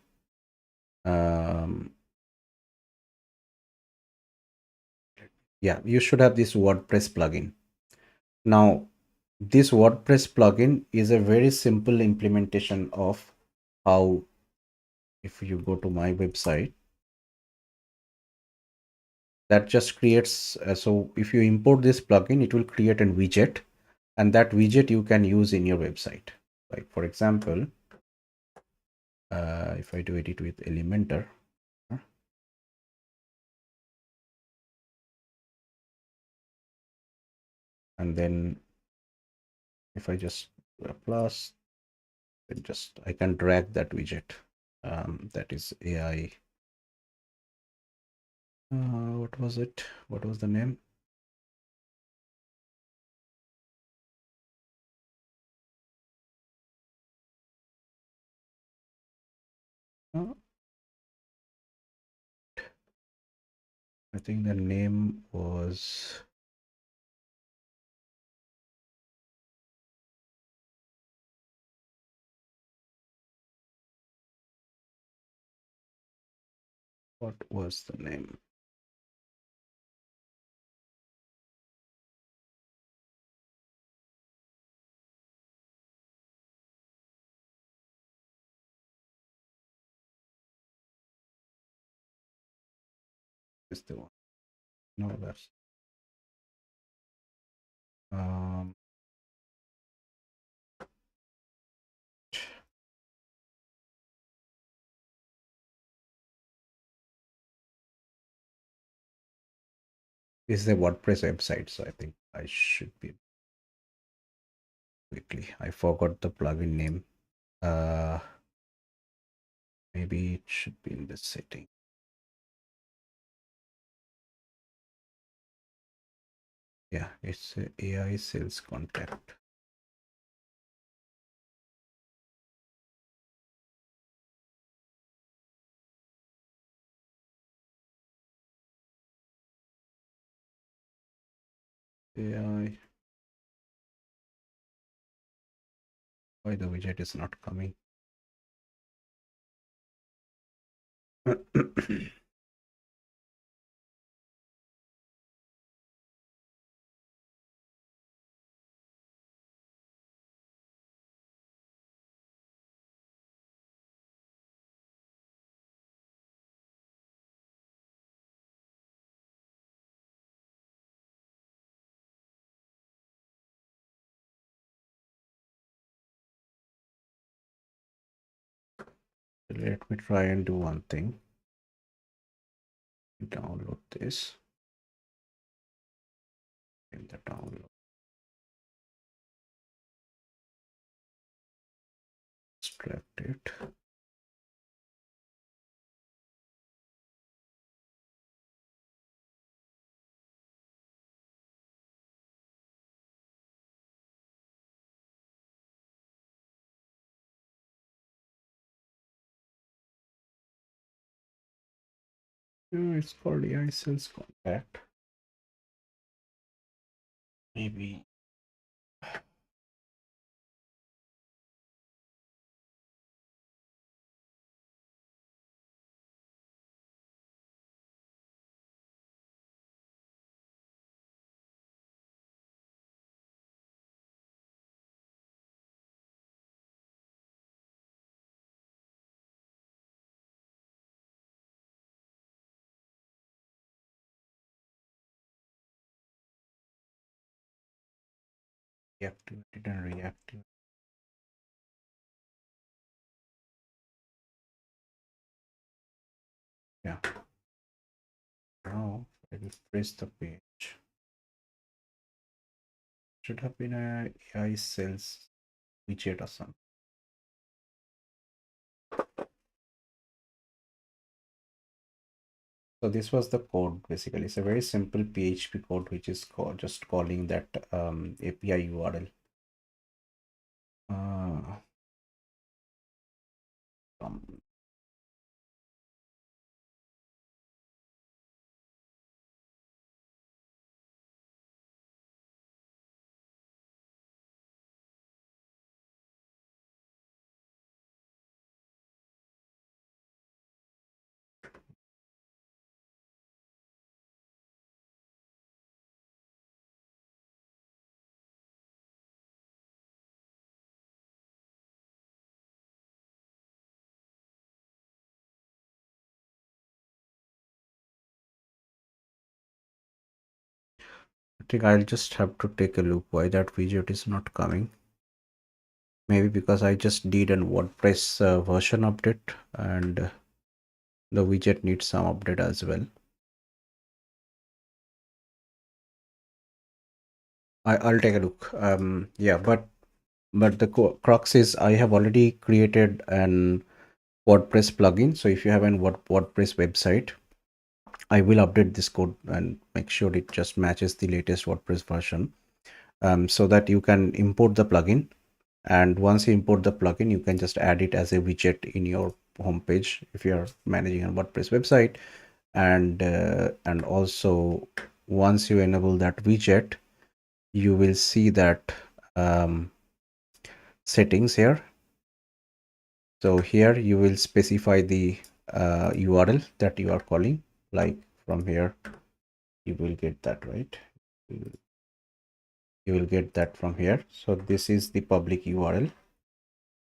S1: you should have this WordPress plugin. Now, this WordPress plugin is a very simple implementation of how, if you go to my website, that just creates, so if you import this plugin, it will create a widget, and that widget you can use in your website. Like for example, if I do edit with Elementor, and then if I just do a plus, then just I can drag that widget. That is AI. What was it? What was the name? I think the name was what was the name? Is the one? No, that's this is a WordPress website, so I think I should be quickly. I forgot the plugin name. Maybe it should be in the setting. Yeah, it's a AI sales contact. AI. Why the widget is not coming? let me try and do one thing. Download this in the download. Extract it. It's called AI sales contact. Maybe deactivated and reactivated. Yeah. Now I will press the page. Should have been a AI sales widget or something. So this was the code basically. It's a very simple PHP code which is just calling that API URL. I think I'll just have to take a look why that widget is not coming. Maybe because I just did an WordPress version update and the widget needs some update as well. I'll take a look. Yeah, but the crux is I have already created an WordPress plugin. So if you have an WordPress website, I will update this code and make sure it just matches the latest WordPress version, so that you can import the plugin. And once you import the plugin, you can just add it as a widget in your homepage if you're managing a WordPress website. And also once you enable that widget, you will see that settings here. So here you will specify the URL that you are calling, like from here you will get that, right? You will get that from here. So this is the public URL,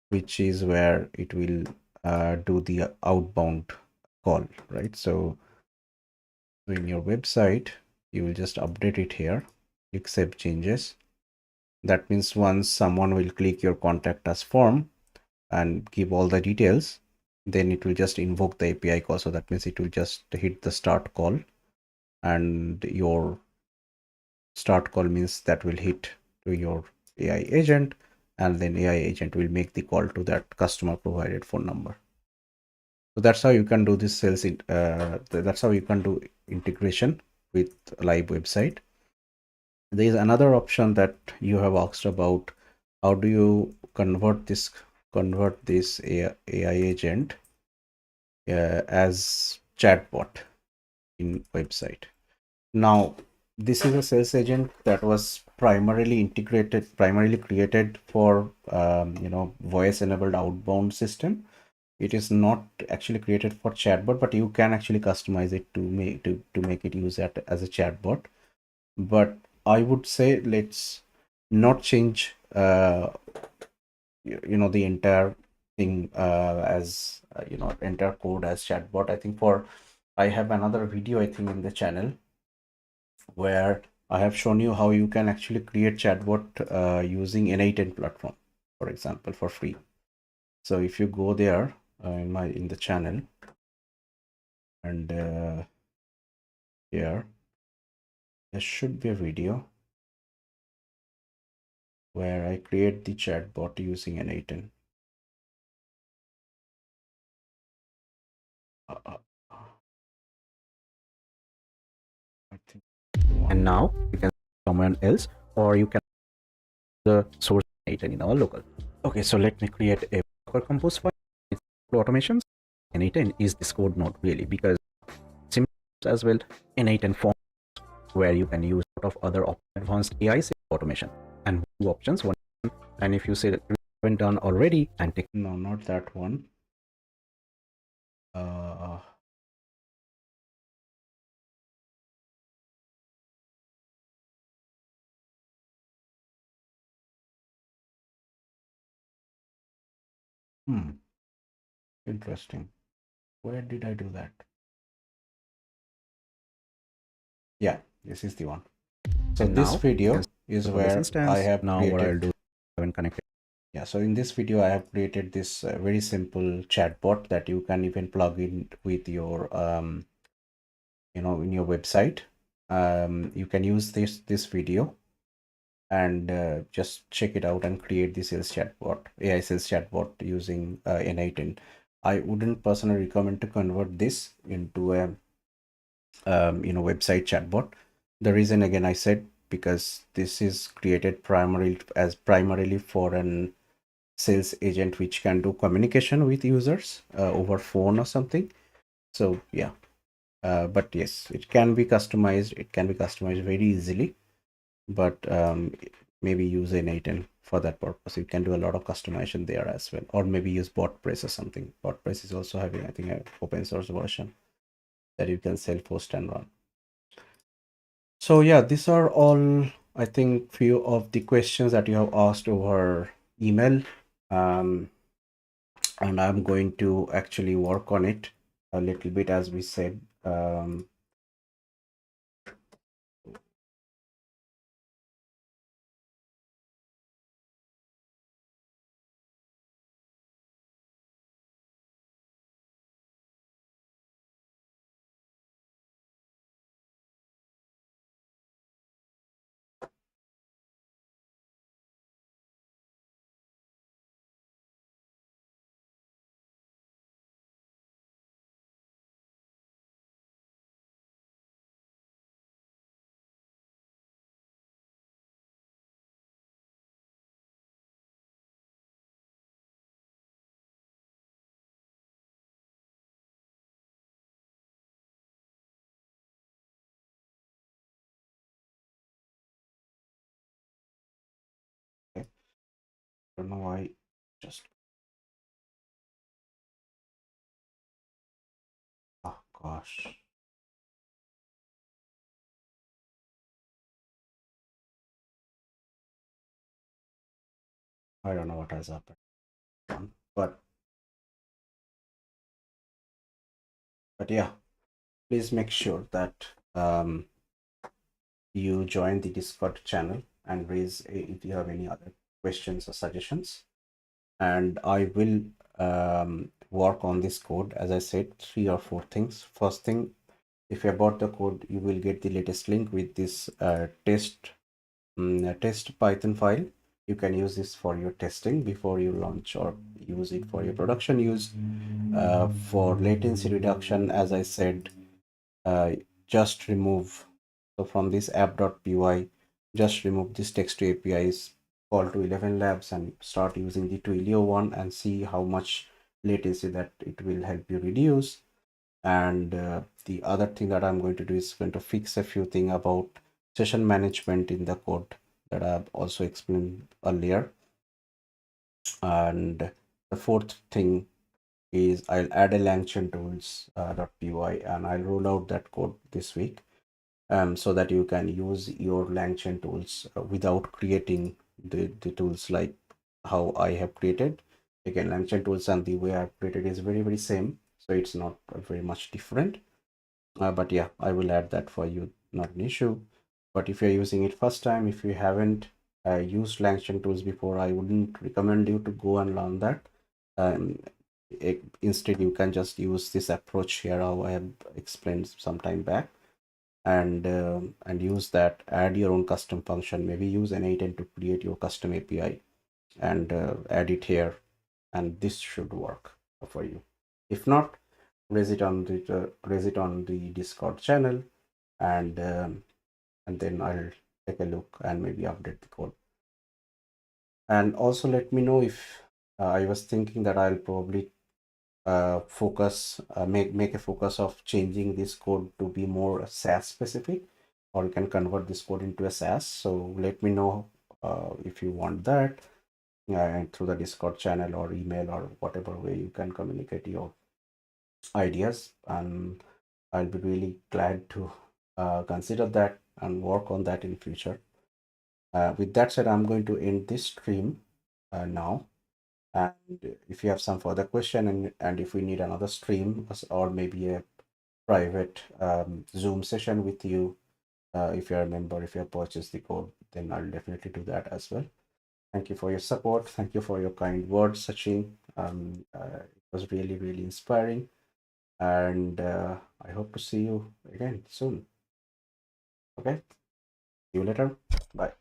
S1: which is where it will do the outbound call, right? So in your website, you will just update it here, click save changes. That means once someone will click your contact us form and give all the details, then it will just invoke the API call. So that means it will just hit the start call, and your start call means that will hit to your AI agent, and then AI agent will make the call to that customer provided phone number. So that's how you can do this sales. That's how you can do integration with a live website. There is another option that you have asked about. How do you convert this AI agent as chatbot in website? Now, this is a sales agent that was primarily created for voice enabled outbound system. It is not actually created for chatbot, but you can actually customize it to make it use that as a chatbot. But I would say let's not change the entire thing as entire code as chatbot. I have another video, I think, in the channel where I have shown you how you can actually create chatbot using N8N platform, for example, for free. So if you go there, in the channel, and here there should be a video where I create the chatbot using an A10. I think. And now you can someone else, or you can the source A10 in our local. Okay, so let me create a Docker compose file with automations. N8N is this code node really, because as well N8N form where you can use a lot of other advanced AI automation and two options. One, and if you say that you haven't done already and take no, not that one. uh Interesting. Where did I do that? Yeah, this is the one. So and this video is where I have now created, what I'll do, I haven't connected. Yeah, so in this video I have created this very simple chatbot that you can even plug in with your in your website. You can use this video and just check it out and create the sales chatbot, AI sales chatbot using N8. I wouldn't personally recommend to convert this into a website chatbot. The reason again I said, because this is created primarily for an sales agent which can do communication with users over phone or something. So yeah, but yes, it can be customized. It can be customized very easily, but maybe use N8 for that purpose. You can do a lot of customization there as well, or maybe use BotPress or something. BotPress is also having, I think, an open source version that you can self-host and run. So yeah, these are all, I think, few of the questions that you have asked over email. And I'm going to actually work on it a little bit, as we said. Okay. I don't know why. Just oh gosh. I don't know what has happened, but yeah, please make sure that you join the Discord channel and raise if you have any other questions or suggestions. And I will work on this code. As I said, 3 or 4 things. First thing, if you bought the code, you will get the latest link with this test Python file. You can use this for your testing before you launch, or use it for your production use. For latency reduction, as I said, just remove, so from this app.py, just remove this text to APIs call to Elevenlabs and start using the Twilio one, and see how much latency that it will help you reduce. And the other thing that I'm going to do is going to fix a few things about session management in the code that I've also explained earlier. And the fourth thing is I'll add a LangChain tools .py, and I'll roll out that code this week, so that you can use your LangChain tools without creating the tools like how I have created. Again, LangChain tools and the way I've created is very, very same. So it's not very much different. But yeah, I will add that for you, not an issue. But if you're using it first time, if you haven't used LangChain tools before, I wouldn't recommend you to go and learn that. Instead, you can just use this approach here, how I have explained some time back, and use that, add your own custom function, maybe use an agent to create your custom API and add it here, and this should work for you. If not, raise it on the Discord channel, and then I'll take a look and maybe update the code. And also let me know if I was thinking that I'll probably make a focus of changing this code to be more SaaS specific, or you can convert this code into a SaaS. So let me know if you want that, and through the Discord channel or email or whatever way you can communicate your ideas, and I'll be really glad to consider that and work on that in future. With that said, I'm going to end this stream now. And if you have some further question, and if we need another stream or maybe a private Zoom session with you, if you're a member, if you have purchased the code, then I'll definitely do that as well. Thank you for your support. Thank you for your kind words, Sachin. It was really, really inspiring. And I hope to see you again soon. Okay, see you later. Bye.